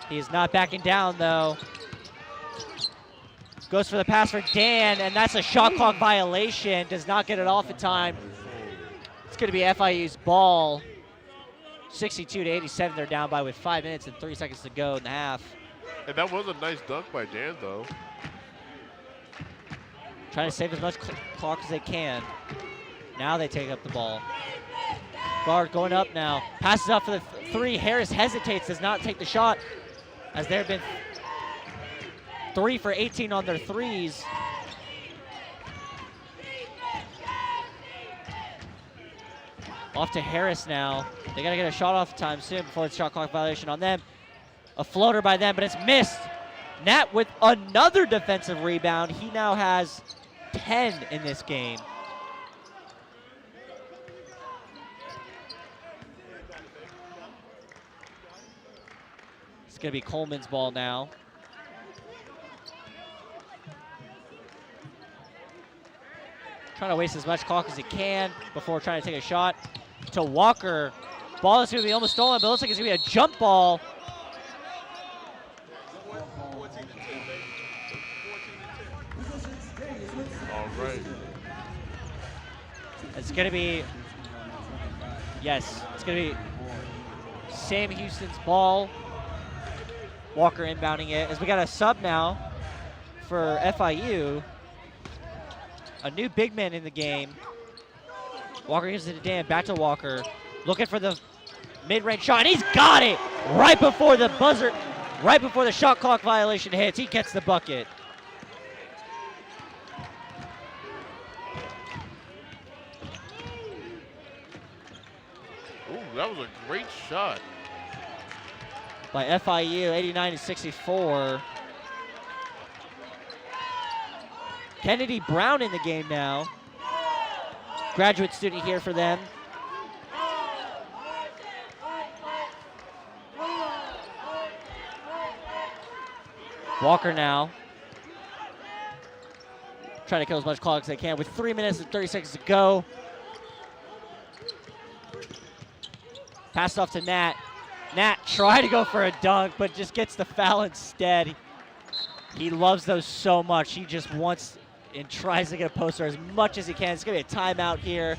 He is not backing down though. Goes for the pass for Dan, and that's a shot clock violation. Does not get it off in time. It's going to be FIU's ball. 62-87, they're down by with 5 minutes and 3 seconds to go in the half. And that was a nice dunk by Dan, though. Trying to save as much clock as they can. Now they take up the ball. Guard going up now. Passes up for the 3. Harris hesitates, does not take the shot, as there have been 3 for 18 on their threes. Off to Harris now. They got to get a shot off time soon before the shot clock violation on them. A floater by them, but it's missed. Nat with another defensive rebound. He now has 10 in this game. It's going to be Coleman's ball now. Trying to waste as much clock as he can before trying to take a shot to Walker. Ball is going to be almost stolen, but it looks like it's going to be a jump ball. All right. It's going to be, yes, it's going to be Sam Houston's ball. Walker inbounding it. As we got a sub now for FIU. A new big man in the game. Walker gives it to Dan, back to Walker. Looking for the mid-range shot, and he's got it! Right before the buzzer, right before the shot clock violation hits, he gets the bucket. Ooh, that was a great shot. By FIU, 89-64. Kennedy Brown in the game now. graduate student here for them. Walker now. Trying to kill as much clock as they can with 3 minutes and 30 seconds to go. Pass off to Nat. Nat tried to go for a dunk, but just gets the foul instead. He loves those so much. He just wants and tries to get a poster as much as he can. It's going to be a timeout here.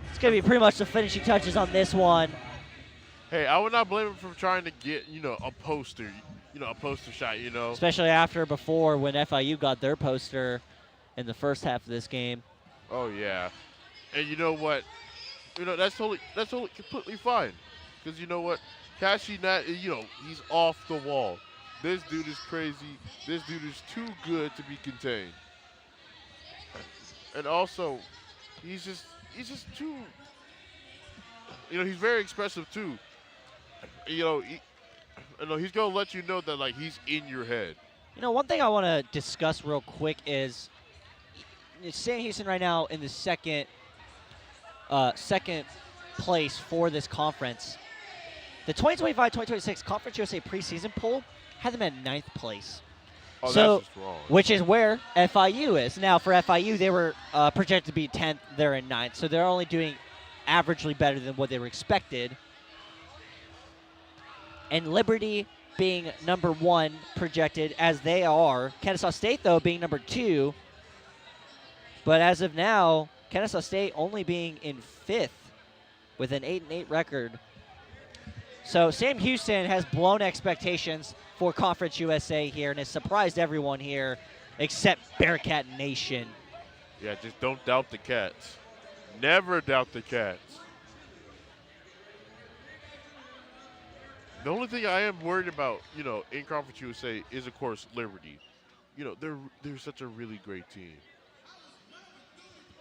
It's going to be pretty much the finishing touches on this one. Hey, I would not blame him for trying to get, a poster, a poster shot, Especially before when FIU got their poster in the first half of this game. Oh, yeah. And you know what? That's totally completely fine. Because you know what? Cashy Nat, he's off the wall. This dude is crazy. This dude is too good to be contained. And also, he's just too, he's very expressive too. He's going to let you know that, like, he's in your head. One thing I want to discuss real quick is Sam Houston right now in the second place for this conference. The 2025-2026 Conference USA preseason poll had them at 9th place. Oh, so, that's just wrong. Which is where FIU is. Now, for FIU, they were projected to be 10th. They're in 9th. So they're only doing averagely better than what they were expected. And Liberty being number 1 projected as they are. Kennesaw State, though, being number 2. But as of now, Kennesaw State only being in 5th with an 8-8 record. So Sam Houston has blown expectations for Conference USA here and has surprised everyone here except Bearcat Nation. Yeah, just don't doubt the Cats. Never doubt the Cats. The only thing I am worried about, in Conference USA is, of course, Liberty. They're such a really great team.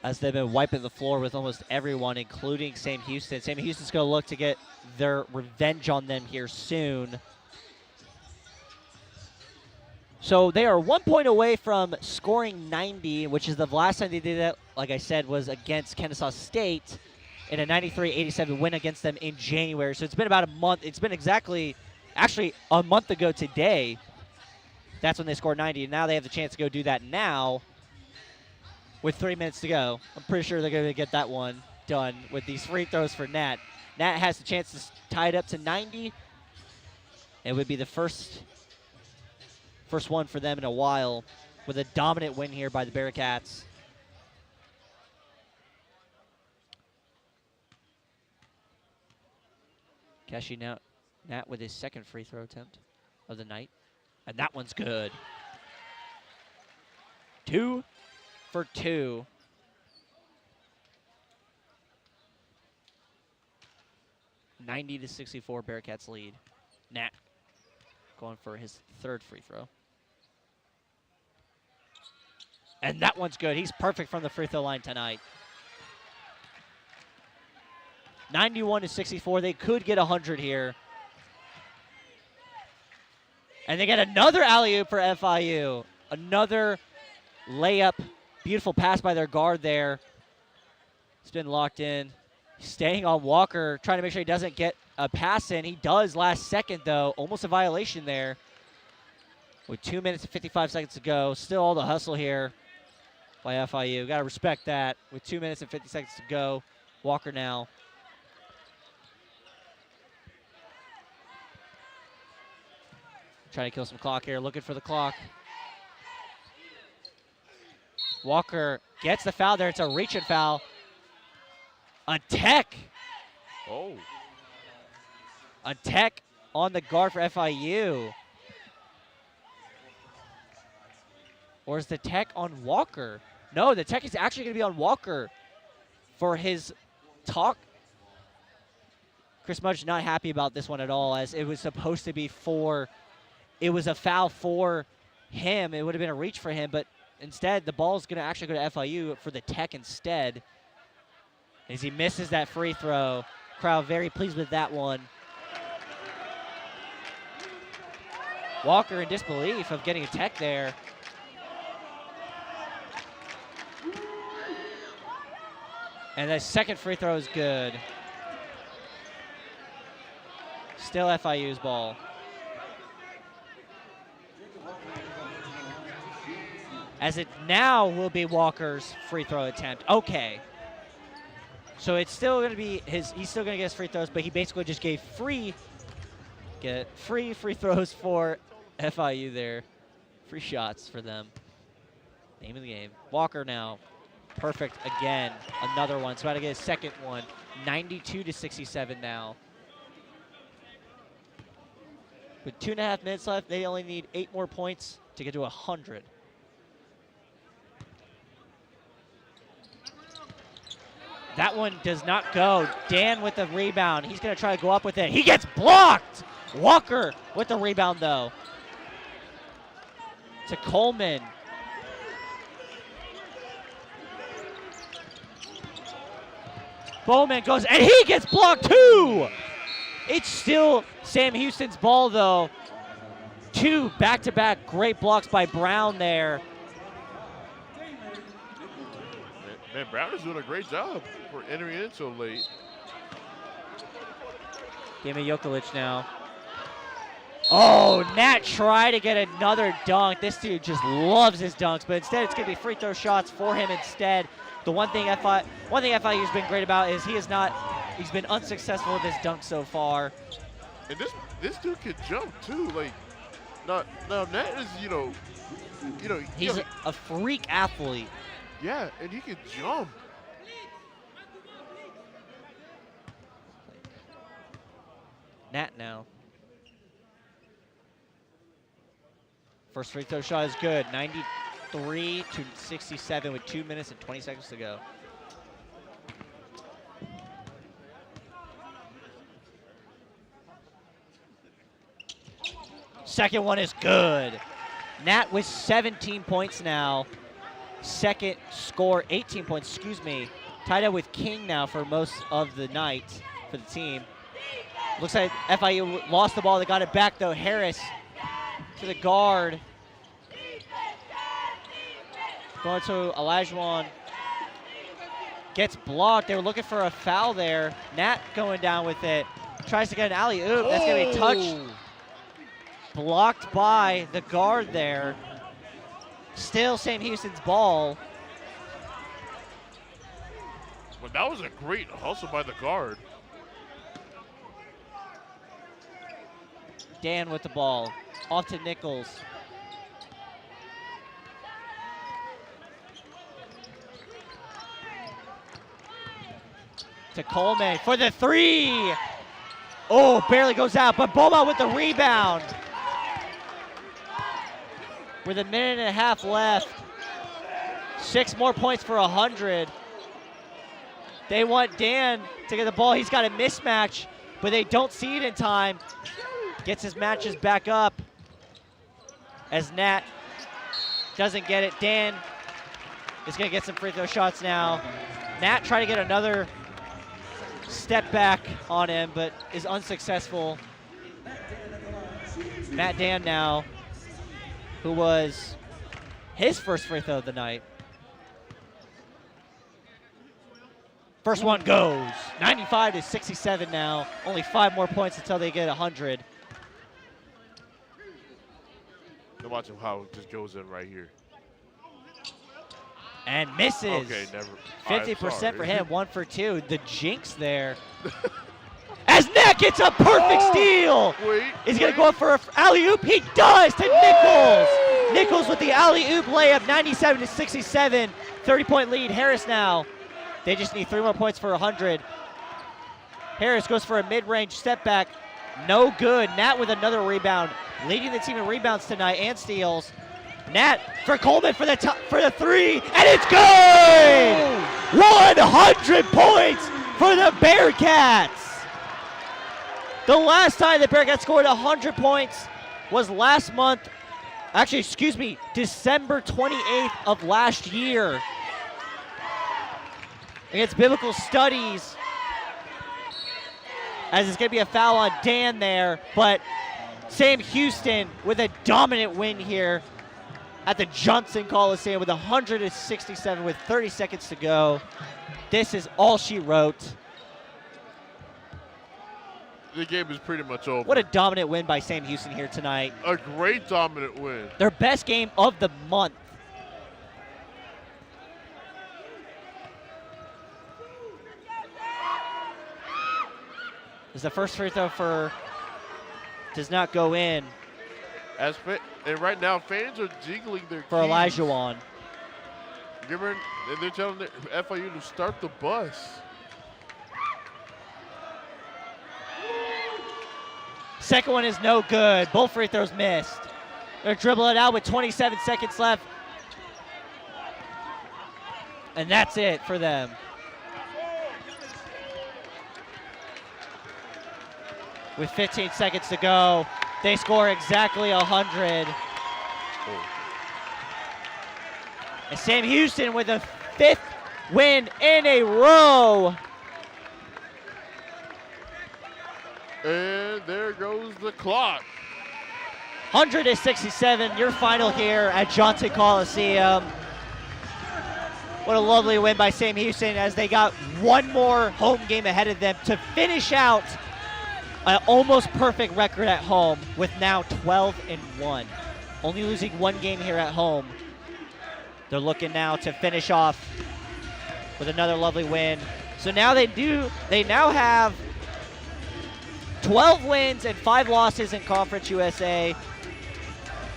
As they've been wiping the floor with almost everyone, including Sam Houston. Sam Houston's going to look to get their revenge on them here soon. So they are 1 point away from scoring 90, which is the last time they did that, like I said, was against Kennesaw State in a 93-87 win against them in January. So it's been about a month. It's been actually a month ago today. That's when they scored 90, and now they have the chance to go do that now. With 3 minutes to go. I'm pretty sure they're going to get that one done with these free throws for Nat. Nat has the chance to tie it up to 90. It would be the first one for them in a while with a dominant win here by the Bearkats. Cashy now Nat with his second free throw attempt of the night. And that one's good. 2 for 2. (90-64) Bearkats lead. Nat going for his third free throw. And that one's good. He's perfect from the free throw line tonight. 91-64. They could get 100 here. And they get another alley-oop for FIU. Another layup. Beautiful pass by their guard there. It's been locked in. Staying on Walker, trying to make sure he doesn't get a pass in. He does last second, though. Almost a violation there. With 2 minutes and 55 seconds to go. Still all the hustle here by FIU. Got to respect that. With 2 minutes and 50 seconds to go. Walker now. Trying to kill some clock here. Looking for the clock. Walker gets the foul there. It's a reach-in foul. A tech. Oh. A tech on the guard for FIU. Or is the tech on Walker? No, the tech is actually going to be on Walker for his talk. Chris Mudge not happy about this one at all, as it was supposed to be it was a foul for him. It would have been a reach for him, but instead the ball is going to actually go to FIU for the tech instead. As he misses that free throw. Crowd very pleased with that one. Walker in disbelief of getting a tech there. And the second free throw is good. Still FIU's ball. As it now will be Walker's free throw attempt. Okay. So it's still going to be he's still going to get his free throws, but he basically just gave free free throws for FIU there. Free shots for them. Name of the game. Walker now. Perfect again. Another one. So about to get his second one. 92-67 now. With 2.5 minutes left, they only need 8 more points to get to 100. That one does not go. Dan with the rebound. He's going to try to go up with it. He gets blocked! Walker with the rebound, though. To Coleman. Bowman goes, and he gets blocked, too! It's still Sam Houston's ball, though. 2 back-to-back great blocks by Brown there. Man, Brown is doing a great job for entering in so late. Damon Jokalic now. Oh, Nat tried to get another dunk. This dude just loves his dunks, but instead it's going to be free throw shots for him instead. The one thing FIU's been great about is he's been unsuccessful with his dunk so far. And this dude can jump too. Like, now Nat is He's a freak athlete. Yeah, and he can jump. Nat now. First free throw shot is good. 93-67 with 2 minutes and 20 seconds to go. Second one is good. Nat with 17 points now. Second score, 18 points, excuse me. Tied up with King now for most of the night for the team. Looks like FIU lost the ball. They got it back, though. Harris to the guard. Going to Olajuwon. Gets blocked. They were looking for a foul there. Nat going down with it. Tries to get an alley-oop. That's going to be touched. Blocked by the guard there. Still Sam Houston's ball. But that was a great hustle by the guard. Dan with the ball. Off to Nichols. To Coleman for the 3. Oh, barely goes out, but Beaumont with the rebound. With a minute and a half left. 6 more points for 100. They want Dan to get the ball. He's got a mismatch, but they don't see it in time. Gets his matches back up as Nat doesn't get it. Dan is going to get some free throw shots now. Nat trying to get another step back on him, but is unsuccessful. Matt Dan now, who was his first free throw of the night. First one goes. 95-67 now. Only 5 more points until they get 100. And watch how it just goes in right here. And misses. Okay, never. 50% for him, 1 for 2. The jinx there. As Nat gets a perfect steal. He's going to go up for an alley-oop. He does to Nichols. Nichols with the alley-oop layup, 97-67. 30-point lead. Harris now. They just need 3 more points for 100. Harris goes for a mid-range step back. No good. Nat with another rebound. Leading the team in rebounds tonight and steals. Nat for Coleman for the 3, and it's good! 100 points for the Bearkats. The last time the Bearkats scored 100 points was last month. Actually, excuse me, December 28th of last year. Against Biblical Studies. As it's going to be a foul on Dan there, but Sam Houston with a dominant win here. at the Johnson Coliseum with 167 with 30 seconds to go. This is all she wrote. The game is pretty much over. What a dominant win by Sam Houston here tonight. A great dominant win. Their best game of the month. As the first free throw for does not go in And right now, fans are jiggling their for keys. Elijah. And they're telling the FIU to start the bus. Second one is no good. Both free throws missed. They're dribbling it out with 27 seconds left. And that's it for them. With 15 seconds to go, they score exactly 100. And Sam Houston with a 5th win in a row. And there goes the clock. 167, your final here at Johnson Coliseum. What a lovely win by Sam Houston as they got one more home game ahead of them to finish out an almost perfect record at home with now 12-1. Only losing one game here at home. They're looking now to finish off with another lovely win. So now they now have 12 wins and 5 losses in Conference USA,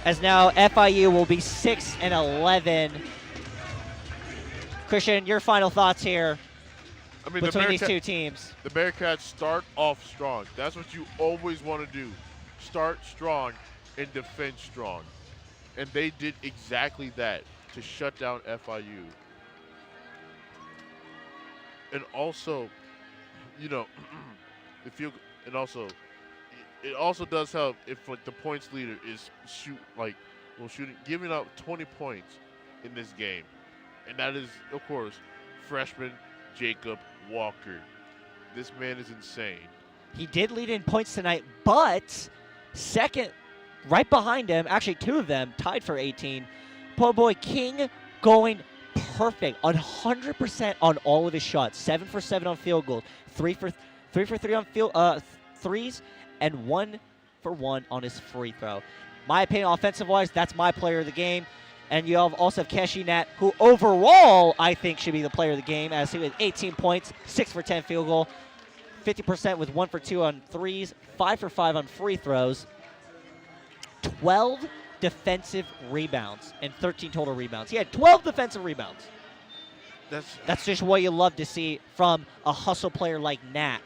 as now FIU will be 6-11. Christian, your final thoughts here between these two teams. The Bearkats start off strong. That's what you always want to do. Start strong and defend strong. And they did exactly that to shut down FIU. And also, you know, it also does help if like the points leader is giving up 20 points in this game. And that is, of course, freshman Jacob Walker. This man is insane. He did lead in points tonight, but second, right behind him, actually 2 of them tied for 18. Po boy King going perfect, 100% on all of his shots. 7 for 7 on field goals, 3 for 3 on field threes, and 1 for 1 on his free throw. My opinion, offensive-wise, that's my player of the game. And you also have Keshi Nat, who overall I think should be the player of the game, as he had 18 points, 6 for 10 field goal, 50% with 1 for 2 on threes, 5 for 5 on free throws, 12 defensive rebounds, and 13 total rebounds. He had 12 defensive rebounds. That's just what you love to see from a hustle player like Nat.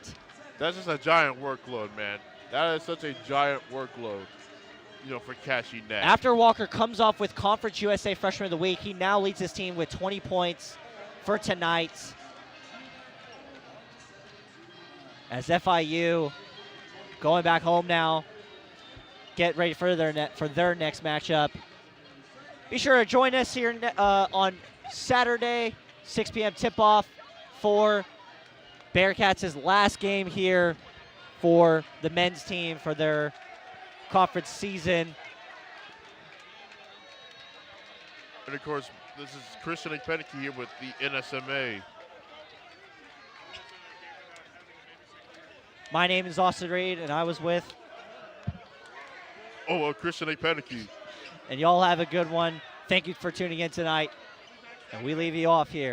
That's just a giant workload, man. That is such a giant workload, for Keshi Nat. After Walker comes off with Conference USA Freshman of the Week, he now leads his team with 20 points for tonight. As FIU going back home now, get ready for their next matchup. Be sure to join us here on Saturday, 6 p.m. tip-off for Bearkats' last game here for the men's team for their conference season. And of course, this is Christian Ekpenike here with the NSMA. My name is Austin Reed, and I was with... Christian Ekpenike. And y'all have a good one. Thank you for tuning in tonight. And we leave you off here.